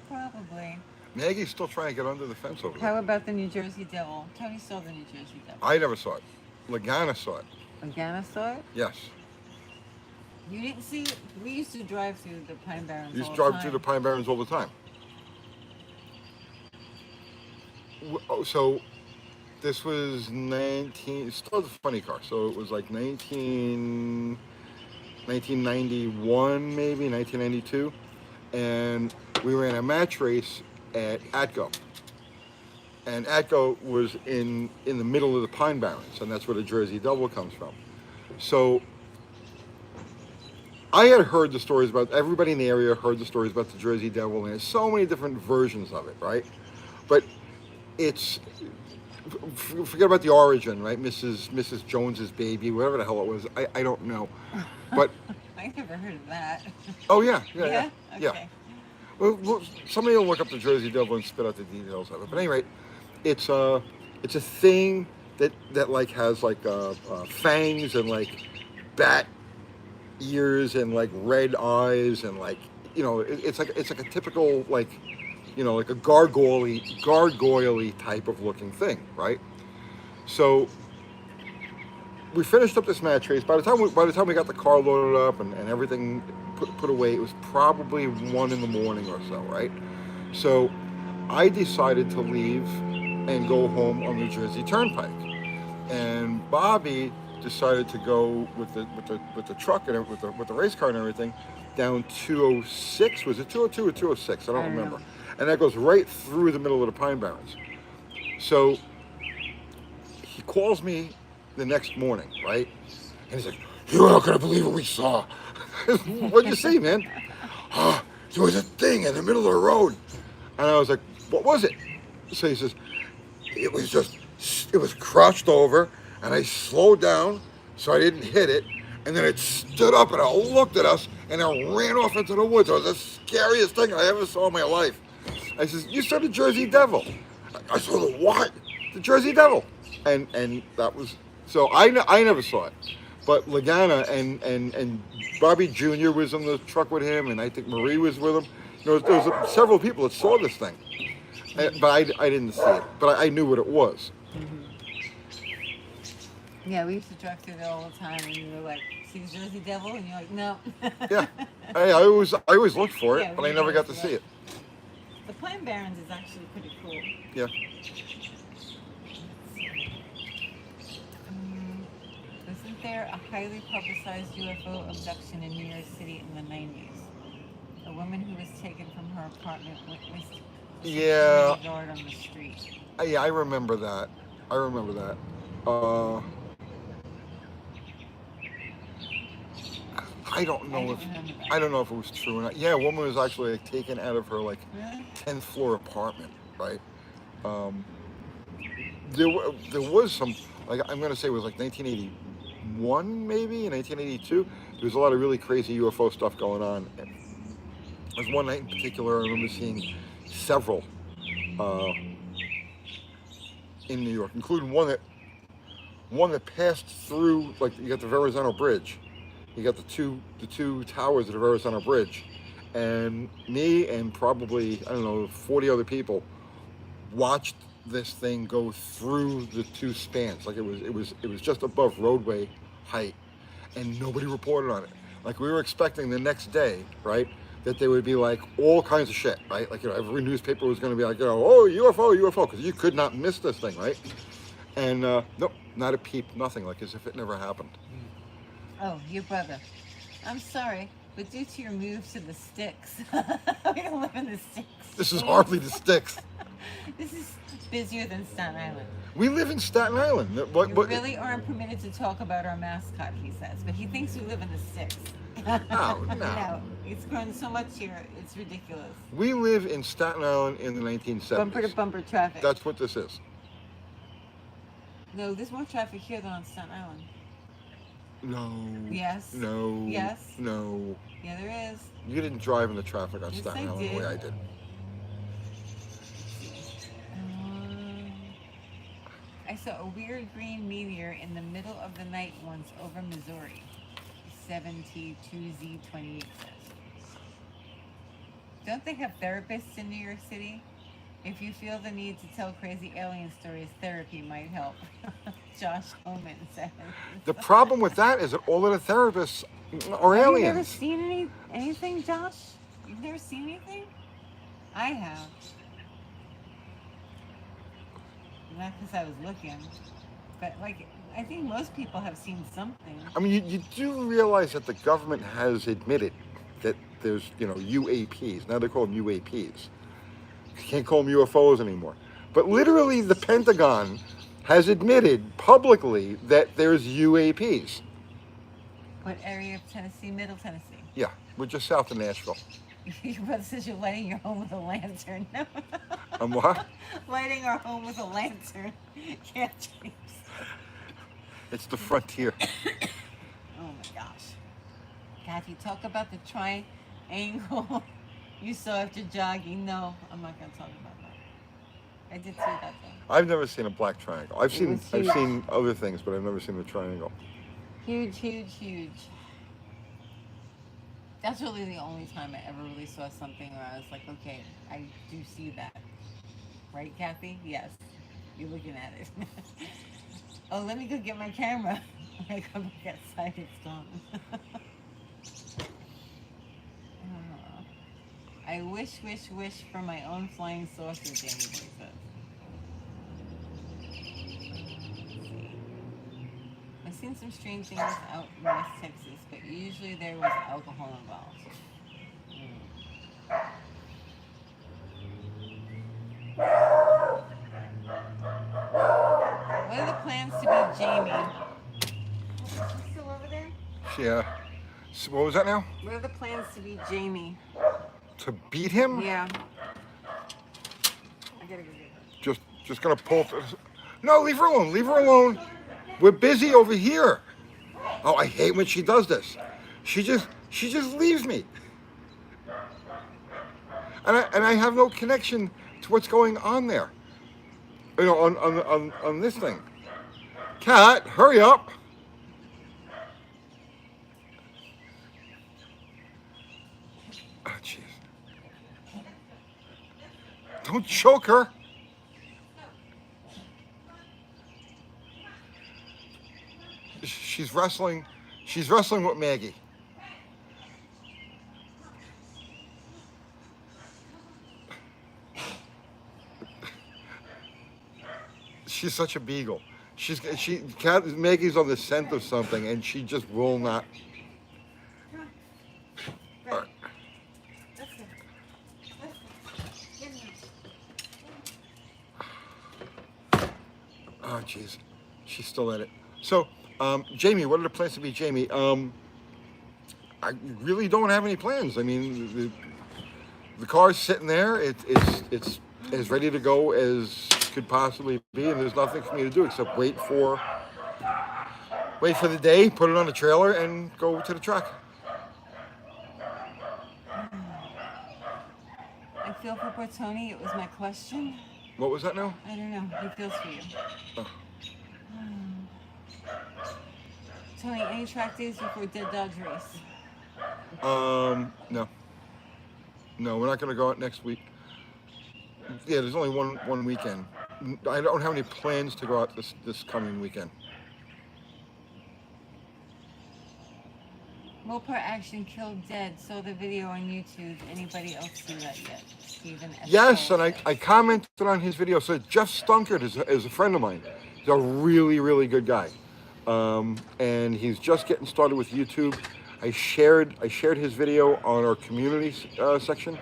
S2: Probably.
S1: Maggie's still trying to get under the fence over there.
S2: How about the New Jersey Devil? Tony saw the New Jersey Devil.
S1: I never saw it. Lagana saw it.
S2: Lagana saw it?
S1: Yes.
S2: You didn't see it? We used to drive through the Pine Barrens
S1: You used
S2: all
S1: to
S2: the
S1: drive through the
S2: time.
S1: Pine Barrens all the time. So this was 19. It still has a funny car. So it was like 1991, maybe 1992, and we ran a match race at Atco, and Atco was in the middle of the Pine Barrens, and that's where the Jersey Devil comes from. So I had heard the stories about, everybody in the area heard the stories about the Jersey Devil, and there's so many different versions of it, right? But it's, forget about the origin, right? Mrs. Jones's baby, whatever the hell it was. I don't know, but
S2: I never heard of that.
S1: oh yeah.
S2: Okay.
S1: Well, somebody will look up the Jersey Devil and spit out the details of it. But at any rate, it's a thing that like has like fangs and like bat ears and like red eyes and like, it's like a typical like, like a gargoyle type of looking thing, right? So we finished up this match race. By the time we got the car loaded up and everything put away, it was probably 1 in the morning or so, right? So I decided to leave and go home on the Jersey Turnpike, and Bobby decided to go with the truck and with the race car and everything down 206. Was it 202 or 206? I don't remember.
S2: Know.
S1: And that goes right through the middle of the Pine Barrens. So he calls me the next morning, right? And he's like, "You're not gonna believe what we saw." "What'd you see, man?" "Oh, there was a thing in the middle of the road." And I was like, "What was it?" So he says, it was crouched over, and I slowed down so I didn't hit it, and then it stood up and it looked at us and it ran off into the woods. It was the scariest thing I ever saw in my life. I says, "You saw the Jersey Devil." "I saw the what?" "The Jersey Devil." And that was, so I never saw it. But Lagana and Bobby Jr. was in the truck with him, and I think Marie was with him. There was several people that saw this thing. But I didn't see it. But I knew what it was.
S2: Yeah, we used to drive through there all the time, and you were like, "See the Jersey Devil?" And you're like, "No."
S1: Yeah. Hey, I always looked for it,
S2: Yeah,
S1: but I
S2: we
S1: never got to
S2: always
S1: see it.
S2: The Pine Barrens is actually pretty cool.
S1: Yeah.
S2: Wasn't there a highly publicized UFO abduction in New York City in the 90s? A woman who was taken from her apartment witnessed a
S1: Yeah.
S2: security guard on the street.
S1: Yeah, I remember that. I don't know if
S2: remember that.
S1: I don't know if it was true or not. Yeah, a woman was actually like, taken out of her like
S2: Really?
S1: 10th floor apartment, right? Um, there was some, like, I'm gonna say it was like 1981 maybe, 1982. There was a lot of really crazy UFO stuff going on. There's one night in particular I remember seeing several uh, in New York, including one that passed through, like, you got the Verrazano Bridge. You got the two towers of the Verrazano Bridge, and me and probably, I don't know, 40 other people watched this thing go through the two spans. Like, it was just above roadway height, and nobody reported on it. Like, we were expecting the next day, right, that there would be like all kinds of shit, right? Like, every newspaper was going to be like, "Oh, UFO," because you could not miss this thing, right? And nope, not a peep, nothing, like as if it never happened.
S2: Oh, your brother. I'm sorry, but due to your move to the sticks, we don't live in the sticks.
S1: This is hardly the sticks.
S2: This is busier than Staten Island.
S1: We live in Staten Island.
S2: You really aren't permitted to talk about our mascot, he says, but he thinks we live in the sticks.
S1: No.
S2: No, it's grown so much here, it's ridiculous.
S1: We live in Staten Island in the 1970s.
S2: Bumper to bumper traffic.
S1: That's what this is.
S2: No, there's more traffic here than on Staten Island.
S1: No.
S2: Yes.
S1: No.
S2: Yes.
S1: No.
S2: Yeah, there is.
S1: You didn't drive in the traffic on
S2: Yes,
S1: Staten
S2: I
S1: Island the way
S2: did.
S1: I did.
S2: I saw a weird green meteor in the middle of the night once over Missouri. 7T2Z28 says. Don't they have therapists in New York City? If you feel the need to tell crazy alien stories, therapy might help. Josh Holman says.
S1: The problem with that is that all of the therapists are
S2: Have
S1: aliens.
S2: you never seen anything, Josh? You've never seen anything? I have. Not because I was looking, but like I think most people have seen something.
S1: I mean, you do realize that the government has admitted that there's, UAPs. Now they call them UAPs. You can't call them UFOs anymore. But literally, the Pentagon has admitted publicly that there's UAPs.
S2: What area of Tennessee? Middle Tennessee.
S1: Yeah, we're just south of Nashville.
S2: Your brother says you're lighting your home with a lantern. No.
S1: What?
S2: Lighting our home with a lantern. Yeah, James.
S1: It's the frontier.
S2: Oh my gosh. Kathy, talk about the triangle you saw after jogging. No, I'm not going to talk about that. I did see that though.
S1: I've never seen a black triangle. I've
S2: It was
S1: seen other things, but I've never seen the triangle.
S2: Huge, huge, huge. That's really the only time I ever really saw something where I was like, okay, I do see that. Right, Kathy? Yes. You're looking at it. Oh, let me go get my camera. When I come back outside, it's gone. I wish for my own flying saucer, Danny Boy says. I've seen some strange things out in West Texas, but usually there was alcohol involved. What are the plans to be Jamie? You still over there?
S1: Yeah. So what was that now?
S2: What are the plans to be Jamie?
S1: To beat him?
S2: Yeah. I gotta go get her.
S1: Just gonna pull. No, leave her alone. Leave her alone. We're busy over here. Oh, I hate when she does this. She just leaves me. And I have no connection to what's going on there. On this thing. Cat, hurry up. Oh, jeez. Don't choke her. She's wrestling with Maggie. She's such a beagle. Maggie's on the scent of something, and she just will not. All right. Oh, jeez. She's still at it. So, Jamie, what are the plans to be Jamie? I really don't have any plans. I mean, the car's sitting there. It's as ready to go as could possibly be, and there's nothing for me to do except wait for the day, put it on the trailer, and go to the track.
S2: I feel for poor Tony. It was my question.
S1: What was that now?
S2: I don't know. He feels for you.
S1: Oh.
S2: Tony, any track days before Dead Dodge race?
S1: No. No, we're not going to go out next week. Yeah, there's only one weekend. I don't have any plans to go out this coming weekend.
S2: Mopar Action Killed Dead. Saw the video on YouTube. Anybody else see that yet? Stephen S.
S1: Yes,
S2: Cole.
S1: and I commented on his video. So Jeff Stunkard is a friend of mine. He's a really, really good guy. And he's just getting started with YouTube. I shared his video on our community section.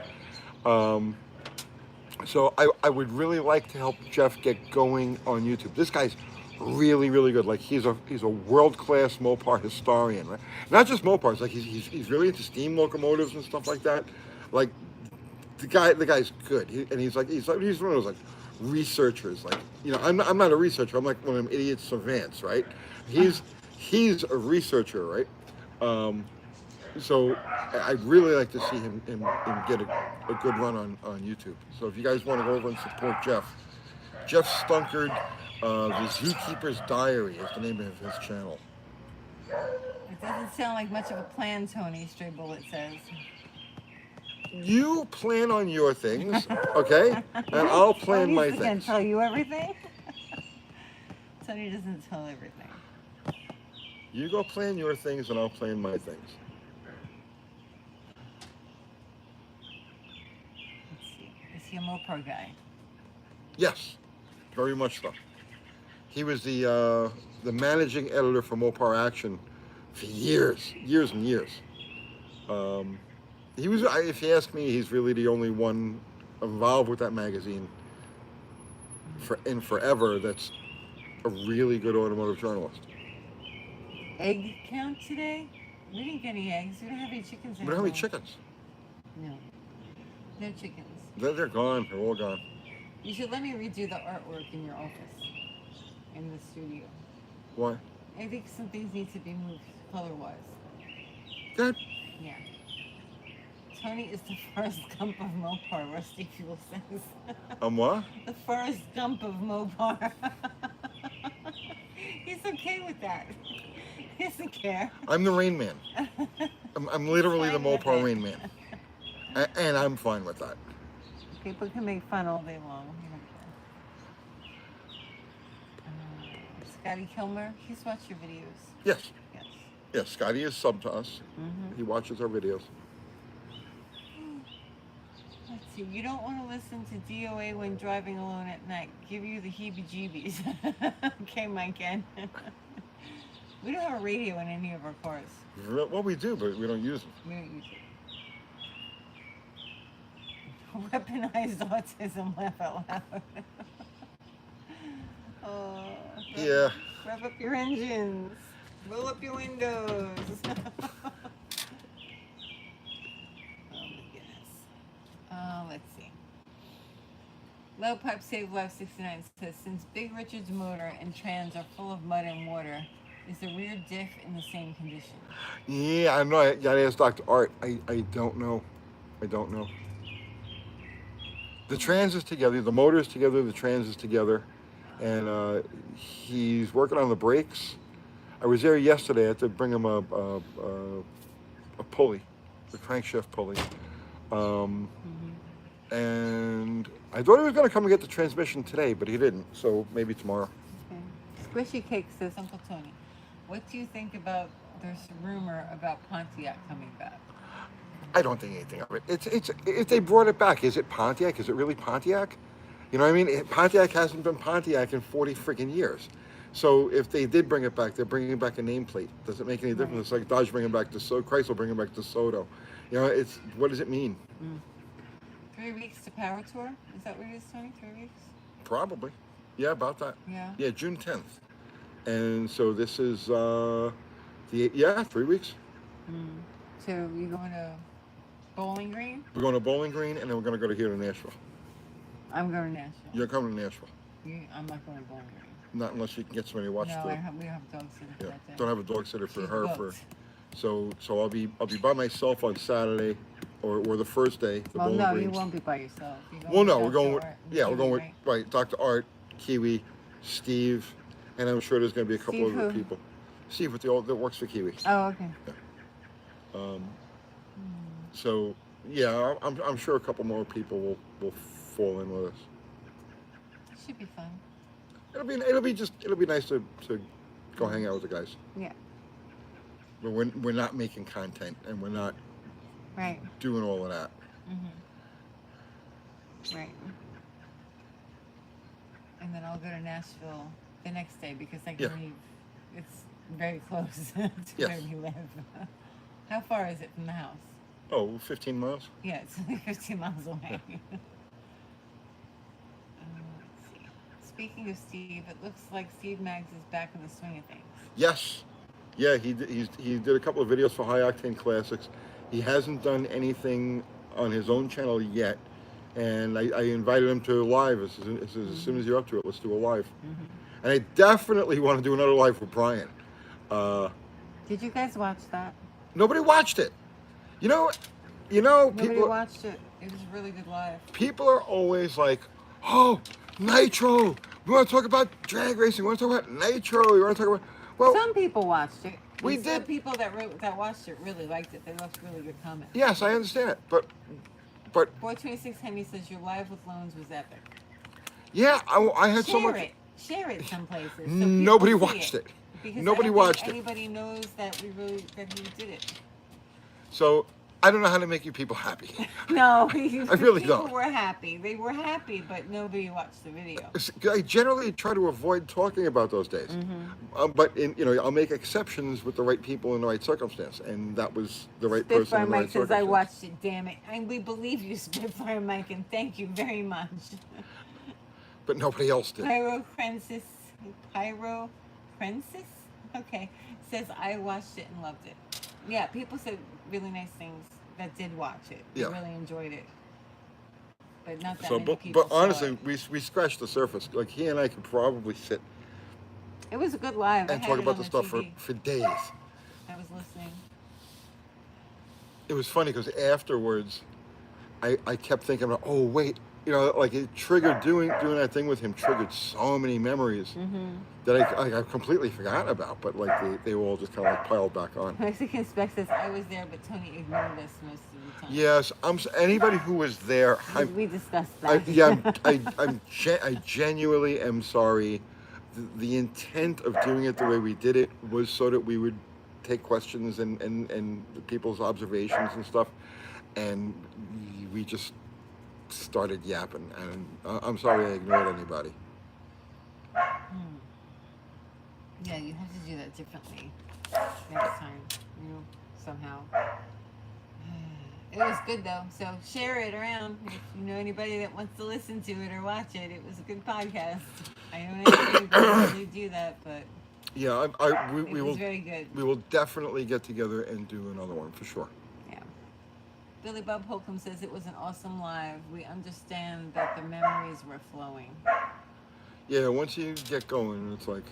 S1: So I would really like to help Jeff get going on YouTube. This guy's really, really good. Like he's a world-class Mopar historian, right? Not just Mopars. Like he's really into steam locomotives and stuff like that. Like the guy's good. He's one of those like researchers. Like I'm not a researcher. I'm like one of them idiot savants, right? He's a researcher, right? So I'd really like to see him get a good run on YouTube. So if you guys want to go over and support Jeff Stunkard, the Zookeeper's Diary is the name of his channel.
S2: It doesn't sound like much of a plan, Tony. Stray Bullet says.
S1: You plan on your things, okay? And I'll plan my
S2: Tony's gonna
S1: things.
S2: tell you everything. Tony doesn't tell everything.
S1: You go plan your things, and I'll plan my things.
S2: Let's see. Is he a Mopar guy?
S1: Yes. very much so. He was the managing editor for Mopar Action for years and years. Um, he was, if you ask me, he's really the only one involved with that magazine in forever that's a really good automotive journalist.
S2: Egg count today? We didn't get any eggs. We don't have any chickens
S1: We
S2: anymore.
S1: don't have any chickens.
S2: No. No chickens.
S1: They're gone. They're all gone.
S2: You should let me redo the artwork in your office, in the studio.
S1: Why?
S2: I think some things need to be moved color-wise.
S1: Good.
S2: Yeah. Tony is the Forrest Gump of Mopar, Rusty Fuel says.
S1: What?
S2: The Forrest Gump of Mopar. He's okay with that. He doesn't care.
S1: I'm the Rain Man. I'm literally the
S2: Fine with
S1: Mopar
S2: it.
S1: Rain Man. And I'm fine with that.
S2: People can make fun all day long. Scotty Kilmer, he's watched your videos.
S1: Yes.
S2: Yes.
S1: Yes, Scotty is sub to us.
S2: Mm-hmm.
S1: He watches our videos.
S2: Let's see. You don't want to listen to DOA when driving alone at night. Give you the heebie-jeebies. Okay, Mike N. We don't have a radio in any of our cars.
S1: Well, we do, but we don't use it.
S2: We don't use it. Weaponized autism, laugh out loud. Oh,
S1: Yeah.
S2: rev up your engines. Roll up your windows. Oh my goodness. Let's see. Low Pipe Save Life 69 says, since Big Richard's motor and trans are full of mud and water, is the rear diff in the same condition?
S1: Yeah, I know. I gotta ask Dr. Art. I don't know. I don't know. The trans is together, the motor is together, the trans is together, and he's working on the brakes. I was there yesterday. I had to bring him a pulley, the crankshaft pulley. And I thought he was going to come and get the transmission today, but he didn't, so maybe tomorrow.
S2: Okay. Squishy Cake says, Uncle Tony, what do you think about this rumor about Pontiac coming back?
S1: I don't think anything of it. It's if they brought it back, is it Pontiac? Is it really Pontiac? You know what I mean? Pontiac hasn't been Pontiac in 40 freaking years. So if they did bring it back, they're bringing back a nameplate. Does it make any difference? It's like Dodge bringing back Chrysler bringing back DeSoto. You know, it's what does it mean?
S2: 3 weeks to Power Tour? Is that what it is, Tony? 3 weeks?
S1: Probably. Yeah, about that.
S2: Yeah.
S1: Yeah, June 10th. And so this is 3 weeks.
S2: So you're going to Bowling Green?
S1: We're going to Bowling Green, and then we're going to go to here to Nashville.
S2: I'm going to Nashville.
S1: You're coming to Nashville.
S2: I'm not going to Bowling Green.
S1: Not unless you can get somebody to watch
S2: No,
S1: the.
S2: we don't have a dog sitter for that day.
S1: Don't have a dog sitter for
S2: She's
S1: her
S2: booked.
S1: So I'll be by myself on Saturday, or the first day. The
S2: Well,
S1: Bowling
S2: no,
S1: Greens.
S2: you won't be by yourself.
S1: Well, no, we're going with
S2: With
S1: we're going with
S2: right?
S1: Dr. Art, Kiwi, Steve, and I'm sure there's going to be a couple
S2: Steve
S1: other
S2: who?
S1: people. Steve that works for Kiwi.
S2: Oh, okay.
S1: So yeah, I'm sure a couple more people will fall in with us.
S2: Should be fun.
S1: It'll be nice to go hang out with the guys.
S2: Yeah.
S1: But we're not making content and we're not
S2: Right.
S1: doing all of that.
S2: Right. And then I'll go to Nashville the next day because I can
S1: Yeah.
S2: leave. It's very close to
S1: Yes.
S2: where we live. How far is it from the house?
S1: Oh, 15 miles?
S2: Yeah, it's only 15 miles away. Let's see. Speaking of Steve, it looks like Steve Maggs is back in the swing of things.
S1: Yes. Yeah, he did a couple of videos for High Octane Classics. He hasn't done anything on his own channel yet. And I invited him to a live. As soon as you're up to it, let's do a live. And I definitely want to do another live with Brian.
S2: Did you guys watch that?
S1: Nobody watched it. You know,
S2: Nobody
S1: people
S2: watched it. It was really good live.
S1: people are always like, oh, Nitro. We want to talk about drag racing. We want to talk about Nitro. We want to talk about
S2: Some people watched it.
S1: We
S2: And some
S1: did.
S2: people that watched it really liked it. They left really good comments.
S1: Yes, I understand it, but
S2: 426 Henry says your live with loans was epic.
S1: yeah, I had so much.
S2: Share it some places. So
S1: Nobody
S2: people see
S1: watched it.
S2: Because
S1: Nobody
S2: I don't
S1: watched
S2: think
S1: it.
S2: Anybody knows that that he did it.
S1: So I don't know how to make you people happy.
S2: No,
S1: I really
S2: people
S1: don't.
S2: were happy. They were happy, but nobody watched the video.
S1: I generally try to avoid talking about those days, but I'll make exceptions with the right people in the right circumstance, and that was the right person
S2: Spitfire
S1: in the right
S2: Mike says, I
S1: circumstance.
S2: watched it, damn it. And we believe you, Spitfire Mike, and thank you very much.
S1: But nobody else did.
S2: Pyro Francis? Okay. Says, I watched it and loved it. Yeah, people said really nice things that did watch it. They
S1: Yeah.
S2: really enjoyed it. But not that
S1: So,
S2: many people
S1: but honestly,
S2: saw it.
S1: we scratched the surface. Like he and I could probably sit
S2: It was a good live. I
S1: and
S2: had
S1: talk
S2: it
S1: about
S2: on
S1: the
S2: the
S1: stuff
S2: TV.
S1: for days.
S2: I was listening.
S1: It was funny because afterwards, I kept thinking about, oh wait, like it triggered doing that thing with him triggered so many memories that I completely forgot about. But like they all just kind of like piled back on.
S2: Mexican Spec says, I was there, but Tony ignored us most of the time.
S1: Yes, anybody who was there.
S2: We discussed that.
S1: I genuinely am sorry. The intent of doing it the way we did it was so that we would take questions and people's observations and stuff, and we just started yapping. And I'm sorry I ignored anybody.
S2: Yeah, you have to do that differently next time, somehow. It was good though, so share it around if you know anybody that wants to listen to it or watch it. It was a good podcast. I know anybody doesn't really do that, but
S1: Yeah, we
S2: it was
S1: will.
S2: very good.
S1: We will definitely get together and do another one for sure.
S2: Yeah. Billy Bob Holcomb says it was an awesome live. We understand that the memories were flowing.
S1: Yeah, once you get going, it's like.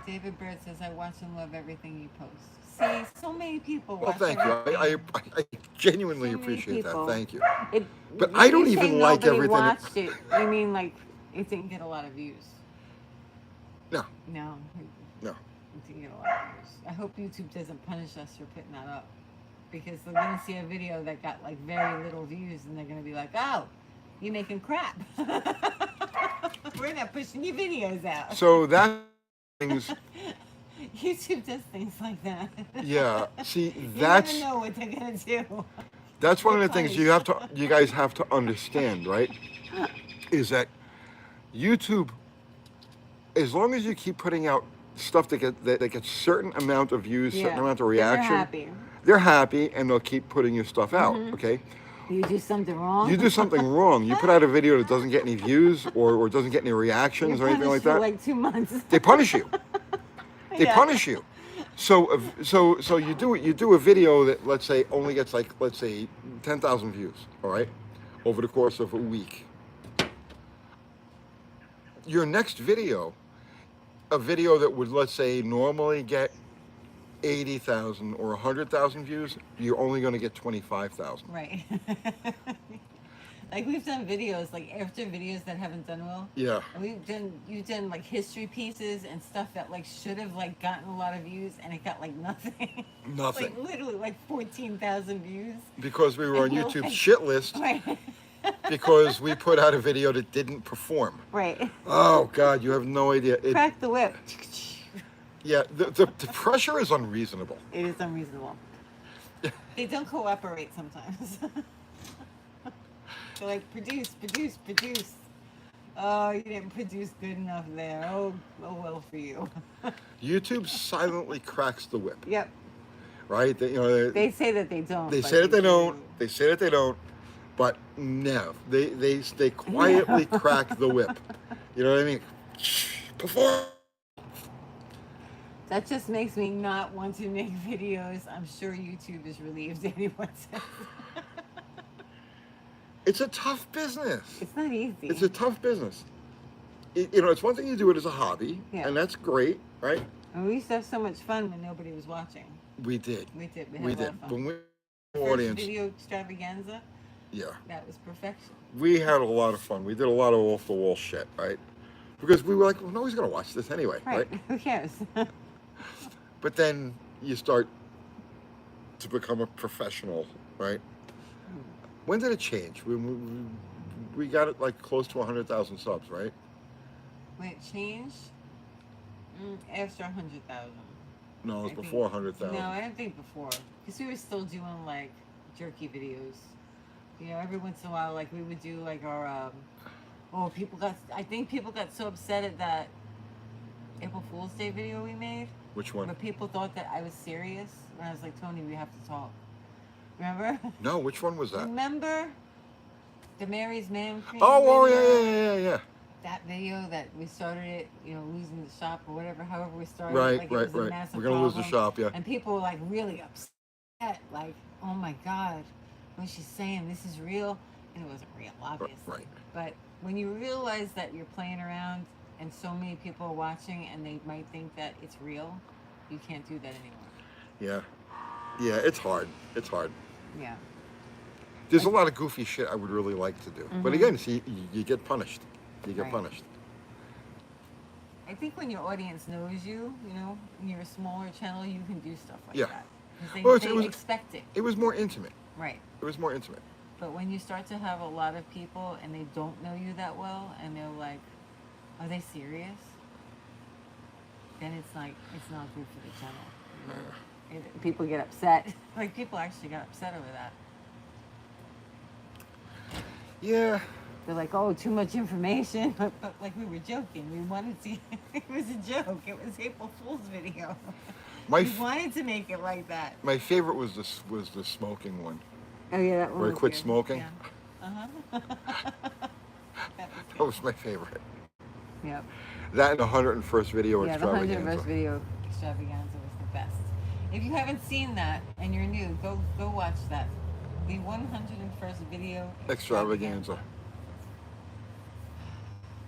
S2: David Bird says, I watch and love everything you post. See, so many people
S1: Well,
S2: watch
S1: thank you. I genuinely
S2: So many
S1: appreciate
S2: people.
S1: that. Thank you.
S2: It,
S1: But I don't
S2: you say
S1: even like
S2: nobody
S1: everything.
S2: watched it. You mean like it didn't get a lot of views?
S1: No.
S2: No.
S1: No.
S2: It didn't get a lot of views. I hope YouTube doesn't punish us for putting that up. Because they're going to see a video that got like very little views and they're going to be like, oh, you're making crap. We're not pushing your videos out.
S1: So that things.
S2: YouTube does things like that.
S1: Yeah. See,
S2: You
S1: that's
S2: never know what they're going to do.
S1: that's one of the things you guys have to understand, right? Is that YouTube, as long as you keep putting out stuff that gets certain amount of views, certain amount of reaction, they're happy and they'll keep putting your stuff out. Okay.
S2: You do something wrong.
S1: You do something wrong. You put out a video that doesn't get any views or doesn't get any reactions or anything like
S2: for
S1: that.
S2: like 2 months.
S1: They punish you. They
S2: Yeah.
S1: punish you. So you do a video that let's say only gets 10,000 views, all right, over the course of a week. Your next video, a video that would let's say normally get 80,000 or 100,000 views, you're only going to get 25,000.
S2: Right. Like we've done videos, like after videos that haven't done well.
S1: Yeah.
S2: And you've done like history pieces and stuff that like should have like gotten a lot of views and it got like nothing.
S1: Nothing.
S2: Like literally like 14,000 views.
S1: Because we were on
S2: And you're
S1: YouTube's
S2: like-
S1: shit list.
S2: Right.
S1: Because we put out a video that didn't perform.
S2: Right.
S1: Oh God, you have no idea.
S2: Crack the whip.
S1: Yeah, the pressure is unreasonable.
S2: It is unreasonable. They don't cooperate sometimes. They're like, produce. Oh, you didn't produce good enough there. Oh well for you.
S1: YouTube silently cracks the whip,
S2: Yep.
S1: right?
S2: They say that they don't.
S1: They
S2: but
S1: say that they
S2: do.
S1: don't. They say that they don't. But no, they quietly crack the whip. You know what I mean? Perform.
S2: That just makes me not want to make videos. I'm sure YouTube is relieved anyone says.
S1: It's a tough business.
S2: It's not easy.
S1: It's a tough business. It's one thing you do it as a hobby,
S2: Yeah.
S1: and that's great, right?
S2: And we used to have so much fun when nobody was watching.
S1: We did.
S2: We did.
S1: We
S2: had a lot
S1: did.
S2: of fun.
S1: When we
S2: First
S1: audience,
S2: video extravaganza,
S1: yeah,
S2: that was perfection.
S1: we had a lot of fun. We did a lot of off-the-wall shit, right? Because we were like, well, nobody's gonna watch this anyway, right?
S2: Who cares?
S1: But then you start to become a professional, right? When did it change? We got it like close to 100,000 subs, right?
S2: When it changed, after 100,000.
S1: No, it was
S2: I think-
S1: before 100,000.
S2: No, I don't think before, because we were still doing like jerky videos. You know, every once in a while, like we would do like our. I think people got so upset at that April Fool's Day video we made.
S1: Which one?
S2: But people thought that I was serious, and I was like, Tony, we have to talk. Remember?
S1: No, which one was that?
S2: Remember the Mary's Man Cream
S1: Oh,
S2: video?
S1: yeah.
S2: That video that we started it, you know, losing the shop or whatever, however we started
S1: Right,
S2: it, like it was a
S1: right.
S2: massive
S1: We're gonna lose the
S2: problem.
S1: shop, yeah.
S2: And people were like really upset, like, oh my God, what she's saying, this is real. And it wasn't real, obviously.
S1: Right.
S2: But when you realize that you're playing around and so many people are watching and they might think that it's real, you can't do that anymore.
S1: Yeah, it's hard. It's hard.
S2: Yeah.
S1: There's a lot of goofy shit I would really like to do. But again, see, you get punished. You get
S2: Right.
S1: punished.
S2: I think when your audience knows you, you know, when you're a smaller channel, you can do stuff like
S1: Yeah.
S2: that. Because
S1: Well,
S2: they expect it.
S1: It was more intimate.
S2: Right.
S1: It was more intimate.
S2: But when you start to have a lot of people and they don't know you that well and they're like, are they serious? Then it's like, it's not good for the channel. You know? People get upset. Like, people actually got upset over that.
S1: Yeah.
S2: They're like, oh, too much information. But like, we were joking. We wanted to, it was a joke. It was April Fool's video.
S1: My
S2: We wanted to make it like that.
S1: my favorite was the smoking one.
S2: Oh, yeah, that one.
S1: Where I
S2: was
S1: quit
S2: good.
S1: smoking?
S2: Yeah. Uh-huh.
S1: That was my favorite.
S2: Yep.
S1: That and the 101st video
S2: Yeah, the 100th
S1: extravaganza.
S2: video extravaganza was the best. If you haven't seen that and you're new, go watch that. The 101st video
S1: Extravaganza.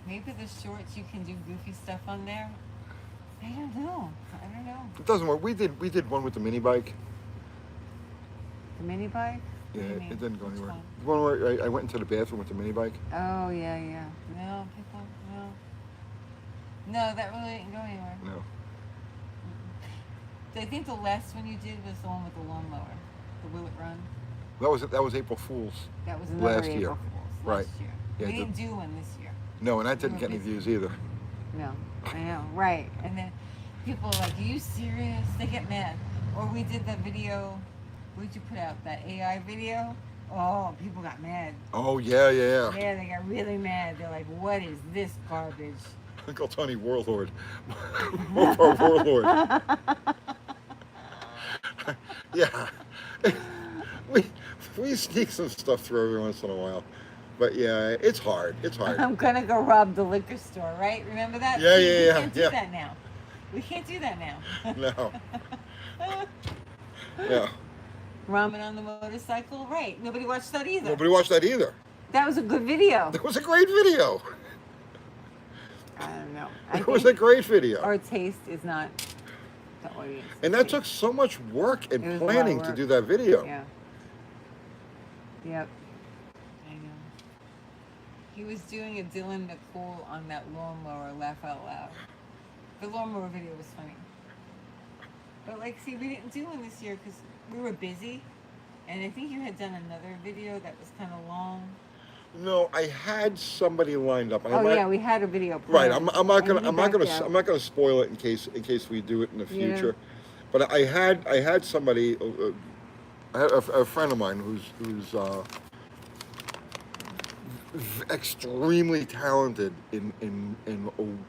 S2: Maybe the shorts you can do goofy stuff on there. I don't know.
S1: It doesn't work. We did one with the mini bike.
S2: The mini bike?
S1: Yeah,
S2: What do you mean?
S1: it didn't go
S2: Which
S1: anywhere.
S2: one?
S1: The one where I went into the bathroom with the mini bike.
S2: Oh, yeah. No, people, no. No, that really didn't go anywhere.
S1: No.
S2: I think the last one you did was the one with the lawnmower. The Will It Run?
S1: That was April Fool's.
S2: That was another
S1: Last year.
S2: April Fool's.
S1: Right.
S2: Last year.
S1: Yeah,
S2: we
S1: the-
S2: didn't do one this year.
S1: No, and that didn't
S2: were
S1: get any
S2: busy.
S1: views either.
S2: No, I know, right. And then people are like, are you serious? They get mad. Or we did that video, what did you put out? That AI video? Oh, people got mad.
S1: Oh yeah.
S2: Yeah, they got really mad. They're like, what is this garbage?
S1: Uncle Tony Warlord. Our Warlord. Yeah. We sneak some stuff through every once in a while. But yeah, it's hard. It's hard.
S2: I'm gonna go rob the liquor store, right? Remember that?
S1: Yeah,
S2: See,
S1: yeah,
S2: we
S1: yeah,
S2: can't do
S1: yeah.
S2: that now. We can't do that now.
S1: No. Yeah.
S2: Ramen on the motorcycle, right? Nobody watched that either.
S1: Nobody watched that either.
S2: That was a good video.
S1: That was a great video.
S2: I don't know.
S1: It was a great video.
S2: Our taste is not the audience.
S1: And that took so much work and
S2: It was a lot of
S1: planning to
S2: work.
S1: do that video.
S2: Yeah. Yep. I know. He was doing a Dylan McCool on that lawnmower, laugh out loud. The lawnmower video was funny. But like, see, we didn't do one this year because we were busy. And I think you had done another video that was kind of long.
S1: No, I had somebody lined up.
S2: Yeah, we had a video
S1: Right,
S2: planned.
S1: I'm not
S2: And he backed out.
S1: gonna spoil it in case we do it in the
S2: Yeah.
S1: future. But I had somebody, I had a friend of mine who's extremely talented in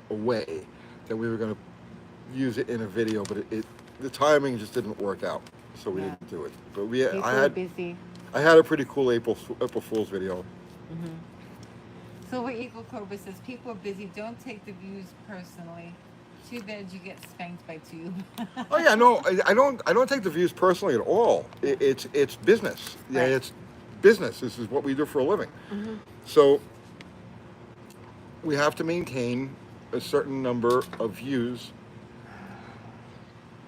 S1: a way that we were gonna use it in a video, but the timing just didn't work out, so we
S2: Yeah.
S1: didn't do it. But
S2: People were busy.
S1: I had a pretty cool April Fool's video.
S2: Silver Eagle Cobra says, people are busy. Don't take the views personally. Too bad you get spanked by Tube.
S1: Oh yeah, no, I don't take the views personally at all. It's business. Yeah,
S2: Right.
S1: it's business. This is what we do for a living. So we have to maintain a certain number of views.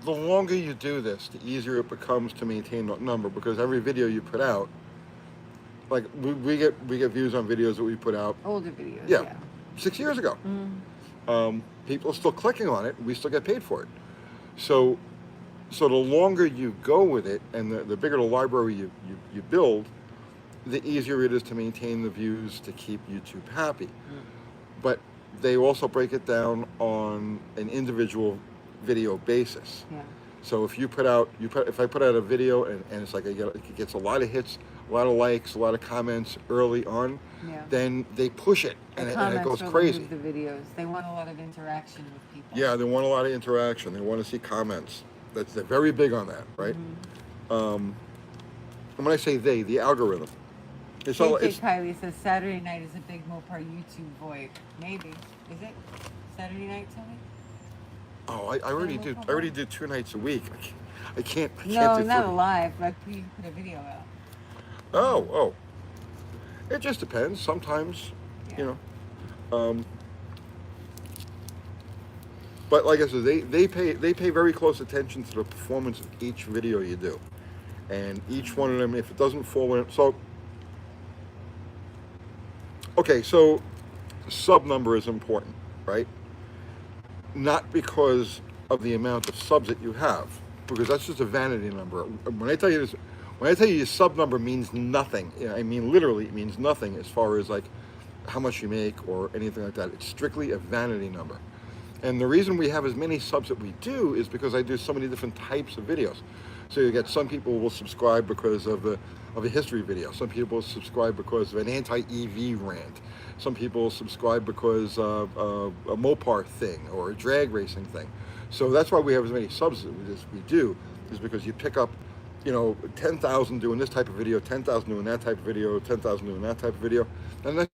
S1: The longer you do this, the easier it becomes to maintain that number, because every video you put out, like we get views on videos that we put out
S2: Older videos.
S1: Yeah. 6 years ago.
S2: Mm.
S1: People are still clicking on it. We still get paid for it. So the longer you go with it, and the bigger the library you build, the easier it is to maintain the views to keep YouTube happy. But they also break it down on an individual video basis.
S2: Yeah.
S1: So if if I put out a video and it's like it gets a lot of hits, a lot of likes, a lot of comments early on,
S2: Yeah.
S1: then they push it
S2: The
S1: and it
S2: comments
S1: goes
S2: really
S1: crazy.
S2: move the videos. They want a lot of interaction with people.
S1: Yeah, they want a lot of interaction. They want to see comments. They're very big on that, right? And when I say they, the algorithm, it's all
S2: JJ
S1: it's
S2: Kylie says Saturday night is a big Mopar YouTube void. Maybe. Is it? Saturday night, Tony?
S1: oh I already do I already do 2 nights a week. I can't
S2: No,
S1: do
S2: not
S1: 3.
S2: live. Like you put a video out.
S1: Oh. It just depends. Sometimes,
S2: Yeah.
S1: you know. But like I said, they pay very close attention to the performance of each video you do, and each one of them, if it doesn't fall in, so okay, so sub number is important, right? Not because of the amount of subs that you have, because that's just a vanity number. When I tell you this, when I tell you your sub number means nothing, I mean literally it means nothing as far as like how much you make or anything like that. It's strictly a vanity number. And the reason we have as many subs that we do is because I do so many different types of videos. So you get some people will subscribe because of a history video. Some people subscribe because of an anti-EV rant. Some people subscribe because of a Mopar thing or a drag racing thing. So that's why we have as many subs as we do, is because you pick up, 10,000 doing this type of video, 10,000 doing that type of video, 10,000 doing that type of video. And next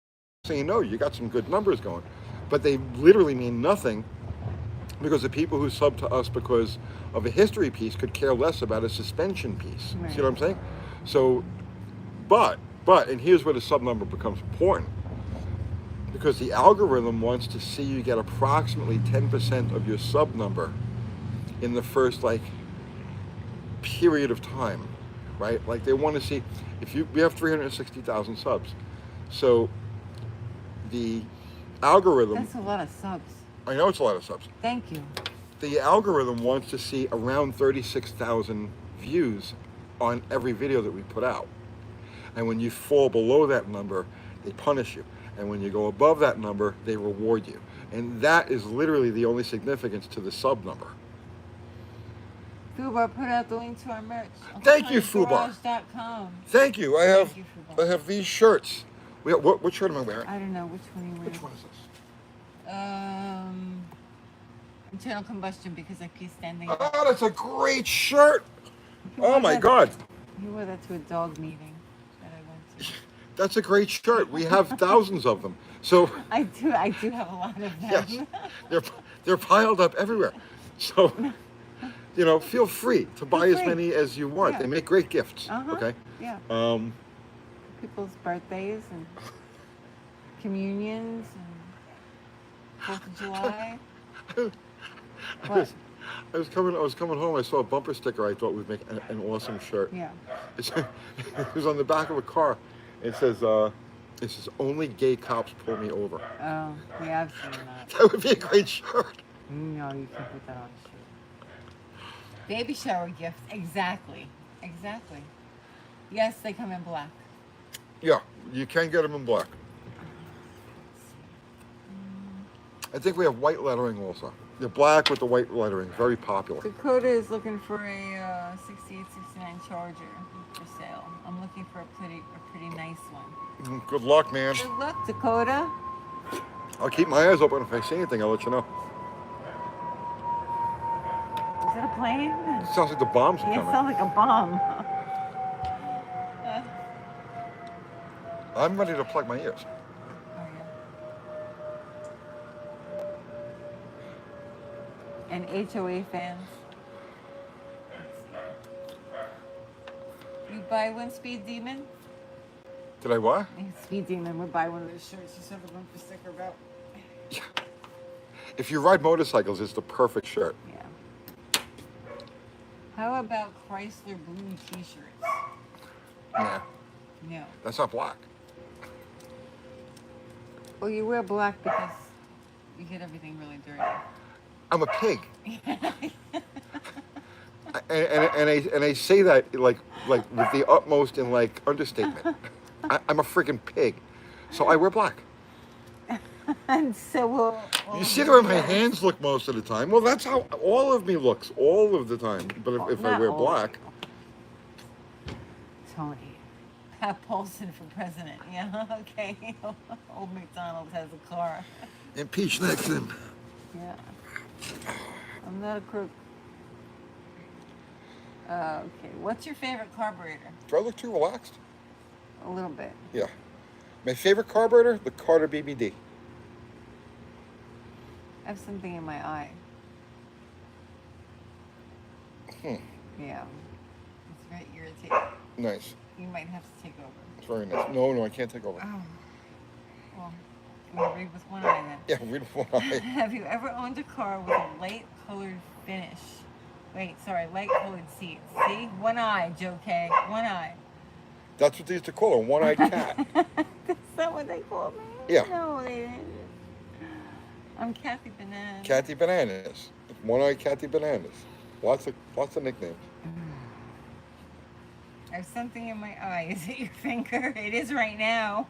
S1: thing you know, you got some good numbers going. But they literally mean nothing because the people who sub to us because of a history piece could care less about a suspension piece.
S2: Right.
S1: See what I'm saying? So, but, and here's where the sub number becomes important. Because the algorithm wants to see you get approximately 10% of your sub number in the first period of time, right? Like they want to see, we have 360,000 subs. So the algorithm,
S2: That's a lot of subs.
S1: I know it's a lot of subs.
S2: Thank you.
S1: The algorithm wants to see around 36,000 views on every video that we put out. And when you fall below that number, they punish you. And when you go above that number, they reward you. And that is literally the only significance to the sub number.
S2: Fubar put out the link to our merch.
S1: Thank you, Fubar.
S2: UncleTony'sgarage.com.
S1: Thank you. I
S2: Thank you, Fubar.
S1: have these shirts. What shirt am I wearing?
S2: I don't know which one you wear.
S1: Which one is this?
S2: Internal combustion because I keep standing up.
S1: Oh, that's a great shirt.
S2: You
S1: Oh
S2: wore
S1: my
S2: that-
S1: God.
S2: You wore that to a dog meeting that I went to.
S1: That's a great shirt. We have thousands of them. So
S2: I do have a lot of them.
S1: yes, they're piled up everywhere. So, feel free to buy as many as you want.
S2: Yeah.
S1: They make great gifts.
S2: Uh-huh.
S1: Okay.
S2: Yeah.
S1: Um,
S2: People's birthdays and communions and 4th of July. What?
S1: I was coming home. I saw a bumper sticker. I thought would make an awesome shirt.
S2: Yeah.
S1: It was on the back of a car. It says only gay cops pull me over.
S2: Oh, yeah, I've seen that.
S1: That would be a great shirt.
S2: No, you can put that on a shirt. Baby shower gift. Exactly. Yes, they come in black.
S1: Yeah, you can get them in black. I think we have white lettering also. The black with the white lettering, very popular.
S2: Dakota is looking for a 68, 69 Charger for sale. I'm looking for a pretty nice one.
S1: Good luck, man.
S2: Good luck, Dakota.
S1: I'll keep my eyes open. If I see anything, I'll let you know.
S2: Is that a plane?
S1: It sounds like the bombs are
S2: Yeah, it
S1: coming.
S2: sounds like a bomb.
S1: I'm ready to plug my ears.
S2: Oh, yeah. And HOA fans. Let's see. You buy one, Speed Demon?
S1: Did I what?
S2: Speed Demon would buy one of those shirts. Just have a bumper sticker about.
S1: Yeah. If you ride motorcycles, it's the perfect shirt.
S2: Yeah. How about Chrysler blue T-shirts?
S1: Nah,
S2: No.
S1: that's not black.
S2: Well, you wear black because you get everything really dirty.
S1: I'm a pig. and I say that like with the utmost in understatement. I'm a freaking pig, so I wear black.
S2: And so
S1: You
S2: we'll
S1: see
S2: do
S1: the way my
S2: yours.
S1: hands look most of the time. Well, that's how all of me looks all of the time. But if I
S2: Not
S1: wear
S2: all of
S1: black,
S2: you. Tony. Pat Paulson for president. Yeah, okay. Old McDonald has a car.
S1: impeach Nixon.
S2: Yeah. I'm not a crook. Okay. What's your favorite carburetor?
S1: Do I look too relaxed?
S2: A little bit.
S1: Yeah. My favorite carburetor, the Carter BBD.
S2: I have something in my eye.
S1: Hmm.
S2: Yeah. It's very irritating.
S1: Nice.
S2: You might have to take over.
S1: It's very nice. No, I can't take over.
S2: Oh. Well, I'm going to read with one eye then.
S1: Yeah, read one eye.
S2: Have you ever owned a car with a light colored finish? Wait, sorry, light colored seats. See? One eye, Joe K. One eye.
S1: That's what they used to call her, one-eyed cat.
S2: Is that what they called me?
S1: Yeah.
S2: No, they didn't. I'm Kathy Bananas.
S1: Cathy Bananas. One-eyed Cathy Bananas. Lots of nicknames.
S2: I have something in my eye. Is it your finger? It is right now.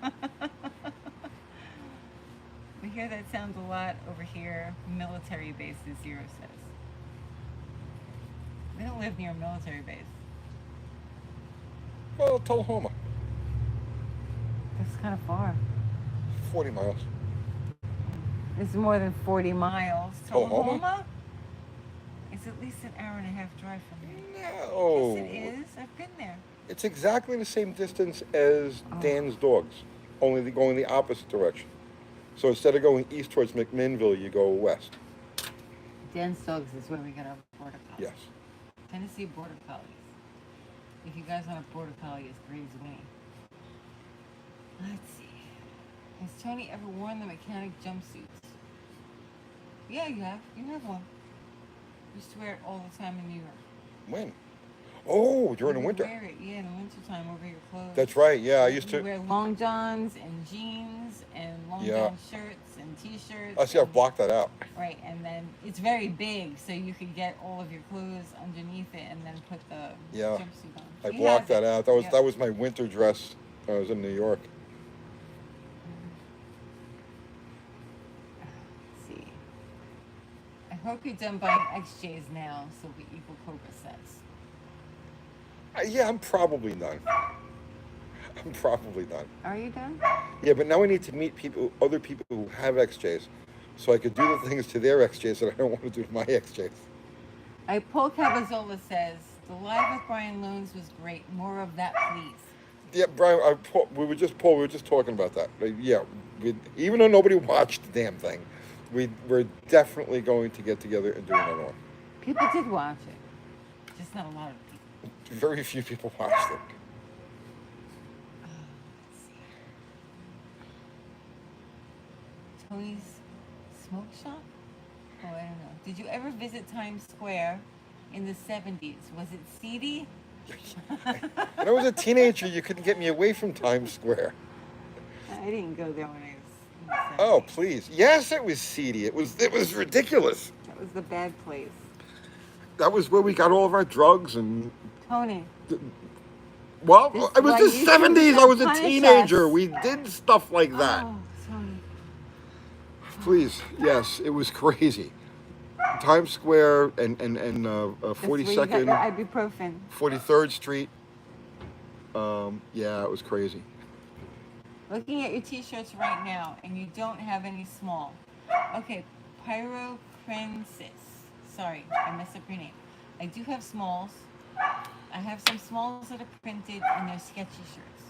S2: We hear that sounds a lot over here. Military bases, Zero says. We don't live near a military base.
S1: Well, Tullahoma.
S2: That's kind of far.
S1: 40 miles.
S2: It's more than 40 miles.
S1: Tullahoma?
S2: Tullahoma? It's at least an hour and a half drive from here.
S1: No.
S2: Yes, it is. I've been there.
S1: It's exactly the same distance as Dan's Dogs, only going the opposite direction. So instead of going east towards McMinnville, you go west.
S2: Dan's Dogs is where we got our border collies.
S1: Yes.
S2: Tennessee border collies. If you guys want a border collie as great as me. Let's see. Has Tony ever worn the mechanic jumpsuits? Yeah, you have. You have one. You used to wear it all the time in New York.
S1: When? Oh, during the
S2: You
S1: winter.
S2: wear it, yeah, in the wintertime over your clothes.
S1: That's right. Yeah, I used
S2: You
S1: to.
S2: wear long johns and jeans and long john shirts and t-shirts.
S1: I see. I've blocked that out.
S2: Right, and then it's very big, so you could get all of your clothes underneath it and then put the jumpsuit on.
S1: I
S2: He
S1: blocked
S2: has
S1: that
S2: it.
S1: out. That was
S2: Yep.
S1: that was my winter dress when I was in New York.
S2: Let's see. I hope you're done buying XJs now, so the Eagle Cobra says.
S1: Yeah, I'm probably done. I'm probably done.
S2: Are you done?
S1: Yeah, but now I need to meet other people who have XJs, so I could do the things to their XJs that I don't want to do to my XJs.
S2: Paul Cavazola says, the live with Brian Loans was great. More of that, please.
S1: Yeah, Brian, we were just talking about that. Yeah, even though nobody watched the damn thing, we're definitely going to get together and do another one.
S2: People did watch it, just not a lot of people.
S1: Very few people watched it.
S2: Let's see. Tony's Smoke Shop? Oh, I don't know. Did you ever visit Times Square in the 70s? Was it seedy?
S1: When I was a teenager, you couldn't get me away from Times Square.
S2: I didn't go there when I was in the 70s.
S1: Oh, please. Yes, it was seedy. It was ridiculous.
S2: That was the bad place.
S1: That was where we got all of our drugs and...
S2: Tony.
S1: Well,
S2: This
S1: it was
S2: why
S1: the
S2: you shouldn't
S1: 70s. I was a
S2: punish
S1: teenager.
S2: us.
S1: We did stuff like that.
S2: Oh, Tony.
S1: Please, yes, it was crazy. Times Square and
S2: That's where you got
S1: 42nd,
S2: your ibuprofen.
S1: 43rd Street. Yeah, it was crazy.
S2: Looking at your t-shirts right now, and you don't have any small. Okay, Pyrocrensis. Sorry, I messed up your name. I do have smalls. I have some smalls that are printed, and they're sketchy shirts.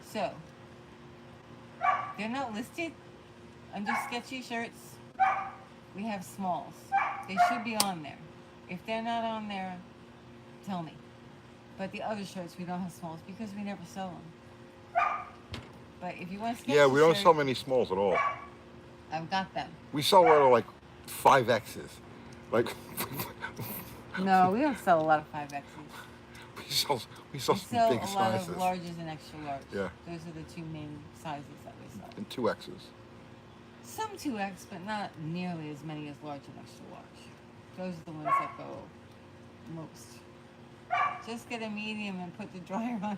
S2: So, they're not listed under sketchy shirts. We have smalls. They should be on there. If they're not on there, tell me. But the other shirts, we don't have smalls because we never sell them. But if you want a sketchy
S1: Yeah, we don't
S2: shirt,
S1: sell many smalls at all.
S2: I've got them.
S1: We sell a lot of like 5Xs. Like
S2: No, we don't sell a lot of 5Xs.
S1: we sell
S2: We
S1: some
S2: sell
S1: big
S2: a lot
S1: sizes.
S2: of larges and extra large.
S1: Yeah.
S2: Those are the two main sizes that we sell.
S1: And 2Xs.
S2: Some 2X, but not nearly as many as large and extra large. Those are the ones that go most. Just get a medium and put the dryer on.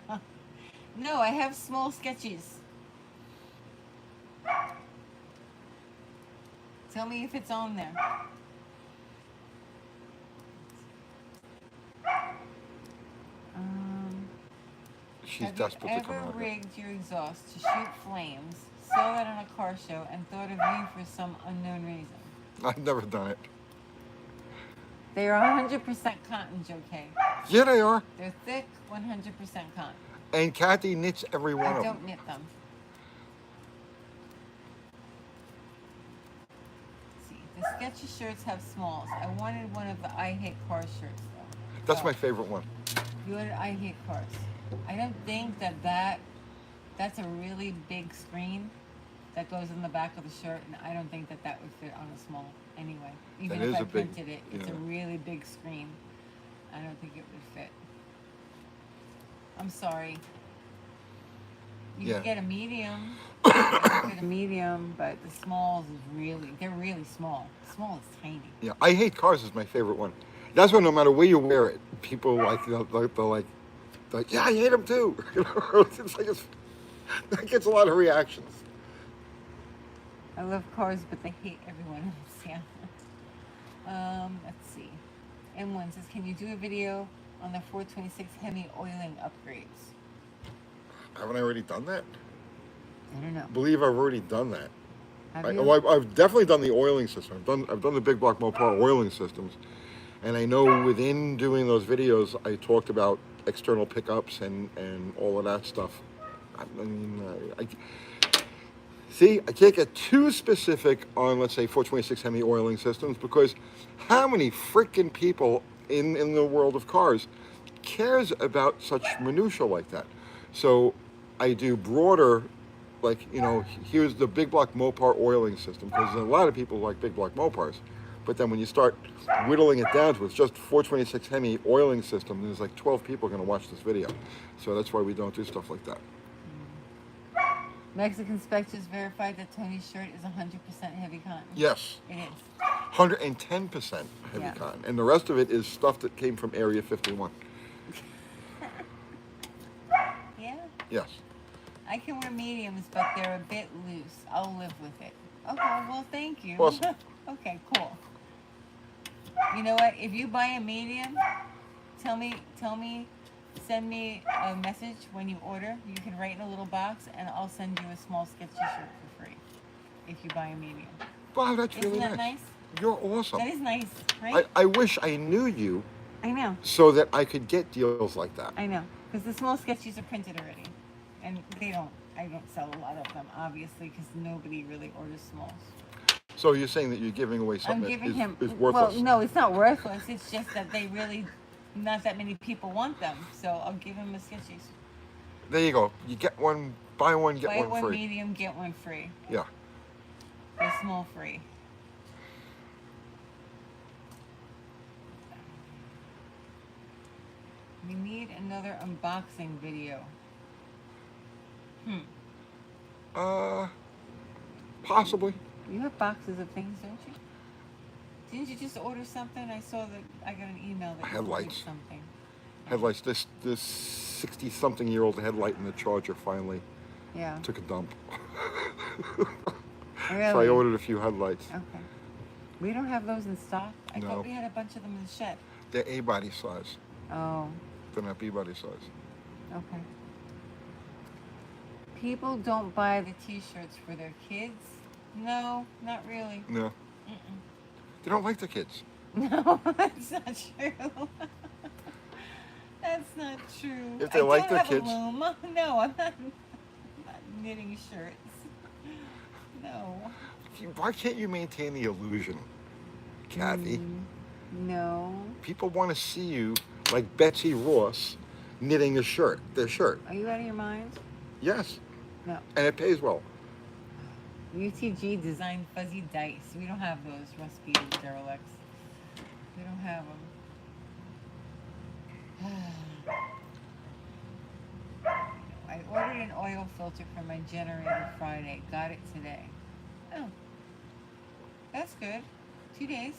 S2: No, I have small sketchies. Tell me if it's on there.
S1: She's
S2: Have you
S1: desperate to come
S2: ever
S1: out here.
S2: rigged your exhaust to shoot flames, saw it on a car show, and thought of you for some unknown reason?
S1: I've never done it.
S2: They are 100% cotton, Joe K.
S1: Yeah, they are.
S2: They're thick, 100% cotton.
S1: And Kathy knits every one
S2: I
S1: of them.
S2: don't knit them. Let's see. The Sketchy shirts have smalls. I wanted one of the I Hate Cars shirts, though.
S1: That's my favorite one.
S2: You wanted I Hate Cars. I don't think that's a really big screen that goes in the back of the shirt, and I don't think that would fit on a small anyway. Even
S1: That
S2: if
S1: is
S2: I
S1: a big-
S2: printed it, it's a
S1: yeah.
S2: really big screen. I don't think it would fit. I'm sorry. You
S1: Yeah.
S2: can get a medium. You can get a medium, but the smalls they're really small. Small is tiny.
S1: Yeah, I Hate Cars is my favorite one. That's why no matter where you wear it, people they're like, yeah, I hate them too. It's like that gets a lot of reactions.
S2: I love cars, but they hate everyone else. Yeah. Let's see. M1 says, can you do a video on the 426 Hemi oiling upgrades?
S1: Haven't I already done that?
S2: I don't know.
S1: I believe I've already done that.
S2: Have you?
S1: I've definitely done the oiling system. I've done the big block Mopar oiling systems, and I know within doing those videos, I talked about external pickups and all of that stuff. I mean, see, I can't get too specific on, let's say, 426 Hemi oiling systems, because how many freaking people in the world of cars cares about such minutia like that? So I do broader, like, here's the big block Mopar oiling system, because a lot of people like big block Mopars. But then when you start whittling it down to it's just 426 Hemi oiling system, there's like 12 people going to watch this video. So that's why we don't do stuff like that.
S2: Mexican Spec just verified that Tony's shirt is 100% heavy cotton.
S1: Yes,
S2: It is.
S1: 110% heavy
S2: Yeah.
S1: cotton. And the rest of it is stuff that came from Area 51.
S2: Yeah.
S1: Yes.
S2: I can wear mediums, but they're a bit loose. I'll live with it. Okay, well, thank you.
S1: Awesome.
S2: Okay, cool. You know what? If you buy a medium, tell me, send me a message when you order. You can write in a little box, and I'll send you a small Sketchy shirt for free if you buy a medium.
S1: Wow, that's
S2: Isn't
S1: really
S2: that
S1: nice.
S2: nice?
S1: You're awesome.
S2: That is nice, right?
S1: I wish I knew you
S2: I know.
S1: so that I could get deals like that.
S2: I know. Because the small Sketchies are printed already. And I don't sell a lot of them, obviously, because nobody really orders smalls.
S1: So you're saying that you're giving away
S2: I'm
S1: something
S2: giving
S1: that
S2: him.
S1: is worthless?
S2: Well, no, it's not worthless. It's just that not that many people want them. So I'll give him a Sketchies.
S1: There you go. You get one, buy one, get
S2: Buy
S1: one
S2: one
S1: free.
S2: medium, get one free.
S1: Yeah.
S2: Or small free. We need another unboxing video.
S1: Possibly.
S2: You have boxes of things, don't you? Didn't you just order something? I saw that I got an email that you ordered
S1: Headlights.
S2: something.
S1: Headlights. This 60-something-year-old headlight in the Charger finally
S2: Yeah.
S1: took a dump.
S2: Really?
S1: So I ordered a few headlights.
S2: Okay. We don't have those in stock. I
S1: No.
S2: thought we had a bunch of them in the shed.
S1: They're A-body size.
S2: Oh,
S1: They're not B-body size.
S2: okay. People don't buy the T-shirts for their kids. No, not really.
S1: No.
S2: Mm-mm.
S1: They don't like the kids.
S2: No, that's not true. That's not true.
S1: If they
S2: I
S1: like
S2: don't
S1: their
S2: have
S1: kids-
S2: a loom. No, I'm not knitting shirts. No.
S1: Why can't you maintain the illusion, Kathy?
S2: No.
S1: People want to see you like Betsy Ross knitting their shirt.
S2: Are you out of your mind?
S1: Yes,
S2: No.
S1: and it pays well.
S2: UTG designed fuzzy dice. We don't have those, Rusty and derelicts. We don't have them. I ordered an oil filter for my generator Friday. Got it today. Oh. That's good. 2 days.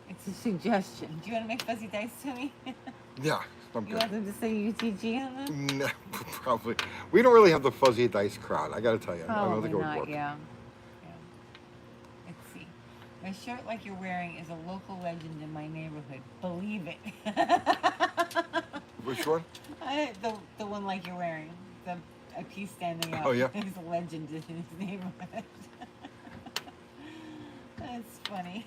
S2: It's a suggestion. Do you want to make fuzzy dice to me?
S1: Yeah, I'm
S2: You
S1: good.
S2: want them to say UTG on them?
S1: No, probably. We don't really have the fuzzy dice crowd. I got to tell you. I don't
S2: Probably
S1: think it would
S2: not,
S1: work.
S2: yeah. A shirt like you're wearing is a local legend in my neighborhood. Believe it.
S1: Which one?
S2: The one like you're wearing. A piece standing
S1: Oh
S2: out.
S1: yeah.
S2: He's a legend in his neighborhood. That's funny.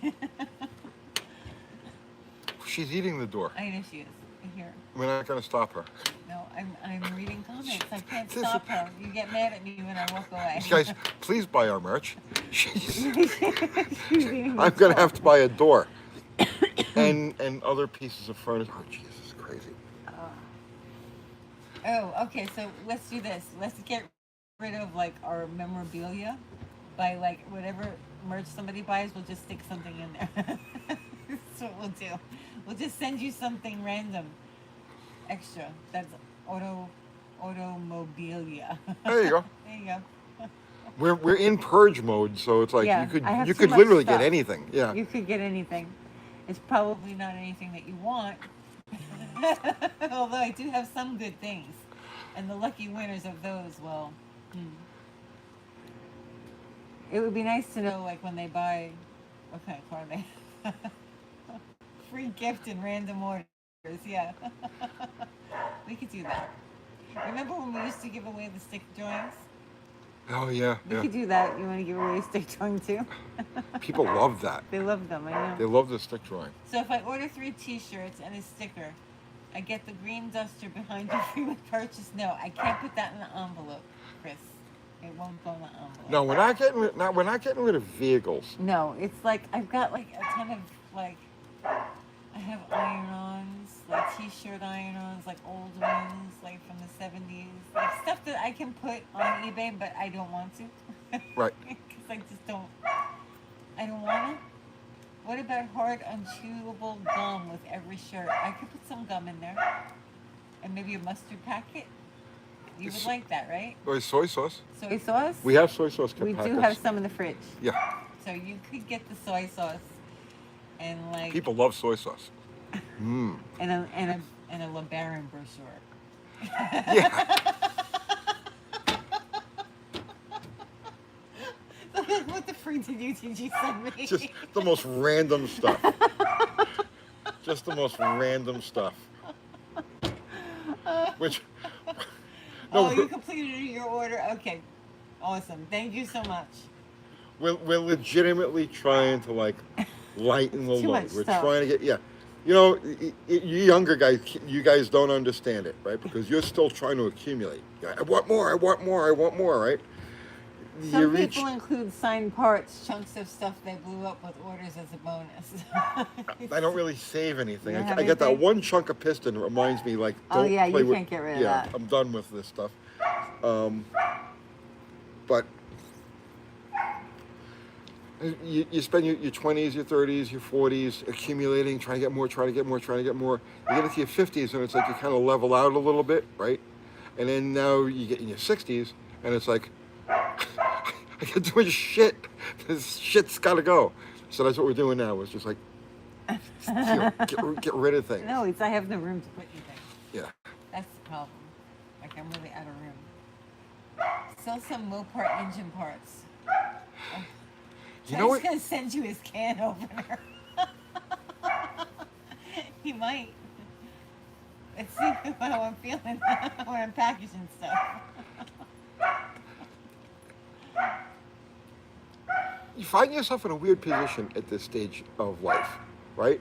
S1: She's eating the door.
S2: I know she is. I hear her.
S1: We're not gonna stop her.
S2: No, I'm reading comments. I can't stop her. You get mad at me when I walk away.
S1: Guys, please buy our merch.
S2: She's eating the
S1: I'm gonna
S2: door.
S1: have to buy a door and other pieces of furniture. Oh Jesus, crazy.
S2: Oh, okay. So let's do this. Let's get rid of like our memorabilia by like whatever merch somebody buys. We'll just stick something in there. That's what we'll do. We'll just send you something random, extra. That's automobilia.
S1: There you go.
S2: There you go.
S1: We're in purge mode, so it's like
S2: Yeah,
S1: you
S2: I have
S1: could
S2: too much
S1: literally
S2: stuff.
S1: get anything. Yeah.
S2: You could get anything. It's probably not anything that you want. Although I do have some good things. And the lucky winners of those, well, it would be nice to know, like, when they buy, what kind of car they have. Free gift and random orders, yeah. We could do that. Remember when we used to give away the stick drawings?
S1: Oh yeah,
S2: We
S1: yeah.
S2: could do that. You want to give away a stick drawing too?
S1: People love that.
S2: They love them, I know.
S1: They love the stick drawing.
S2: So if I order 3 T-shirts and a sticker, I get the green duster behind you free with purchase. No, I can't put that in the envelope, Chris. It won't go in the envelope.
S1: No, we're not getting rid of vehicles.
S2: No, it's like I've got like a ton of like I have iron-ons, like T-shirt iron-ons, like old ones, like from the 70s, like stuff that I can put on eBay, but I don't want to.
S1: Right.
S2: Because I just don't. I don't want to. What about hard unchewable gum with every shirt? I could put some gum in there. And maybe a mustard packet. You would like that, right?
S1: Or soy sauce.
S2: Soy sauce?
S1: We have soy sauce
S2: We
S1: packets.
S2: do have some in the fridge.
S1: Yeah.
S2: So you could get the soy sauce and like
S1: People love soy sauce. Mmm.
S2: and a LeBaron brochure.
S1: Yeah.
S2: What the freak did UTG send me?
S1: Just the most random stuff. Just the most random stuff. Which.
S2: Oh, you completed your order? Okay. Awesome. Thank you so much.
S1: We're legitimately trying to like lighten the
S2: Too
S1: load.
S2: much
S1: We're
S2: stuff.
S1: trying to get You know, you younger guys, you guys don't understand it, right? Because you're still trying to accumulate. I want more. I want more. I want more. Right?
S2: Some people include signed parts, chunks of stuff they blew up with orders as a bonus.
S1: I don't really save anything.
S2: You don't have
S1: I got that
S2: anything?
S1: one chunk of piston that reminds me, like,
S2: Oh,
S1: don't
S2: yeah,
S1: play
S2: you
S1: with,
S2: can't get rid of
S1: yeah,
S2: that.
S1: I'm done with this stuff. But you spend your 20s, your 30s, your 40s accumulating, trying to get more, trying to get more, trying to get more. You get into your 50s and it's like you kind of level out a little bit, right? And then now you get in your 60s and it's like, I got too much shit. This shit's got to go. So that's what we're doing now. It's just like, get rid of things.
S2: No, it's I have no room to put anything.
S1: Yeah.
S2: That's the problem. Like I'm really out of room. Sell some Mopar engine parts.
S1: You know what?
S2: He's gonna send you his can opener. He might. Let's see how I'm feeling when I'm packaging stuff.
S1: You find yourself in a weird position at this stage of life, right?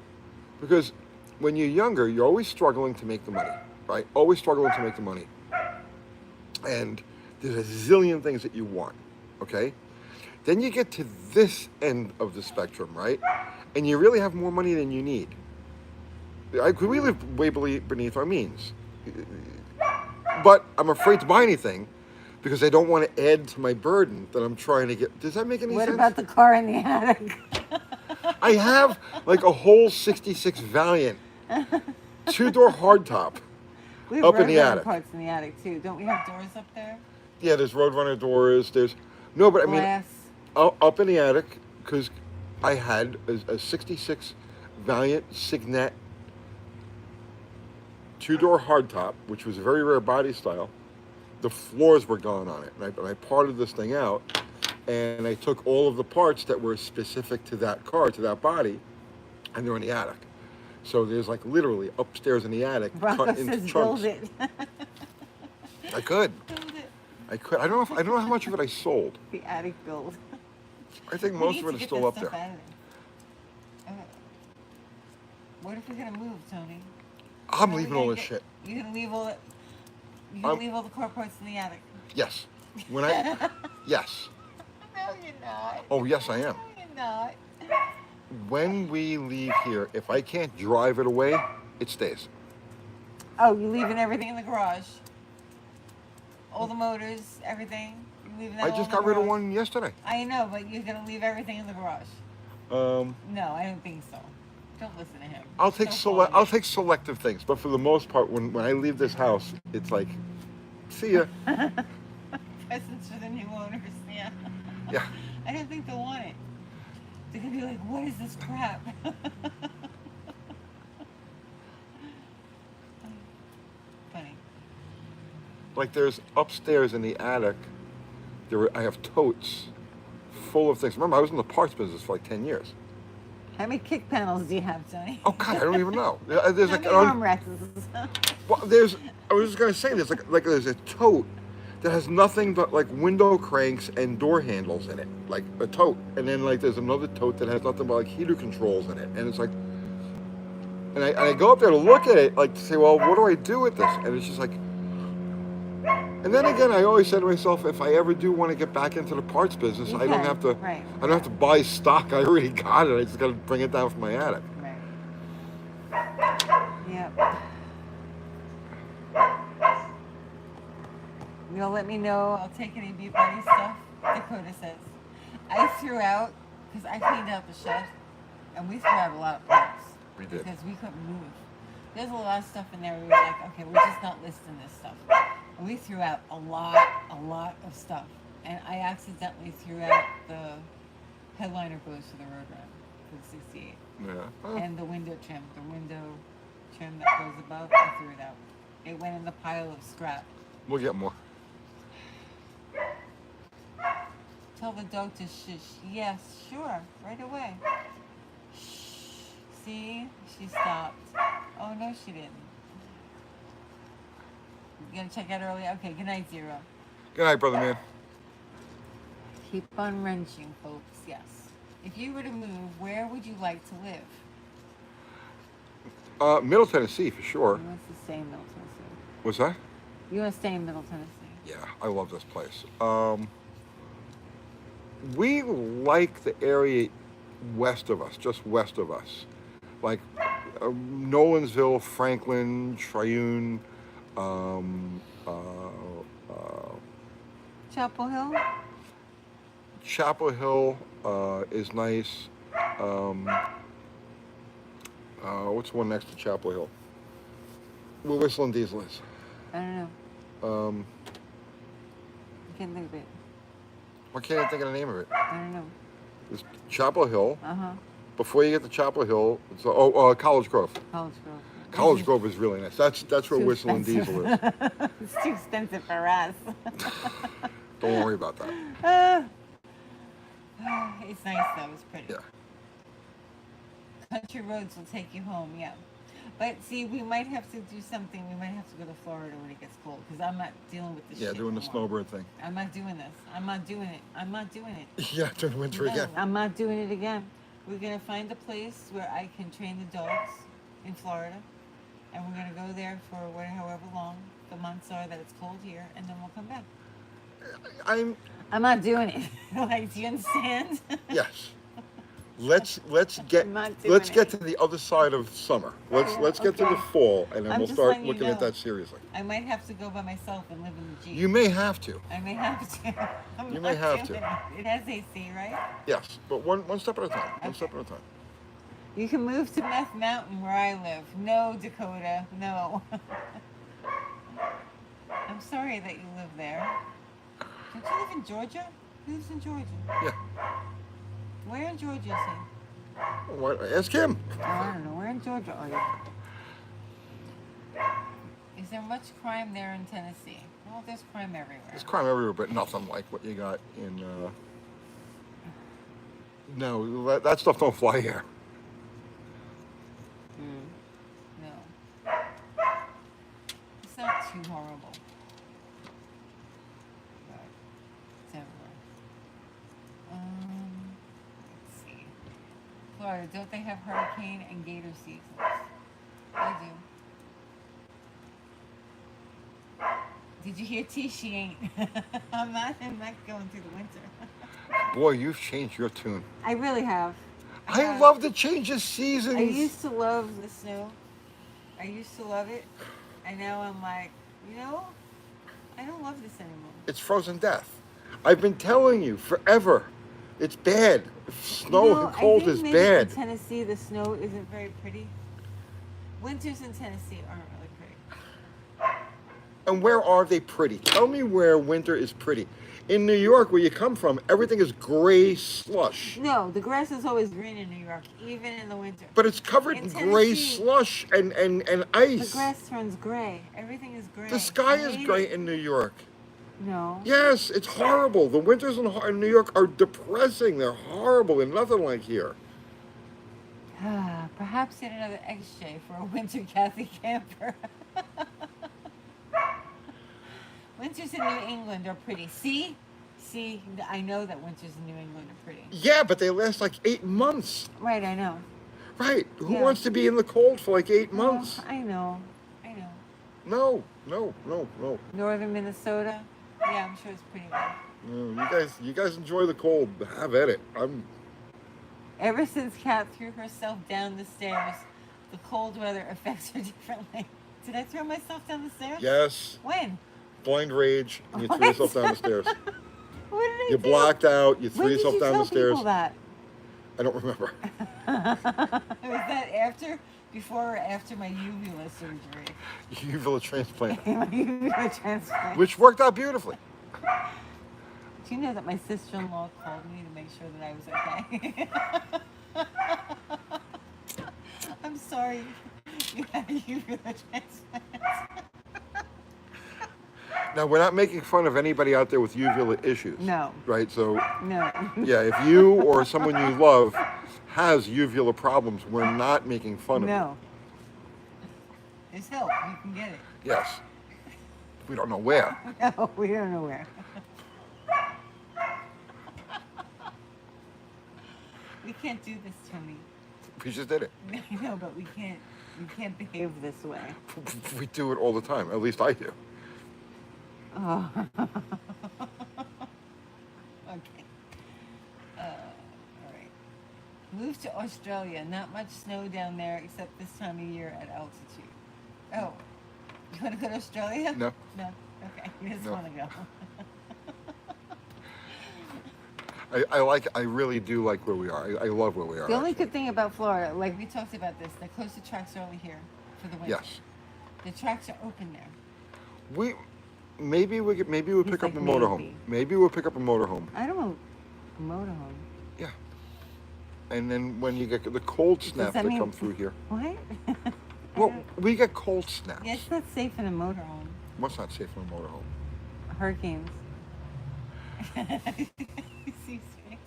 S1: Because when you're younger, you're always struggling to make the money, right? Always struggling to make the money. And there's a zillion things that you want, okay? Then you get to this end of the spectrum, right? And you really have more money than you need. We live way beneath our means. But I'm afraid to buy anything because I don't want to add to my burden that I'm trying to get. Does that make any sense?
S2: What about the car in the attic?
S1: I have like a whole 66 Valiant 2-door hardtop
S2: We have
S1: up in the
S2: Roadrunner
S1: attic.
S2: parts in the attic too. Don't we have doors up there?
S1: Yeah, there's Roadrunner doors. There's no, but I mean,
S2: Glass.
S1: up in the attic because I had a 66 Valiant Signet 2-door hardtop, which was a very rare body style. The floors were gone on it, and I parted this thing out, and I took all of the parts that were specific to that car, to that body, and they're in the attic. So there's like literally upstairs in the attic,
S2: Bronco
S1: cut into
S2: says
S1: chunks.
S2: build it.
S1: I could,
S2: Build it.
S1: I could. I don't know how much of it I sold.
S2: The attic build.
S1: I think
S2: We
S1: most
S2: need
S1: of it
S2: to
S1: is
S2: get
S1: still
S2: that
S1: up
S2: stuff
S1: there.
S2: out of there. What if we're gonna move, Tony?
S1: I'm
S2: How are we
S1: leaving all
S2: gonna
S1: this
S2: get-
S1: shit.
S2: You gonna leave all it? You gonna
S1: I'm-
S2: leave all the car parts in the attic?
S1: Yes. When I, yes.
S2: No, you're not.
S1: Oh, yes, I am.
S2: No, you're not.
S1: When we leave here, if I can't drive it away, it stays.
S2: Oh, you leaving everything in the garage? All the motors, everything? You leaving that
S1: I
S2: all
S1: just
S2: in the
S1: got rid of
S2: garage?
S1: one yesterday.
S2: I know, but you're gonna leave everything in the garage. No, I don't think so. Don't listen to him.
S1: I'll take
S2: Don't follow
S1: I'll
S2: me.
S1: take selective things, but for the most part, when I leave this house, it's like, see ya.
S2: Presents for the new owners. Yeah.
S1: Yeah.
S2: I don't think they'll want it. They're gonna be like, "What is this crap?" Funny.
S1: Like there's upstairs in the attic, I have totes full of things. Remember, I was in the parts business for like 10 years.
S2: How many kick panels do you have, Tony?
S1: Oh God, I don't even know. There's
S2: How
S1: like
S2: many armrests?
S1: well, I was just gonna say this. Like there's a tote that has nothing but like window cranks and door handles in it, like a tote. And then like there's another tote that has nothing but like heater controls in it. And it's like, and I go up there to look at it, like to say, well, what do I do with this? And it's just like, and then again, I always said to myself, if I ever do want to get back into the parts business,
S2: You
S1: I don't
S2: can,
S1: have to.
S2: right.
S1: I don't have to buy stock. I already got it. I just got to bring it down from my attic.
S2: Right. Yep. You'll let me know. I'll take any Beat Buddy stuff. Dakota says. I threw out, because I cleaned out the shed, and we threw out a lot of parts.
S1: We did.
S2: Because we couldn't move. There's a lot of stuff in there. We were like, okay, we're just not listing this stuff. And we threw out a lot of stuff. And I accidentally threw out the headliner goes for the road run for the 68.
S1: Yeah. Oh,
S2: And the window trim that goes above, I threw it out. It went in the pile of scrap.
S1: we'll get more.
S2: Tell the dog to shush. Yes, sure, right away. Shh. See, she stopped. Oh no, she didn't. You gonna check out early? Okay, good night, Zero.
S1: Good night, brother man.
S2: Keep on wrenching, folks, yes. If you were to move, where would you like to live?
S1: Middle Tennessee for sure.
S2: You want to stay in Middle Tennessee.
S1: What's that?
S2: You want to stay in Middle Tennessee.
S1: Yeah, I love this place. We like the area west of us, just west of us, like Nolansville, Franklin, Trioune,
S2: Chapel Hill?
S1: Chapel Hill is nice. What's the one next to Chapel Hill? Where Whistling Diesel is.
S2: I don't know.
S1: Um,
S2: I can't think of it.
S1: why can't I think of the name of it?
S2: I don't know.
S1: It's Chapel Hill.
S2: Uh-huh.
S1: Before you get to Chapel Hill, it's College Grove.
S2: College Grove.
S1: College Grove is really nice. That's where
S2: Too
S1: Whistling
S2: expensive.
S1: Diesel is.
S2: It's too expensive for us.
S1: Don't worry about that.
S2: It's nice though. It's pretty.
S1: Yeah.
S2: Country roads will take you home. Yeah. But see, we might have to do something. We might have to go to Florida when it gets cold because I'm not dealing with this
S1: Yeah,
S2: shit
S1: doing the
S2: no more.
S1: snowbird thing.
S2: I'm not doing this. I'm not doing it. I'm not doing it.
S1: Yeah, during winter
S2: No,
S1: again.
S2: I'm not doing it again. We're gonna find a place where I can train the dogs in Florida, and we're gonna go there for however long the months are that it's cold here, and then we'll come back. I'm not doing it. Like, do you understand?
S1: Yes. Let's get
S2: I'm not doing
S1: let's get
S2: it.
S1: to the other side of summer. Let's get to the
S2: Okay.
S1: fall, and then
S2: I'm
S1: we'll
S2: just
S1: start
S2: letting you
S1: looking at
S2: know.
S1: that seriously.
S2: I might have to go by myself and live in the Jeep.
S1: You may have to.
S2: I may have to. I'm
S1: You
S2: not
S1: may have
S2: doing
S1: to.
S2: It has AC, right?
S1: Yes, but one step at a time. One
S2: Okay.
S1: step at a time.
S2: You can move to Meth Mountain where I live. No, Dakota, no. I'm sorry that you live there. Don't you live in Georgia? Who lives in Georgia?
S1: Yeah.
S2: Where in Georgia is he?
S1: What? Ask him.
S2: Oh, I don't know. Where in Georgia are you? Is there much crime there in Tennessee? Well, there's crime everywhere.
S1: There's crime everywhere, but nothing like what you got in No, that stuff don't fly here.
S2: No, it's not too horrible, but it's everywhere. Let's see. Florida, don't they have hurricane and gator seasons? They do. Did you hear T? She ain't. I'm not going through the winter.
S1: Boy, you've changed your tune.
S2: I really have.
S1: I love the change of seasons.
S2: I used to love the snow. I used to love it. And now I'm like, you know, I don't love this anymore.
S1: It's frozen death. I've been telling you forever. It's bad. Snow and cold is
S2: maybe
S1: bad.
S2: in Tennessee, the snow isn't very pretty. Winters in Tennessee aren't really pretty.
S1: And where are they pretty? Tell me where winter is pretty. In New York, where you come from, everything is gray slush.
S2: No, the grass is always green in New York, even in the winter.
S1: But it's covered in gray slush and ice.
S2: The grass turns gray. Everything is gray.
S1: The sky is gray in New York.
S2: No.
S1: Yes, it's horrible. The winters in New York are depressing. They're horrible. They're nothing like here.
S2: Perhaps yet another XJ for a winter Kathy camper. Winters in New England are pretty. See, I know that winters in New England are pretty.
S1: Yeah, but they last like 8 months.
S2: Right, I know.
S1: Right. Who wants to be in the cold for like 8 months?
S2: I know.
S1: No.
S2: Northern Minnesota. Yeah, I'm sure it's pretty bad.
S1: No, you guys enjoy the cold. Have at it.
S2: Ever since Kat threw herself down the stairs, the cold weather affects her differently. Did I throw myself down the stairs?
S1: Yes.
S2: When?
S1: Blind rage, and you threw yourself down the stairs.
S2: What did I do?
S1: You blacked out. You threw yourself down the stairs.
S2: When did you tell people that?
S1: I don't remember.
S2: Was that before or after my uvula surgery?
S1: Uvula transplant.
S2: My uvula transplant.
S1: Which worked out beautifully.
S2: Do you know that my sister-in-law called me to make sure that I was okay? I'm sorry. You had a uvula transplant.
S1: Now, we're not making fun of anybody out there with uvula issues.
S2: No.
S1: Right? So,
S2: no.
S1: Yeah, if you or someone you love has uvula problems, we're not making fun of you.
S2: No. There's help. You can get it.
S1: Yes. We don't know where.
S2: No, we don't know where. We can't do this, Tony.
S1: We just did it.
S2: I know, but we can't behave this way.
S1: We do it all the time. At least I do.
S2: Oh. Okay. All right. Move to Australia. Not much snow down there except this time of year at altitude. Oh. You want to go to Australia?
S1: No.
S2: No? Okay. You just want to go.
S1: I really do like where we are. I love where we are.
S2: The only good thing about Florida, like we talked about this, they close the tracks early here for the winter.
S1: Yes.
S2: The tracks are open there.
S1: Maybe we'll pick up a motorhome. Maybe we'll pick up a motorhome.
S2: I don't want a motorhome.
S1: Yeah. And then when you get the cold snaps that come through here.
S2: What?
S1: Well, we get cold snaps.
S2: Yeah, it's not safe in a motorhome.
S1: What's not safe in a motorhome?
S2: Hurricanes. You see his face?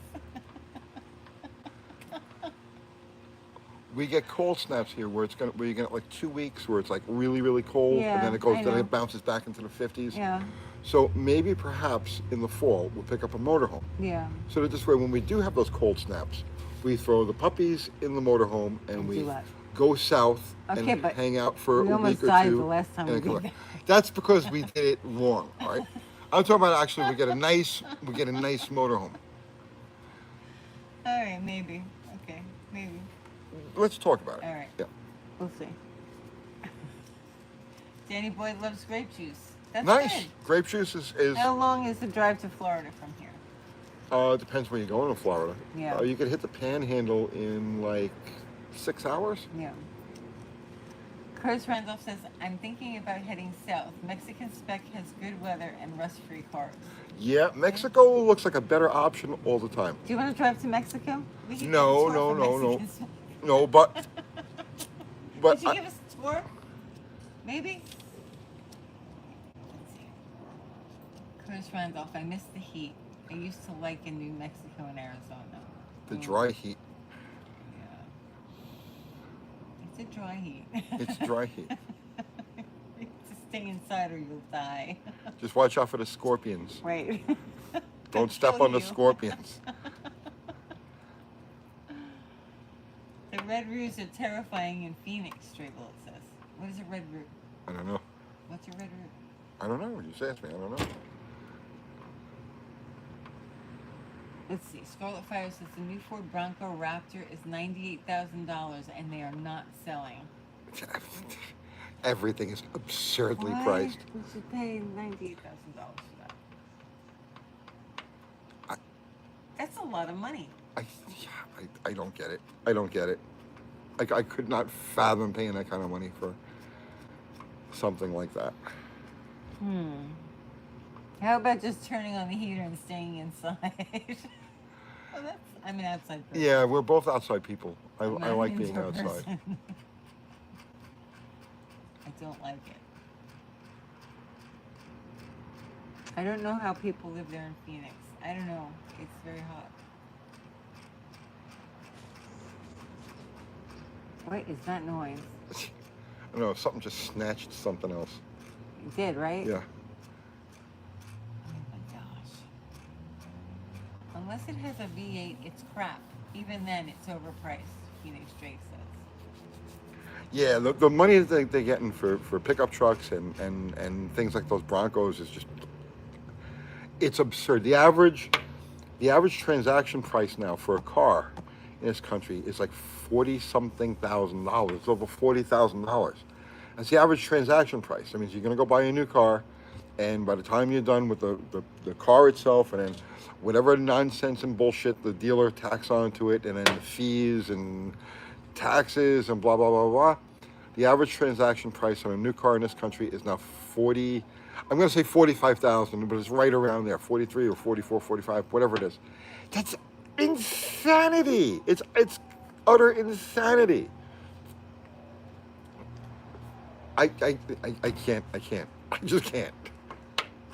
S1: We get cold snaps here where you get like 2 weeks where it's like really, really cold, and then it bounces back into the 50s.
S2: Yeah.
S1: So maybe perhaps in the fall we'll pick up a motorhome.
S2: Yeah.
S1: So that this way, when we do have those cold snaps, we throw the puppies in the motorhome and we go south and hang out for a week or two.
S2: We almost died the last time we did that.
S1: That's because we did it wrong, all right? I'm talking about actually we get a nice motorhome.
S2: All right, maybe. Okay, maybe.
S1: Let's talk about it.
S2: All right.
S1: Yeah.
S2: We'll see. Danny Boyd loves grape juice. That's
S1: nice.
S2: Good.
S1: Grape juice is.
S2: How long is the drive to Florida from here?
S1: It depends where you're going in Florida.
S2: Yeah.
S1: You could hit the Panhandle in like 6 hours.
S2: Yeah. Curtis Randolph says, I'm thinking about heading south. Mexican Spec has good weather and rust-free cars.
S1: Yeah, Mexico looks like a better option all the time.
S2: Do you want to drive to Mexico?
S1: No, but
S2: Could you give us a tour? Maybe? Let's see. Curtis Randolph, I miss the heat. I used to like in New Mexico and Arizona.
S1: The dry heat.
S2: Yeah. It's a dry heat.
S1: It's dry heat.
S2: To stay inside or you'll die.
S1: Just watch out for the scorpions.
S2: Right.
S1: Don't
S2: They'll
S1: step
S2: kill
S1: on the
S2: you.
S1: scorpions.
S2: The red roofs are terrifying in Phoenix, Stray Bullet says. What is a red roof?
S1: I don't know.
S2: What's a red roof?
S1: I don't know. You just asked me. I don't know.
S2: Let's see. Scarlet Fire says the new Ford Bronco Raptor is $98,000 and they are not selling.
S1: Everything is absurdly
S2: Why?
S1: priced.
S2: We should pay $98,000 for that.
S1: I-
S2: That's a lot of money.
S1: I don't get it. I don't get it. I could not fathom paying that kind of money for something like that.
S2: How about just turning on the heater and staying inside? Well, I'm an outside person.
S1: Yeah, we're both outside people. I
S2: I'm not
S1: like
S2: an
S1: being
S2: indoor
S1: outside.
S2: person. I don't like it. I don't know how people live there in Phoenix. I don't know. It's very hot. What is that noise?
S1: I don't know. Something just snatched something else.
S2: It did, right?
S1: Yeah.
S2: Oh my gosh. Unless it has a V8, it's crap. Even then, it's overpriced, Phoenix Drake says.
S1: Yeah, the money that they're getting for pickup trucks and things like those Broncos is just, it's absurd. The average transaction price now for a car in this country is like $40-something thousand. It's over $40,000. That's the average transaction price. That means you're gonna go buy a new car, and by the time you're done with the car itself, and then whatever nonsense and bullshit the dealer tacks onto it, and then the fees and taxes and blah blah blah blah, the average transaction price on a new car in this country is now 40. I'm going to say 45,000, but it's right around there, 43 or 44, 45, whatever it is. That's insanity. It's utter insanity. I can't. I just can't.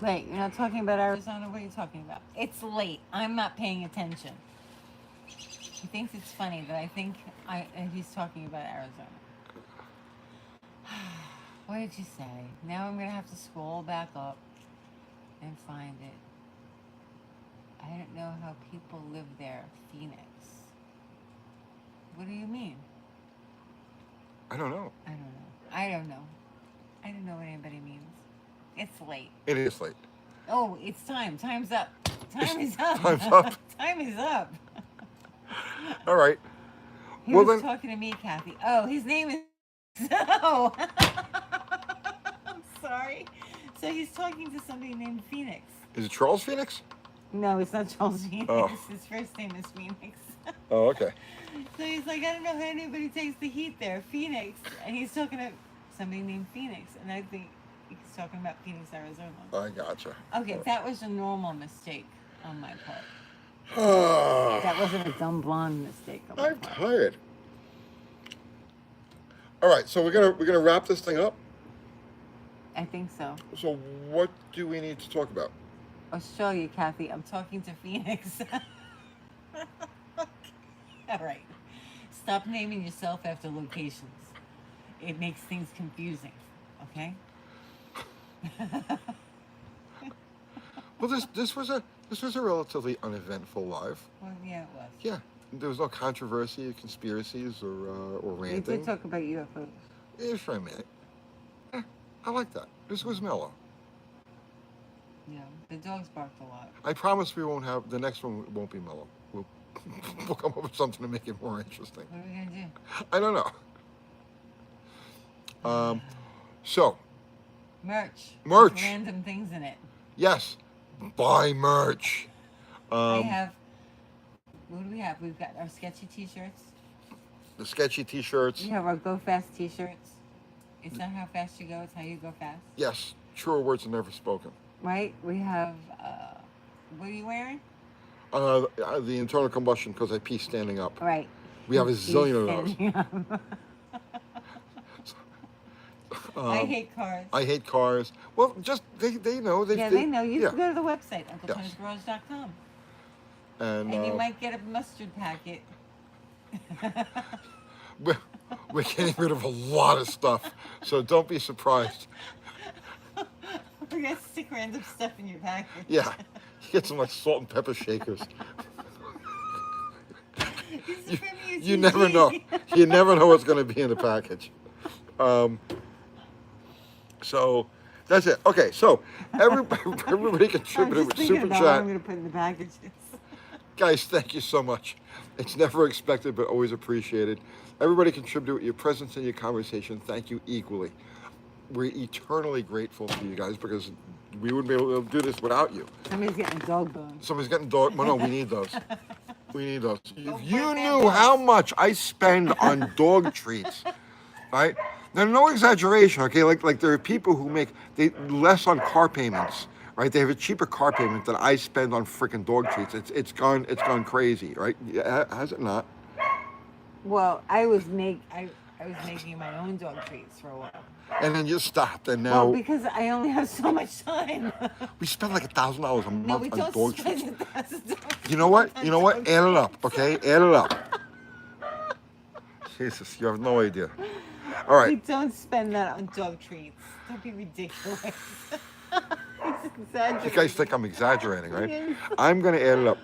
S2: Wait, you're not talking about Arizona? What are you talking about? It's late. I'm not paying attention. He thinks it's funny that I think he's talking about Arizona. What did you say? Now I'm going to have to scroll back up and find it. I don't know how people live there. Phoenix. What do you mean?
S1: I don't know.
S2: I don't know. I don't know what anybody means. It's late.
S1: It is late.
S2: Oh, it's time. Time's up. Time is up.
S1: Time's up.
S2: Time is up.
S1: All right.
S2: He
S1: Well,
S2: was
S1: then-
S2: talking to me, Kathy. Oh, his name is. Oh. I'm sorry. So he's talking to somebody named Phoenix.
S1: Is it Charles Phoenix?
S2: No, it's not Charles Phoenix.
S1: Oh.
S2: His first name is Phoenix.
S1: Oh, okay.
S2: So he's like, I don't know how anybody takes the heat there, Phoenix. And he's talking to somebody named Phoenix. And I think he's talking about Phoenix, Arizona.
S1: I gotcha.
S2: Okay, that was a normal mistake on my part.
S1: I'm
S2: That wasn't a dumb blonde mistake on my part.
S1: tired. All right, so we're gonna wrap this thing up.
S2: I think so.
S1: So what do we need to talk about?
S2: I'll show you, Kathy. I'm talking to Phoenix. All right. Stop naming yourself after locations. It makes things confusing. Okay?
S1: Well, this was a relatively uneventful live.
S2: Well, yeah, it was.
S1: Yeah, there was no controversy, conspiracies, or
S2: We
S1: ranting.
S2: did talk about UFOs.
S1: Yeah, for a minute. I like that. This was mellow.
S2: Yeah, the dogs barked a lot.
S1: I promise we won't have the next one. Won't be mellow. We'll come up with something to make it more interesting.
S2: What are we gonna do?
S1: I don't know. So
S2: Merch.
S1: Merch.
S2: With random things in it.
S1: yes, buy merch.
S2: I have. What do we have? We've got our sketchy T-shirts.
S1: The sketchy T-shirts.
S2: We have our Go Fast T-shirts. It's not how fast you go; it's how you go fast.
S1: Yes, truer words are never spoken.
S2: Right? We have. What are you wearing?
S1: The internal combustion because I pee standing up.
S2: Right.
S1: We have a zillion of those.
S2: I hate cars.
S1: I hate cars. Well, just they know.
S2: Yeah, they know. You
S1: yeah.
S2: can go to the website,
S1: Yes.
S2: UncleTony'sGarage.com.
S1: And
S2: you might get a mustard packet.
S1: we're getting rid of a lot of stuff, so don't be surprised.
S2: We're gonna stick random stuff in your package.
S1: Yeah, you get some like salt and pepper shakers.
S2: This is
S1: You,
S2: from
S1: you
S2: UTG.
S1: never know. You never know what's going to be in the package. So that's it. Okay, so everybody contributed with super
S2: What I'm
S1: chat.
S2: gonna put in the packages.
S1: Guys, thank you so much. It's never expected, but always appreciated. Everybody contributed with your presence and your conversation. Thank you equally. We're eternally grateful to you guys because we wouldn't be able to do this without you.
S2: Somebody's getting dog bones.
S1: Somebody's getting dog. Well, no, we need those. We need those. If
S2: Don't
S1: you
S2: break
S1: knew
S2: that
S1: how
S2: box.
S1: much I spend on dog treats, right? Now, no exaggeration, okay? Like there are people who make less on car payments, right? They have a cheaper car payment than I spend on freaking dog treats. It's gone crazy, right? Yeah, has it not?
S2: Well, I was making my own dog treats for a while.
S1: And then you stopped, and
S2: Well,
S1: now
S2: because I only have so much time.
S1: we spend like $1,000 a
S2: No, we
S1: month on
S2: don't
S1: dog
S2: spend
S1: treats.
S2: $1,000.
S1: You know what? You know what? Add it up, okay? Add it up. Jesus, you have no idea. All
S2: We
S1: right.
S2: don't spend that on dog treats. Don't be ridiculous. He's
S1: You
S2: exaggerating.
S1: guys think I'm exaggerating, right?
S2: Yes.
S1: I'm gonna add it up.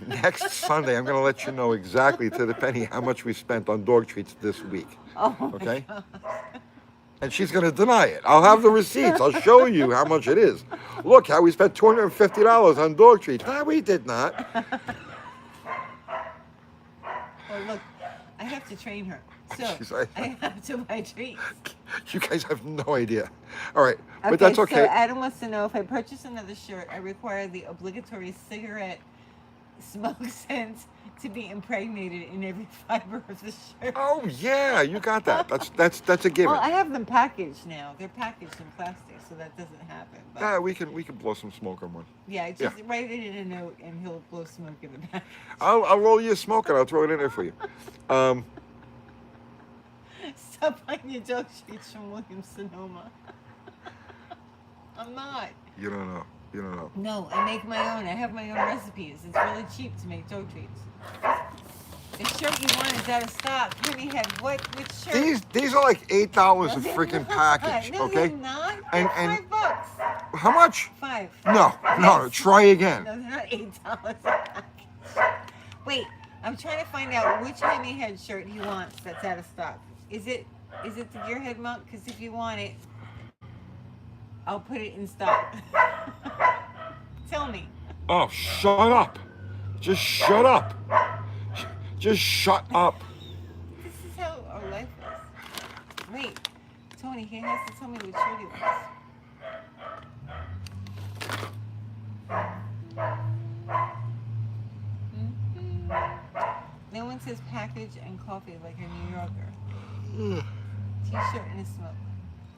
S1: Next Sunday, I'm gonna let you know exactly to the penny how much we spent on dog treats this week.
S2: Oh my
S1: Okay?
S2: God.
S1: And she's gonna deny it. I'll have the receipts. I'll show you how much it is. Look how we spent $250 on dog treats. Ah, we did not.
S2: Well, look, I have to train her. So
S1: Jeez,
S2: I have to buy treats.
S1: You guys have no idea. All right,
S2: Okay,
S1: but that's
S2: so
S1: okay.
S2: Adam wants to know if I purchase another shirt, I require the obligatory cigarette smoke scent to be impregnated in every fiber of the shirt.
S1: Oh yeah, you got that. That's a given.
S2: Well, I have them packaged now. They're packaged in plastic, so that doesn't happen. But
S1: Yeah, we can blow some smoke on one.
S2: yeah, just write it in a note, and he'll blow smoke in the package.
S1: I'll roll you a smoke and I'll throw it in there for you.
S2: Stop buying your dog treats from Williams Sonoma. I'm not.
S1: You don't know. You don't know.
S2: No, I make my own. I have my own recipes. It's really cheap to make dog treats. The shirt you want is out of stock. Honey head, which shirt?
S1: These are like $8 a
S2: No, they're
S1: freaking
S2: not.
S1: package.
S2: No,
S1: Okay.
S2: they're not.
S1: And-
S2: They're
S1: and-
S2: $5.
S1: How much?
S2: $5.
S1: No.
S2: Yes.
S1: Try again.
S2: No, they're not $8 a package. Wait, I'm trying to find out which honey head shirt he wants that's out of stock. Is it the gearhead monk? Because if you want it, I'll put it in stock. Tell me.
S1: Oh, shut up. Just shut up. Just shut up.
S2: This is how our life is. Wait, Tony, he has to tell me which shirt he wants. No one says package and coffee like a New Yorker. T-shirt and a smoke.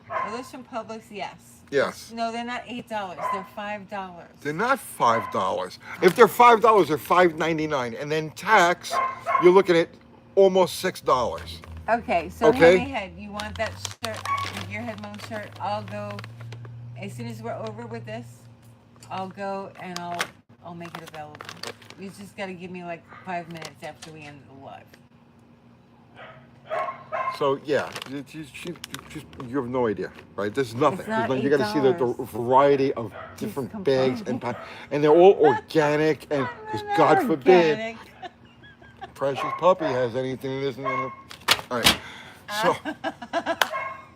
S2: Are those from Publix? Yes.
S1: Yes.
S2: No, they're not $8. They're $5.
S1: They're not $5. If they're $5, they're $5.99, and then tax, you're looking at almost $6.
S2: Okay, so
S1: Okay.
S2: Honey Head, you want that shirt, the Gearhead Monk shirt? I'll go as soon as we're over with this. I'll go and I'll make it available. You just got to give me like 5 minutes after we end the live.
S1: So yeah, you have no idea, right? There's nothing.
S2: It's not
S1: You got to see the
S2: $8.
S1: variety of different bags
S2: combined.
S1: and they're all organic and because
S2: They're
S1: God forbid
S2: organic.
S1: precious puppy has anything that isn't in the. All right, so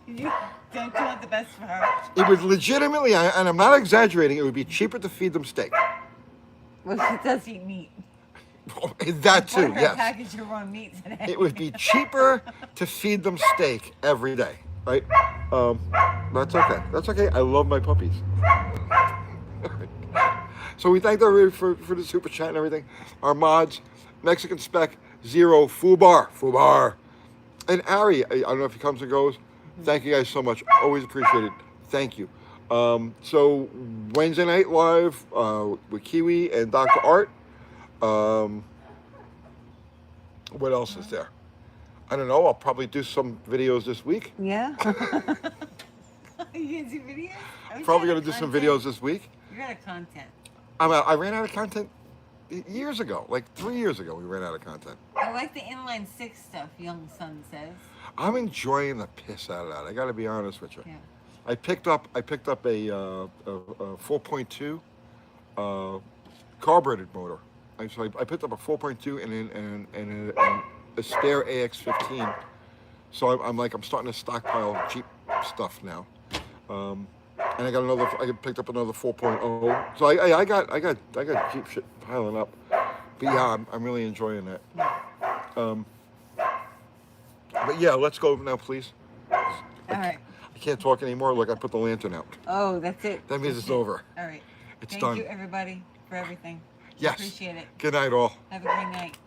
S2: You don't want the best for her.
S1: it would legitimately, and I'm not exaggerating, it would be cheaper to feed them steak.
S2: Well, she does eat meat.
S1: That too,
S2: Bought her a
S1: yes.
S2: package of raw meat today.
S1: It would be cheaper to feed them steak every day, right? That's okay. That's okay. I love my puppies. So we thank everybody for the super chat and everything. Our mods, Mexican Spec, Zero, Fubar. And Ari, I don't know if he comes and goes. Thank you guys so much. Always appreciate it. Thank you. So Wednesday night live with Kiwi and Dr. Art. What else is there? I don't know. I'll probably do some videos this week.
S2: Yeah? You gonna do videos?
S1: Probably gonna do some videos this week.
S2: You're out of content.
S1: I ran out of content years ago, like 3 years ago, we ran out of content.
S2: I like the inline six stuff, young son says.
S1: I'm enjoying the piss out of that. I got to be honest with you.
S2: Yeah.
S1: I picked up a 4.2 carbureted motor. I picked up a 4.2 and a spare AX15. So I'm starting to stockpile Jeep stuff now. And I picked up another 4.0. So I got Jeep shit piling up. But yeah, I'm really enjoying that. But yeah, let's go now, please.
S2: All right.
S1: I can't talk anymore. Look, I put the lantern out.
S2: Oh, that's it.
S1: That means it's over.
S2: All right.
S1: It's
S2: Thank
S1: done.
S2: you, everybody, for everything.
S1: Yes.
S2: Appreciate it.
S1: Good night, all.
S2: Have a great night.